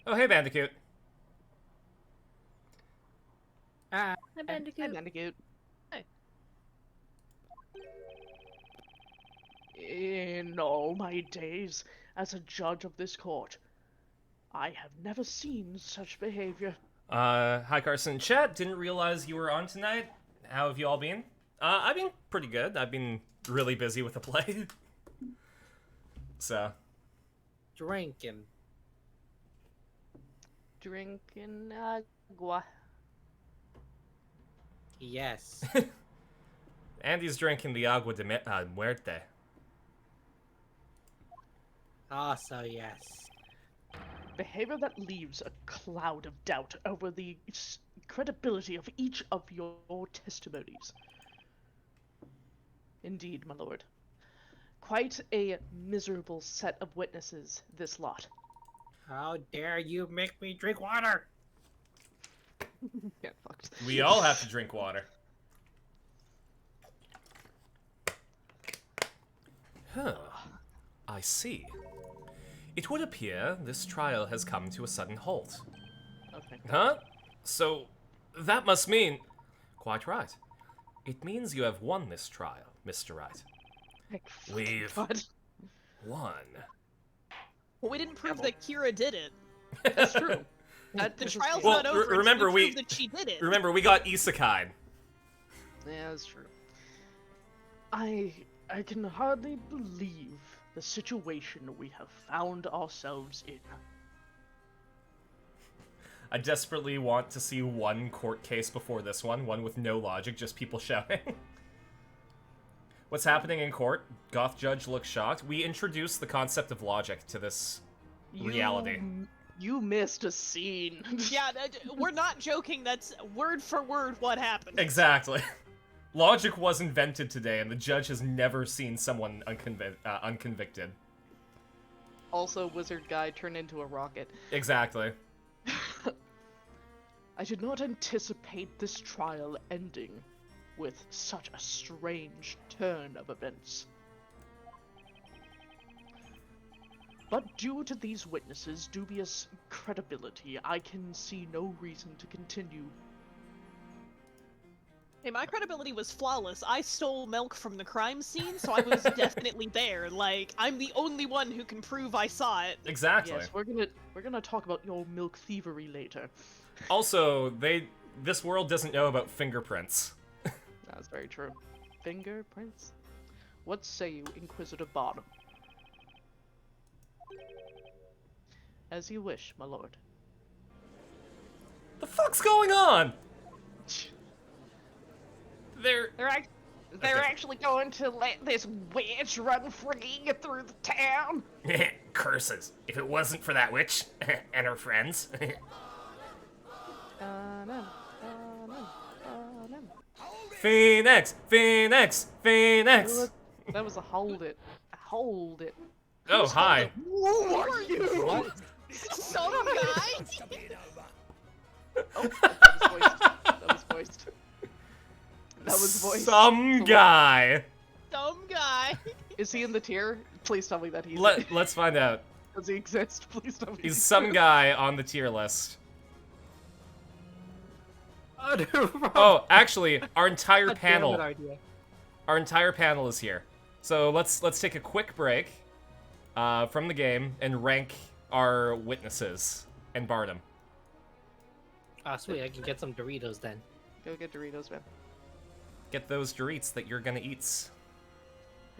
Oh, hey, Bandicoot. Hi, Hi, Bandicoot. Bandicoot. In all my days as a judge of this court, I have never seen such behavior. Hi, Carson. Chat, didn't realize you were on tonight. How have you all been? I've been pretty good. I've been really busy with the play. So. Drinking. Drinking agua. Yes. Andy's drinking the agua de muerte. Also, yes. Behavior that leaves a cloud of doubt over the credibility of each of your testimonies. Indeed, my lord. Quite a miserable set of witnesses, this lot. How dare you make me drink water? Get fucked. We all have to drink water. Huh. I see. It would appear this trial has come to a sudden halt. Okay. Huh? So, that must mean... Quite right. It means you have won this trial, Mr. Wright. We've God. won. Well, we didn't prove that Kira did it. That's true. The trial's Well, not over. until remember, we prove that she did it. Remember, we got isekai'd. Yeah, that's true. I can hardly believe the situation we have found ourselves in. I desperately want to see one court case before this one with no logic, just people shouting. What's happening in court? Goth judge looks shocked. We introduced the concept of logic to this reality. You missed a scene. Yeah, we're not joking. That's word for word what happened. Exactly. Logic was invented today, and the judge has never seen someone unconvicted. Also, wizard guy turned into a rocket. Exactly. I did not anticipate this trial ending with such a strange turn of events. But due to these witnesses' dubious credibility, I can see no reason to continue. Hey, my credibility was flawless. I stole milk from the crime scene, so I was definitely there. Like, I'm the only one who can prove I saw it. Exactly. Yes, we're gonna talk about your milk thievery later. Also, this world doesn't know about fingerprints. That's very true. Fingerprints? What say you, Inquisitor Bottom? As you wish, my lord. The fuck's going on? They're actually going to let this witch run free through the town. Curses. If it wasn't for that witch and her friends. Phoenix! Phoenix! Phoenix! That was a hold it. Hold it. Oh, hi. Who are you? What? Some guy? Oh, that was voiced. That was voiced. Some guy. Some guy. Is he in the tier? Please tell me that he's. Let's find out. Does he exist? Please tell me. He's some guy on the tier list. Oh, actually, our entire panel. Our entire panel is here. So let's take a quick break from the game and rank our witnesses and Barnum. Ah, sweet. I can get some Doritos then. Go get Doritos, man. Get those Doritos that you're gonna eat.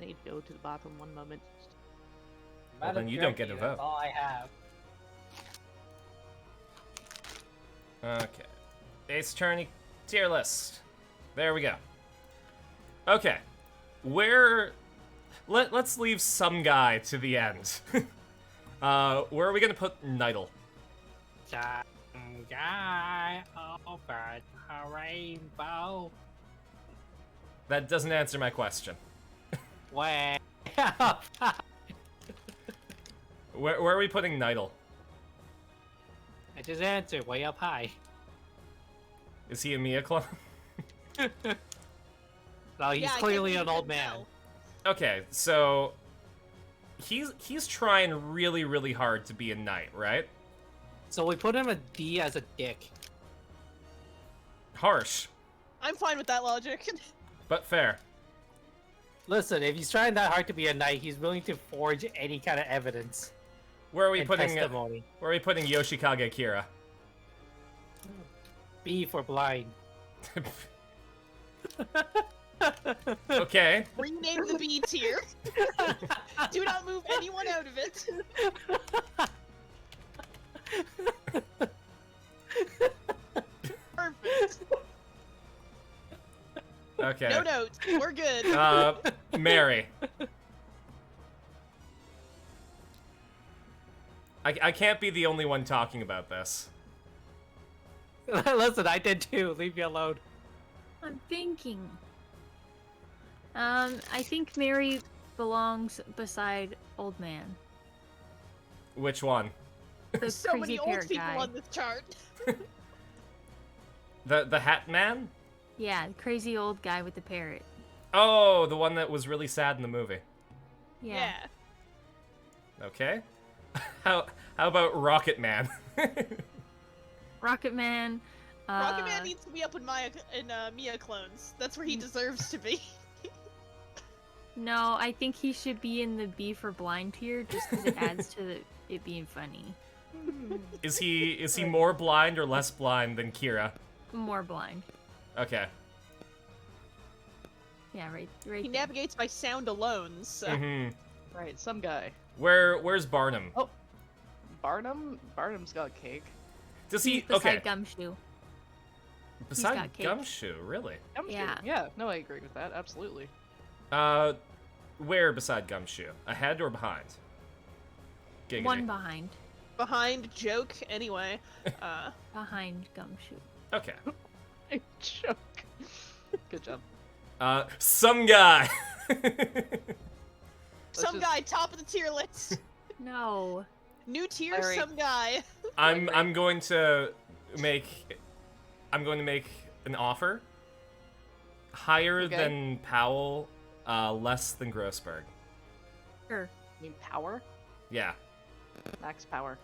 I need to go to the bathroom one moment. Well, then you don't get a vote. That's all I have. Okay. Ace Attorney tier list. There we go. Okay. Let's leave some guy to the end. Where are we gonna put Nidal? Some guy over the rainbow. That doesn't answer my question. Way Where are we putting Nidal? I just answered way up high. Is he a Mia clone? No, he's Yeah, I clearly can't an even old man. tell. Okay, so he's trying really, really hard to be a knight, right? So we put him a D as a dick. Harsh, I'm fine with that logic. but fair. Listen, if he's trying that hard to be a knight, he's willing to forge any kind of evidence Where are we and putting testimony. Where are we putting Yoshikage Kira? B for blind. Okay. Rename the B tier. Do not move anyone out of it. Perfect. Okay. No notes. We're good. Mary. I can't be the only one talking about this. Listen, I did too. Leave me alone. I'm thinking. I think Mary belongs beside Old Man. Which one? The So crazy many old parrot people guy. on this chart. The Hat Man? Yeah, the crazy old guy with the parrot. Oh, the one that was really sad in the movie. Yeah. Okay. How about Rocket Man? Rocket Man. Rocket Man needs to be up in Mia clones. That's where he deserves to be. No, I think he should be in the B for blind tier just because it adds to it being funny. Is he more blind or less blind than Kira? More blind. Okay. Yeah, right He there. navigates by sound alone, so. Mm-hmm. Right, some guy. Where's Barnum? Oh, Barnum's got cake. Does he? He's beside Okay. Gumshoe. Beside got cake. Gumshoe, really? Gumshoe. Yeah. Yeah, no, I agree with that. Absolutely. Where beside Gumshoe? Ahead or behind? Giggity. One behind. behind joke anyway. Behind Gumshoe. Okay. Joke. Good job. Some guy. Some just- guy top of the tier list. No. New tier, Larry. some guy. I'm going to make an offer higher Okay. than Powell, less than Grossberg. Sure. You mean power? Yeah. Max power.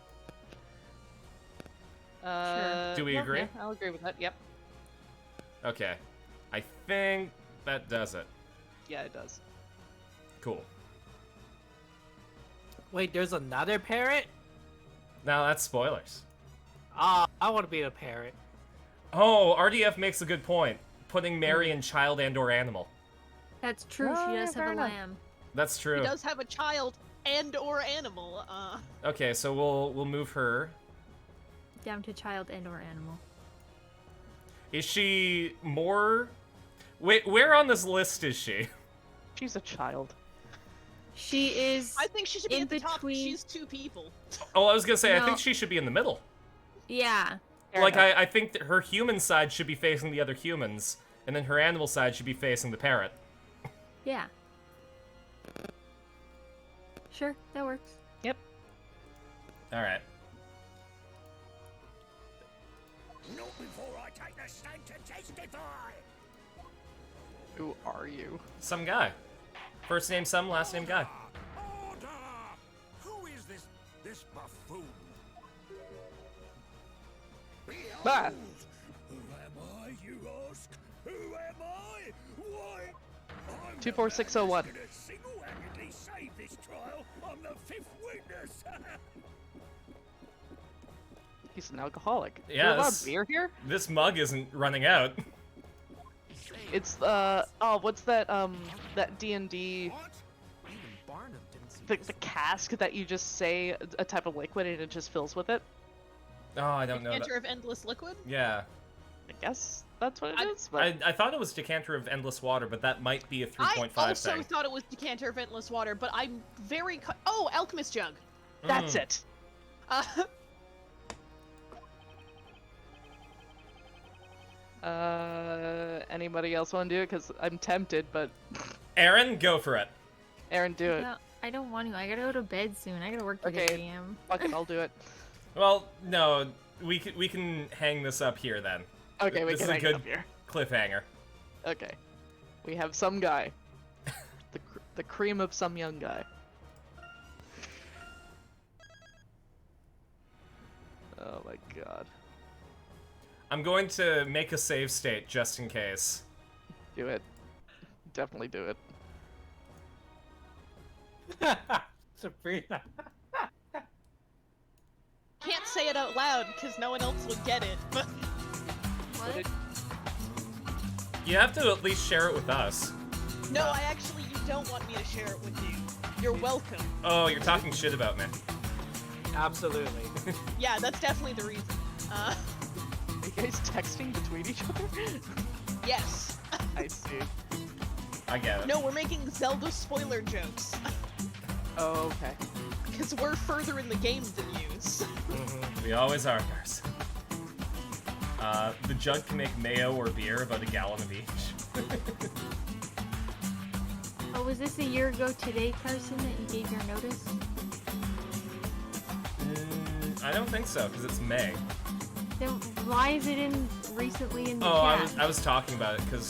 Do we yeah, agree? Yeah, I'll agree with that. Yep. Okay. I think that does it. Yeah, it does. Cool. Wait, there's another parrot? Now that's spoilers. Ah, I want to be a parrot. Oh, RDF makes a good point. Putting Mary in child and/or animal. That's true. Oh, She does fair have a enough. lamb. That's true. He does have a child and/or animal. Okay, so we'll move her. Down to child and/or animal. Is she more? Wait, where on this list is she? She's a child. She is. I think she should be In at the top. 'cause between- She's two people. Oh, I was gonna say I No. think she should be in the middle. Yeah. Fair Like enough. I think that her human side should be facing the other humans, and then her animal side should be facing the parrot. Yeah. Sure, that works. All right. Not before I take the stand to testify. Who are you? Some guy. First name some, last name guy. Order! Who is this buffoon? Ah. Who am I, you ask? Who am I? Why? I'm 24601. the man that's gonna single-handedly save this trial. I'm the fifth witness. He's an alcoholic. Yeah, You allowed this- beer here? This mug isn't running out. It's oh, what's that that D&D What? Even Barnum didn't see the cask that you just say a type of liquid and it just fills with it? Oh, I don't know. Enter of endless liquid. Yeah. I guess that's what it I- is. But I thought it was Decanter of Endless Water, but that might be a I 3.5 also thing. thought it was decanter of endless water, but I'm very oh, alchemist jug. that's Mm. it. Uh, Anybody else want to do it? Because I'm tempted, but Aaron, go for it. Aaron, do it. No, I don't want to. I gotta go to bed soon. I gotta work till Okay. 8 a.m. Fuck it, I'll do it. Well, no, we can hang this up here then. Okay, we This can is a hang it good up here. cliffhanger. Okay. We have some guy. The cream of some young guy. Oh my god. I'm going to make a save state just in case. Do it. Definitely do it. Sabrina. can't say it out loud because no one else would get it. But What? You have to at least share it with us. no, you don't want me to share it with you. You're welcome. Oh, you're talking shit about me. Absolutely. Yeah, that's definitely the reason. Are you guys texting between each other? Yes. I see. I get it. No, we're making Zelda spoiler jokes. Oh, okay. Because we're further in the game than you. We always are, Garson. The jug can make mayo or beer, about a gallon of each. Oh, was this a year ago today, Carson, that you gave your notice? I don't think so, because it's May. Then why is it in recently in the Oh, chat? I was talking about it, because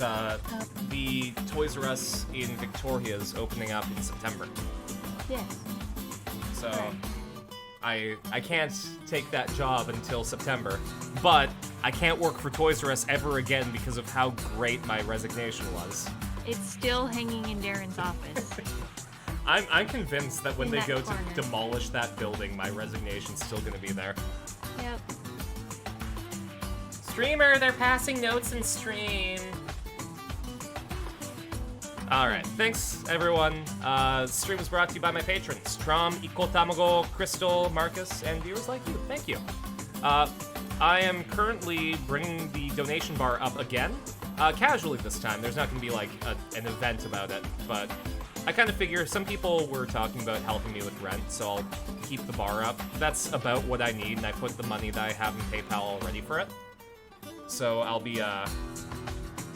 the Toys R Us in Victoria is opening up in September. Yes. So Right. I can't take that job until September, but I can't work for Toys R Us ever again because of how great my resignation was. It's still hanging in Darren's office. I'm convinced that when In they that go corner. to demolish that building, my resignation's still gonna be there. Yep. Streamer, they're passing notes in stream. Alright, thanks everyone. Stream was brought to you by my patrons, Strom, Iko Tamago, Crystal, Marcus, and viewers like you. Thank you. I am currently bringing the donation bar up again. Casually this time. There's not going to be like an event about it, but I kind of figure some people were talking about helping me with rent, so I'll keep the bar up. That's about what I need, and I put the money that I have in PayPal already for it. So I'll be,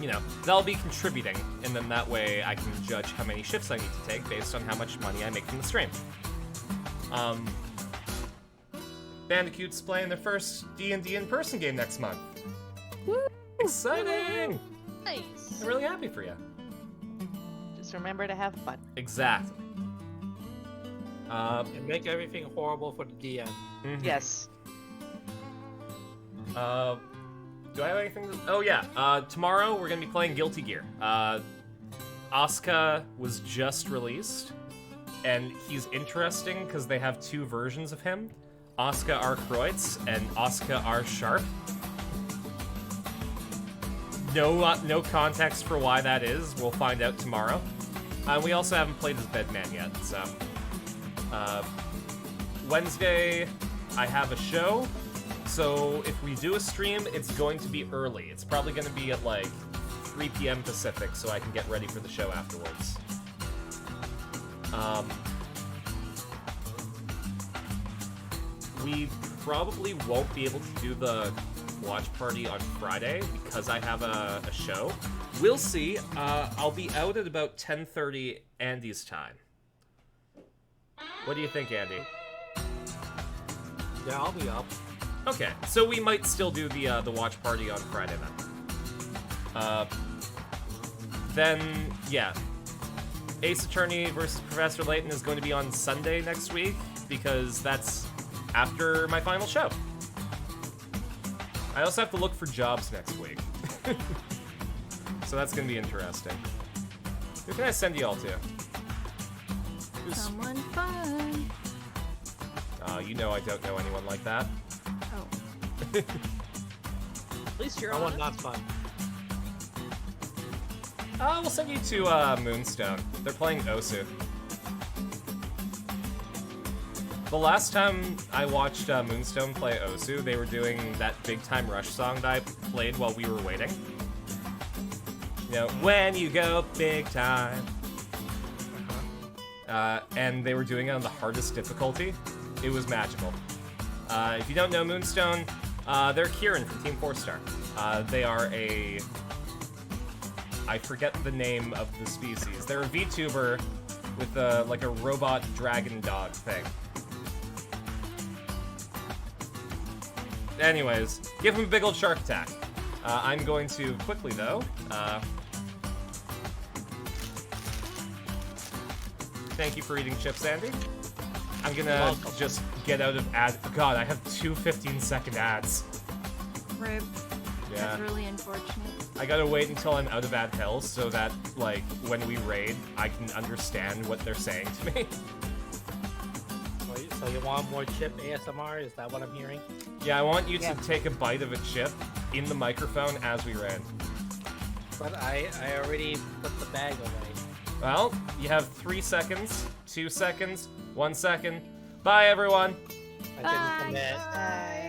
you know, that'll be contributing, and then that way I can judge how many shifts I need to take based on how much money I make from the stream. Bandicoot's playing their first D&D in-person game next month. Woo! Exciting! Nice. I'm really happy for you. Just remember to have fun. Exactly. And make everything horrible for the DM. Mhm. Yes. Do I have anything to... Oh, yeah. Tomorrow, we're going to be playing Guilty Gear. Asuka was just released, and he's interesting because they have two versions of him. Asuka R. Kreutz and Asuka R. Sharp. No context for why that is. We'll find out tomorrow. We also haven't played as Bedman yet, so... Wednesday, I have a show. So if we do a stream, it's going to be early. It's probably going to be at like 3 p.m. Pacific, so I can get ready for the show afterwards. We probably won't be able to do the watch party on Friday because I have a show. We'll see. I'll be out at about 10:30 Andy's time. What do you think, Andy? Yeah, I'll be up. Okay, so we might still do the watch party on Friday then. Yeah. Ace Attorney versus Professor Layton is going to be on Sunday next week because that's after my final show. I also have to look for jobs next week. So that's going to be interesting. Who can I send you all to? Someone fun. You know I don't know anyone like that. Oh. At least you're I on want it. not fun. We'll send you to Moonstone. They're playing Osu. The last time I watched Moonstone play Osu, they were doing that Big Time Rush song that I played while we were waiting. You know, when you go big time. And they were doing it on the hardest difficulty. It was magical. If you don't know Moonstone, they're Kieran from Team 4-Star. They are a... I forget the name of the species. They're a VTuber with like a robot dragon dog thing. Anyways, give him a big old shark attack. I'm going to quickly, though, thank you for eating chips, Andy. I'm gonna just get out of ad. God, I have two 15-second ads. Rip. Yeah. That's really unfortunate. I gotta wait until I'm out of ad hills so that, like, when we raid, I can understand what they're saying to me. So you want more chip ASMR? Is that what I'm hearing? Yeah, I want you to take a bite of a chip in the microphone as we raid. But I already put the bag away. Well, you have 3 seconds, 2 seconds, 1 second. Bye, everyone! I didn't commit. Bye.